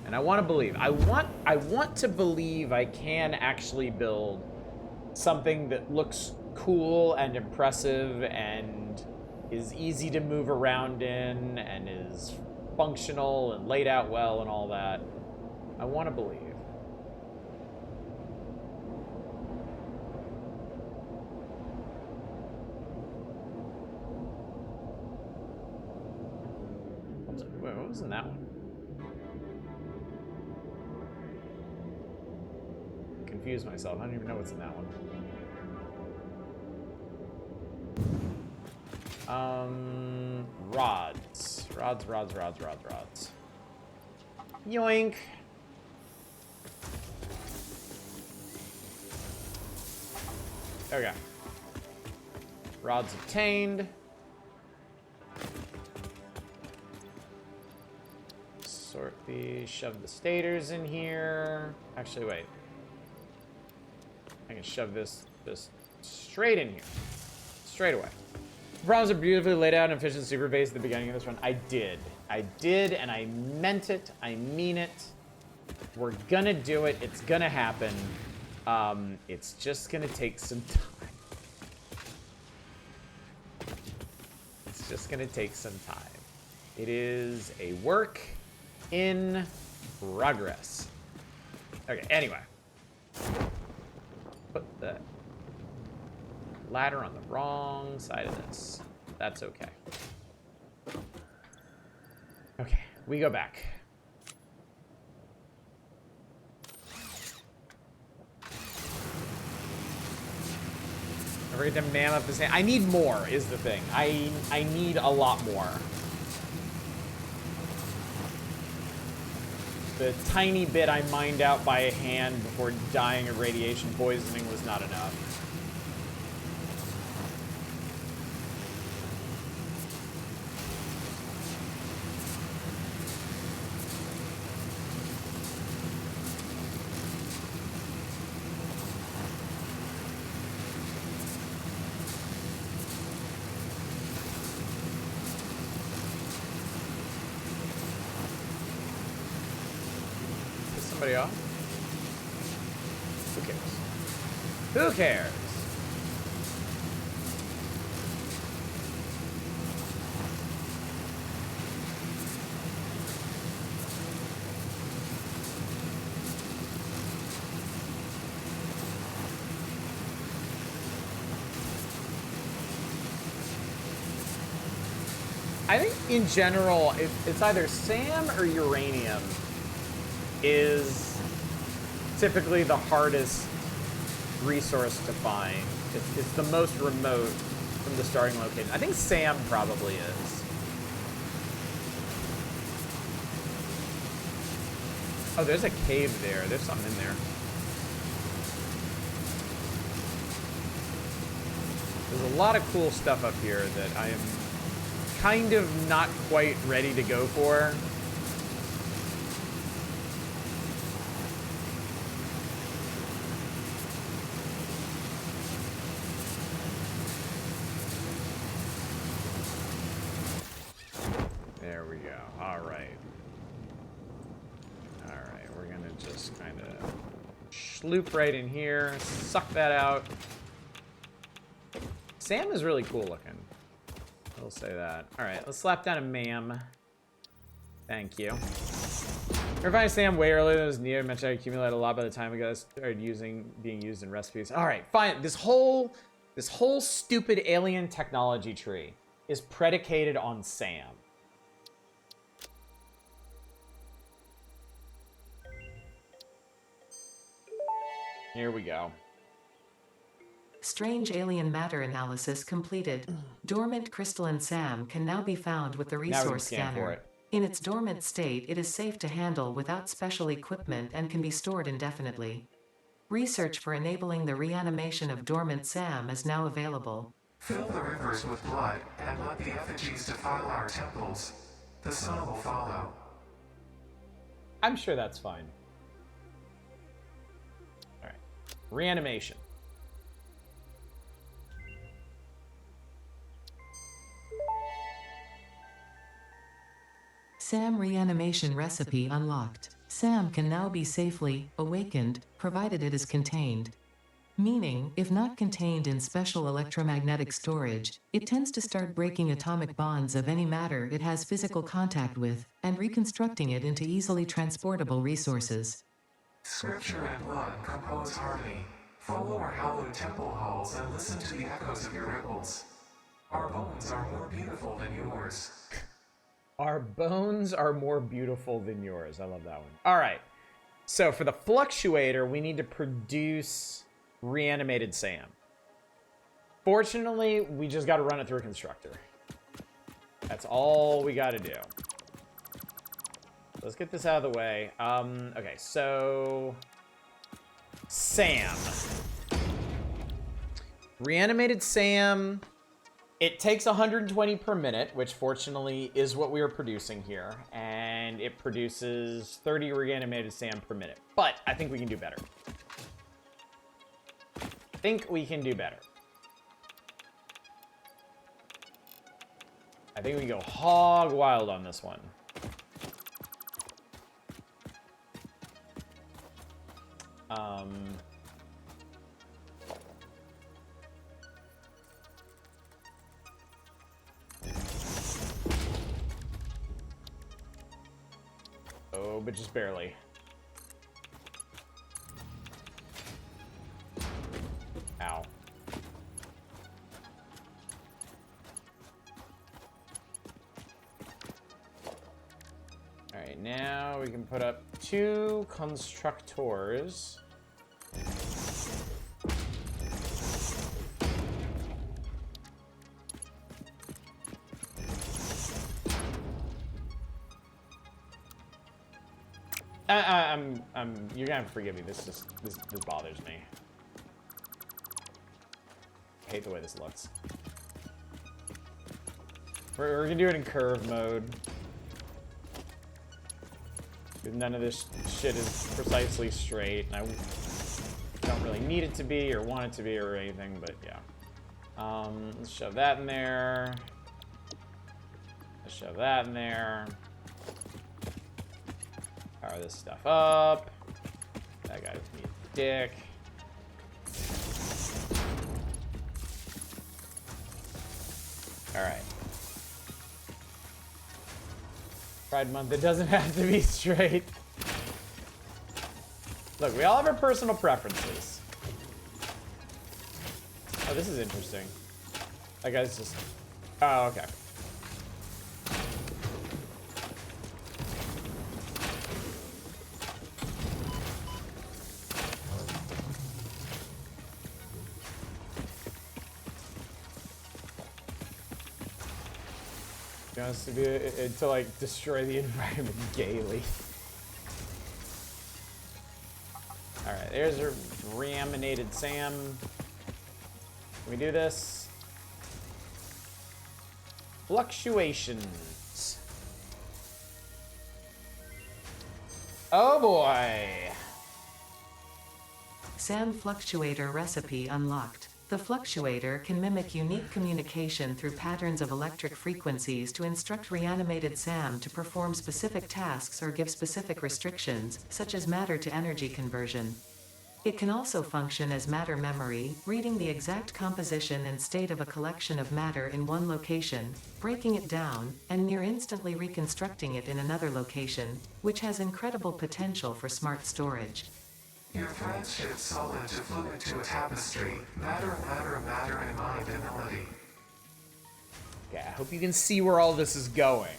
And I want to believe. I want to believe I can actually build something that looks cool and impressive and is easy to move around in and is functional and laid out well and all that. I want to believe. Wait, what was in that one? Confuse myself. I don't even know what's in that one. Rods. Rods. Yoink. Okay. Rods obtained. Sort these, shove the stators in here. Actually, wait. I can shove this straight in here. Straight away. The problems are beautifully laid out in efficient super base at the beginning of this run. I did, and I meant it. I mean it. We're gonna do it. It's gonna happen. It's just gonna take some time. It's just gonna take some time. It is a work in progress. Okay, anyway. Put the ladder on the wrong side of this. That's okay. Okay, we go back. Don't forget to man up the sand. I need more, is the thing. I need a lot more. The tiny bit I mined out by hand before dying of radiation poisoning was not enough. Somebody off? Who cares? Who cares? I think in general, it's either SAM or uranium is typically the hardest resource to find. It's the most remote from the starting location. I think SAM probably is. Oh, there's a cave there. There's something in there. There's a lot of cool stuff up here that I am kind of not quite ready to go for. There we go. All right. All right, we're gonna just kind of sloop right in here, suck that out. Sam is really cool looking. I'll say that. All right, let's slap down a ma'am. Thank you. Refined Sam way earlier than was needed. I mentioned I accumulated a lot by the time ago. Started being used in recipes. All right, fine. This whole stupid alien technology tree is predicated on Sam. Here we go. Strange alien matter analysis completed. Dormant crystalline SAM can now be found with the Now we can resource scan for scanner. it. In its dormant state, it is safe to handle without special equipment and can be stored indefinitely. Research for enabling the reanimation of dormant SAM is now available. Fill the rivers with blood and let the effigies defile our temples. The sun will follow. I'm sure that's fine. All right. Reanimation. SAM reanimation recipe unlocked. SAM can now be safely awakened, provided it is contained. Meaning, if not contained in special electromagnetic storage, it tends to start breaking atomic bonds of any matter it has physical contact with, and reconstructing it into easily transportable resources. Scripture and blood compose harmony. Follow our hallowed temple halls and listen to the echoes of your ripples. Our bones are more beautiful than yours. Our bones are more beautiful than yours. I love that one. All right. So for the fluctuator, we need to produce reanimated Sam. Fortunately, we just got to run it through a constructor. That's all we got to do. Let's get this out of the way. Okay, so Sam. Reanimated Sam. It takes 120 per minute, which fortunately is what we are producing here. And it produces 30 reanimated Sam per minute. But I think we can do better. I think we go hog wild on this one. Oh, but just barely. Ow. Alright, now we can put up 2 constructors. You're gonna have to forgive me. This bothers me. I hate the way this looks. We're gonna do it in curve mode. None of this shit is precisely straight, and I don't really need it to be or want it to be or anything, but yeah. Let's shove that in there. Let's shove that in there. Power this stuff up. That guy's being a dick. Alright. Pride Month, it doesn't have to be straight. Look, we all have our personal preferences. Oh, this is interesting. That guy's just... Oh, okay. He wants to do it to like destroy the environment gaily. there's a reanimated Sam. Can we do this? Fluctuations. Oh boy. Sam Fluctuator recipe unlocked. The fluctuator can mimic unique communication through patterns of electric frequencies to instruct reanimated Sam to perform specific tasks or give specific restrictions, such as matter to energy conversion. It can also function as matter memory, reading the exact composition and state of a collection of matter in one location, breaking it down, and near instantly reconstructing it in another location, which has incredible potential for smart storage. Your threads shift solid to fluid to a tapestry. Matter, and mind and melody. Okay, I hope you can see where all this is going,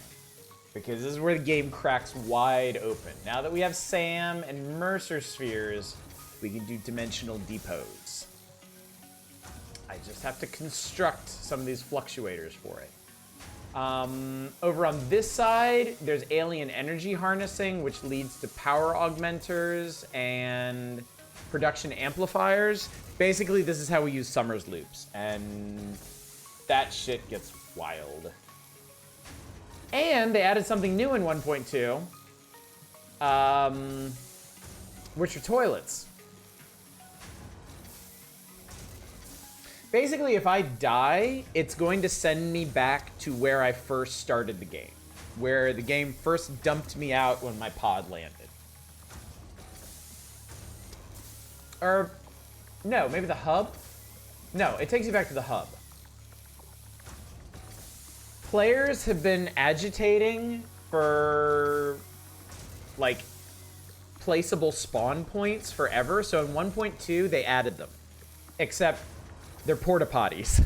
because this is where the game cracks wide open. Now that we have Sam and Mercer spheres, we can do dimensional depots. I just have to construct some of these fluctuators for it. Over on this side, there's alien energy harnessing, which leads to power augmenters and production amplifiers. Basically, this is how we use Summers loops, and that shit gets wild. And they added something new in 1.2, which are toilets. Basically, if I die, it's going to send me back to where I first started the game, where the game first dumped me out when my pod landed. Or, no, maybe the hub? No, it takes you back to the hub. Players have been agitating for, like, placeable spawn points forever, so in 1.2, they added them. Except they're porta potties.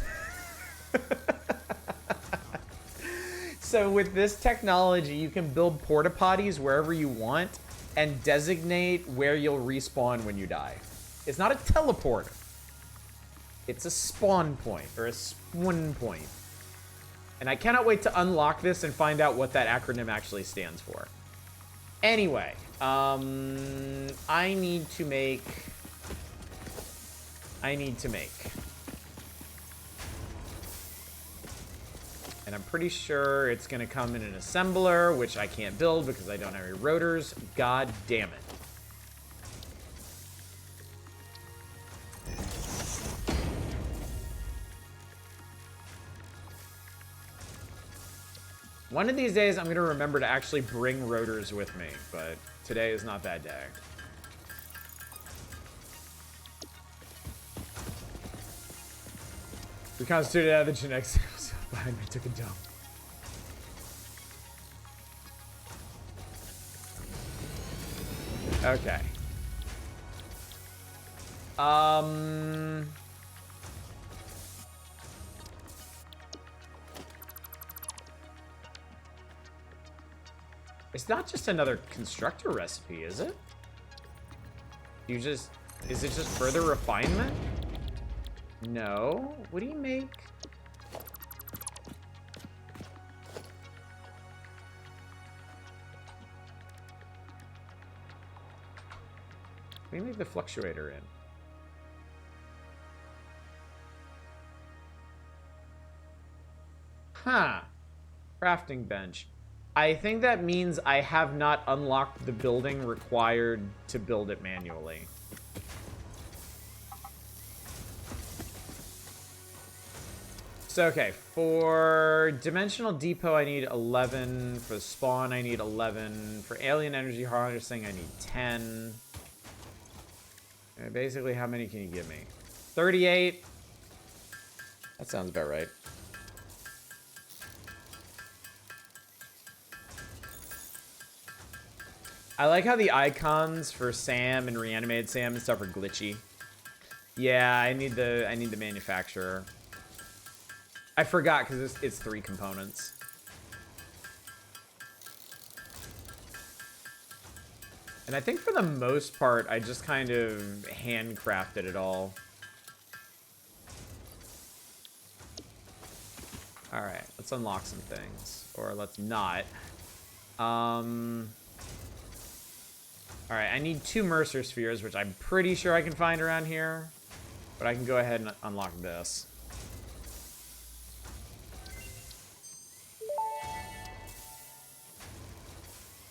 So with this technology, you can build porta potties wherever you want and designate where you'll respawn when you die. It's not a teleporter. It's a spawn point, or a spawn point. And I cannot wait to unlock this and find out what that acronym actually stands for. Anyway, I need to make... And I'm pretty sure it's going to come in an assembler, which I can't build because I don't have any rotors. God damn it. One of these days, I'm going to remember to actually bring rotors with me, but today is not that day. We constituted out of the genetics behind me, took a dump. Okay. It's not just another constructor recipe, is it? Is it just further refinement? No. What do you make? What do you make the fluctuator in? Huh. Crafting bench. I think that means I have not unlocked the building required to build it manually. So, okay, for Dimensional Depot, I need 11. For Spawn, I need 11. For Alien Energy Harnessing, I need 10. Basically, how many can you give me? 38. That sounds about right. I like how the icons for Sam and Reanimated Sam and stuff are glitchy. Yeah, I need the manufacturer. I forgot because it's 3 components. And I think for the most part, I just kind of handcrafted it all. All right, let's unlock some things, or let's not. All right, I need 2 Mercer spheres, which I'm pretty sure I can find around here. But I can go ahead and unlock this.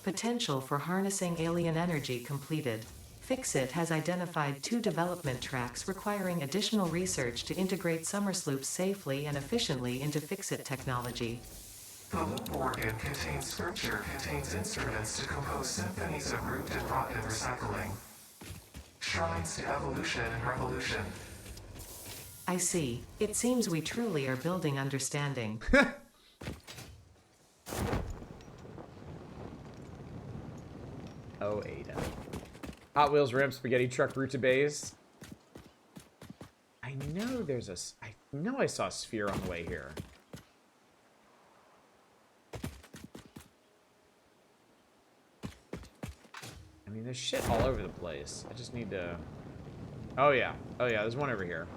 Potential for harnessing alien energy completed. Fixit has identified 2 development tracks requiring additional research to integrate Summersloops safely and efficiently into Fixit technology. The loop organ contains scripture, contains instruments to compose symphonies of root and rot and recycling. Shrines to evolution and revolution. I see. It seems we truly are building understanding. Oh, Ada. Hot Wheels ramp spaghetti truck route to base. I know there's a... I know I saw a sphere on the way here. I mean, there's shit all over the place. I just need to... Oh, yeah. Oh, yeah, there's one over here.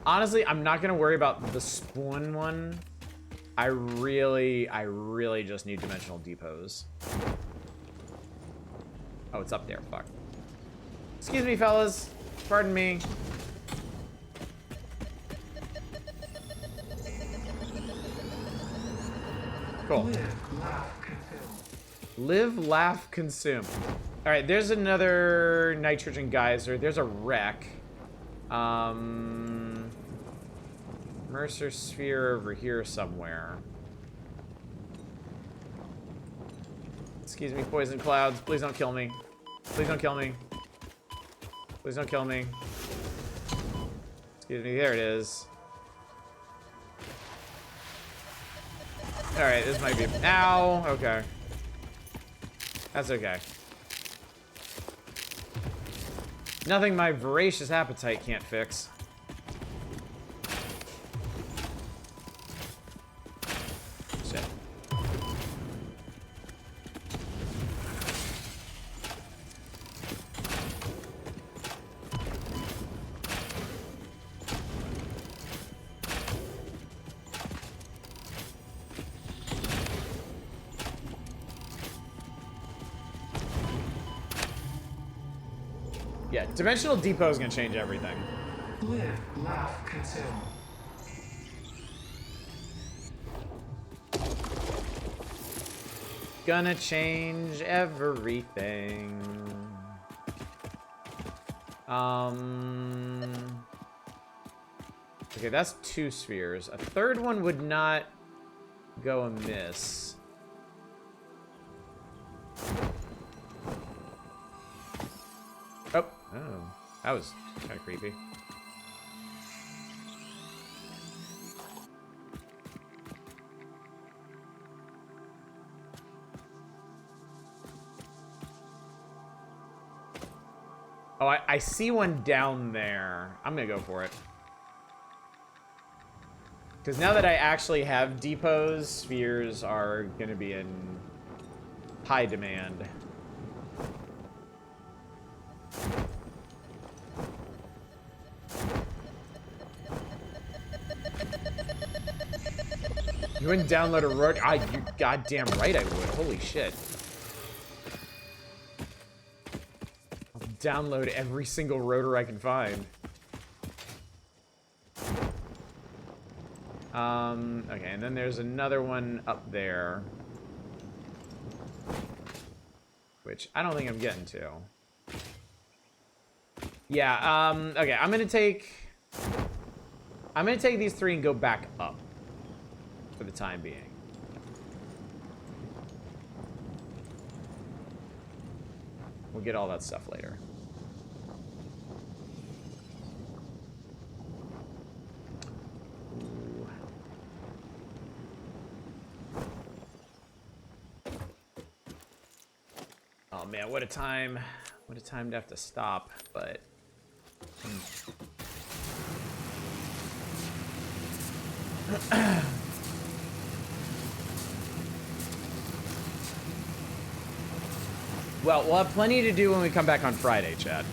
Honestly, I'm not going to worry about the spawn one. I really just need dimensional depots. Oh, it's up there. Fuck. Excuse me, fellas. Pardon me. Cool. Live, laugh, consume. All right, there's another nitrogen geyser. There's a wreck. Mercer sphere over here somewhere. Excuse me, poison clouds. Please don't kill me. Please don't kill me. Please don't kill me. Excuse me, there it is. Alright, this might be... Ow! Okay. That's okay. Nothing my voracious appetite can't fix. Shit. Yeah, Dimensional Depot is gonna change everything. Live, laugh, consume. Gonna change everything. Okay, that's 2 spheres. A third one would not go amiss. Oh, that was kind of creepy. Oh, I see one down there. I'm gonna go for it. Because now that I actually have depots, spheres are gonna be in high demand. You wouldn't download a road? You goddamn right I would. Holy shit. I'll download every single rotor I can find. Okay, and then there's another one up there. Which I don't think I'm getting to. Yeah, okay, I'm gonna take these 3 and go back up. For the time being. We'll get all that stuff later. Ooh. Oh man, what a time to have to stop, but well, we'll have plenty to do when we come back on Friday, Chad.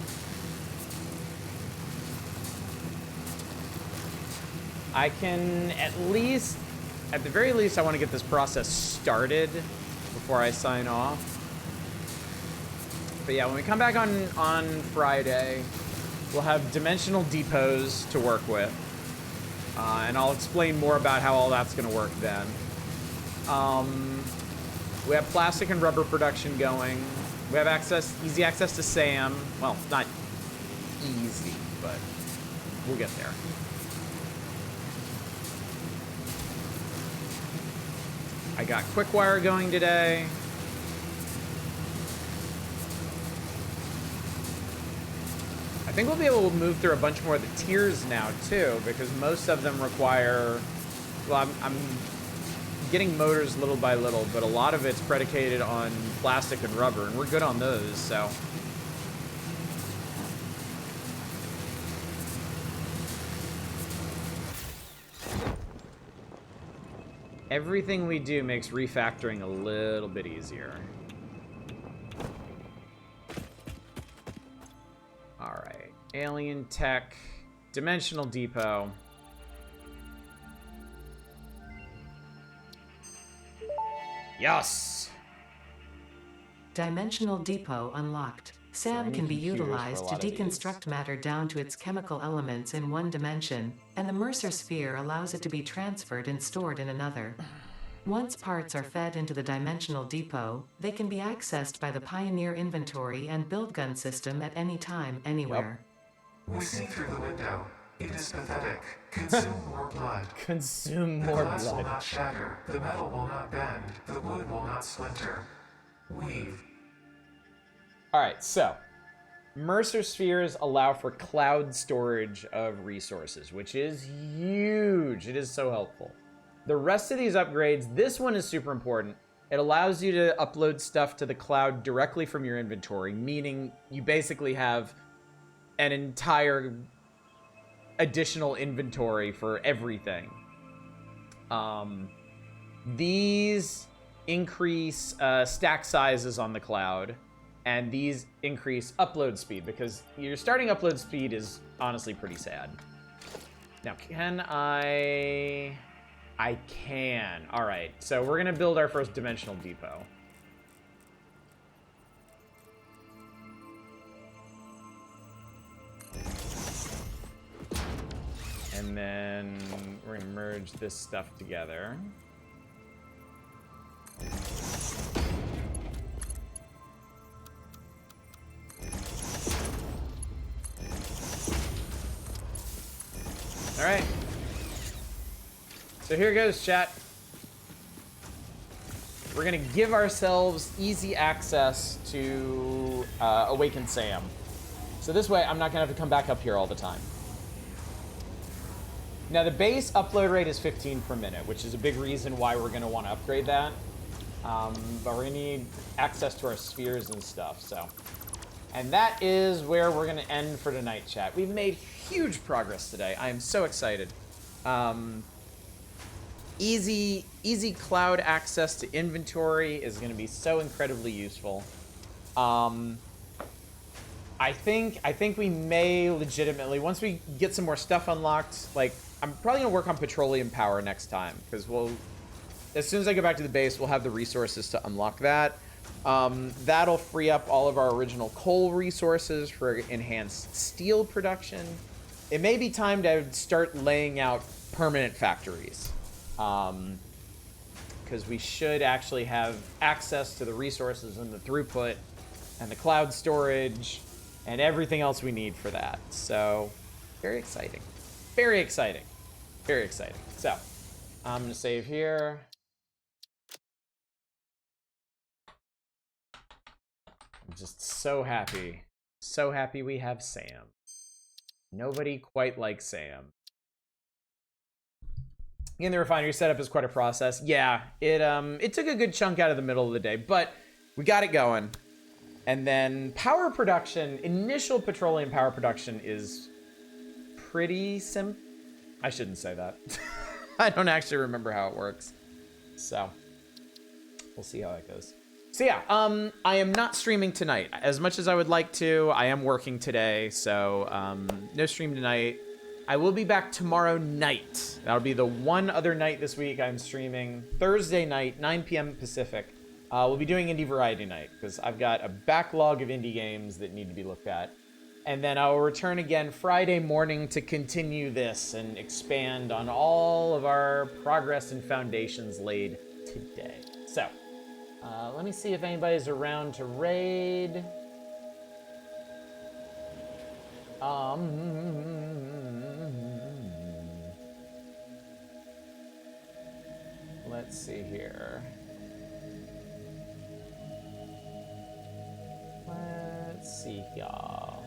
I can at least at the very least, I want to get this process started before I sign off. But yeah, when we come back on Friday, we'll have dimensional depots to work with. And I'll explain more about how all that's going to work then. We have plastic and rubber production going. We have easy access to SAM. Well, not easy, but we'll get there. I got quick wire going today. I think we'll be able to move through a bunch more of the tiers now too, because most of them require, well, I'm getting motors little by little, but a lot of it's predicated on plastic and rubber, and we're good on those, so. Everything we do makes refactoring a little bit easier. All right, alien tech, dimensional depot. Yes! Dimensional depot unlocked. SAM can be utilized to deconstruct matter down to its chemical elements in one dimension, and the Mercer sphere allows it to be transferred and stored in another. Once parts are fed into the dimensional depot, they can be accessed by the Pioneer inventory and build gun system at any time, anywhere. We see through the window. It is pathetic. Consume more blood. Consume The more glass will blood. not shatter. The metal will not bend. The wood will not splinter. Weave. All right, so Mercer spheres allow for cloud storage of resources, which is huge. It is so helpful. The rest of these upgrades, this one is super important. It allows you to upload stuff to the cloud directly from your inventory, meaning you basically have an entire additional inventory for everything. These increase stack sizes on the cloud, and these increase upload speed, because your starting upload speed is honestly pretty sad. Now, can I can. All right, so we're gonna build our first dimensional depot. And then we're gonna merge this stuff together. All right. So here goes, chat. We're gonna give ourselves easy access to Awaken Sam. So this way, I'm not gonna have to come back up here all the time. Now the base upload rate is 15 per minute, which is a big reason why we're gonna wanna upgrade that. But we're gonna need access to our spheres and stuff, so. And that is where we're gonna end for tonight, chat. We've made huge progress today. I am so excited. Easy cloud access to inventory is gonna be so incredibly useful. I think we may legitimately, once we get some more stuff unlocked, like, I'm probably gonna work on petroleum power next time, because as soon as I go back to the base, we'll have the resources to unlock that. That'll free up all of our original coal resources for enhanced steel production. It may be time to start laying out permanent factories, because we should actually have access to the resources and the throughput and the cloud storage and everything else we need for that. So, very exciting. Very exciting. Very exciting. So, I'm gonna save here. I'm just so happy. So happy we have Sam. Nobody quite like Sam. Again, the refinery setup is quite a process. Yeah, it took a good chunk out of the middle of the day, but we got it going. And then power production, initial petroleum power production is pretty simple. I shouldn't say that. I don't actually remember how it works. So, we'll see how that goes. So yeah, I am not streaming tonight. As much as I would like to, I am working today, so no stream tonight. I will be back tomorrow night. That'll be the one other night this week I'm streaming. Thursday night, 9 p.m. Pacific. We'll be doing Indie Variety Night because I've got a backlog of indie games that need to be looked at. And then I will return again Friday morning to continue this and expand on all of our progress and foundations laid today. So, let me see if anybody's around to raid. Let's see here. Let's see, y'all.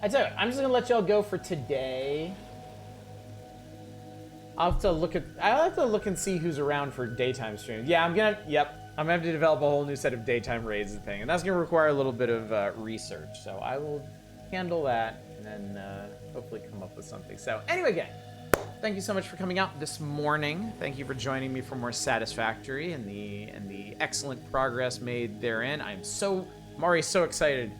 I tell you, I'm just gonna let y'all go for today. I'll have to look and see who's around for daytime streams. Yeah, I'm gonna have to develop a whole new set of daytime raids and thing, and that's gonna require a little bit of research. So I will handle that and then hopefully come up with something. So anyway, gang, thank you so much for coming out this morning. Thank you for joining me for more Satisfactory and the excellent progress made therein. I'm already so excited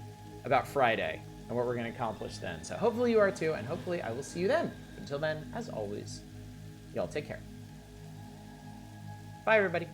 about Friday and what we're going to accomplish then. So hopefully you are too, and hopefully I will see you then. Until then, as always, y'all take care. Bye, everybody.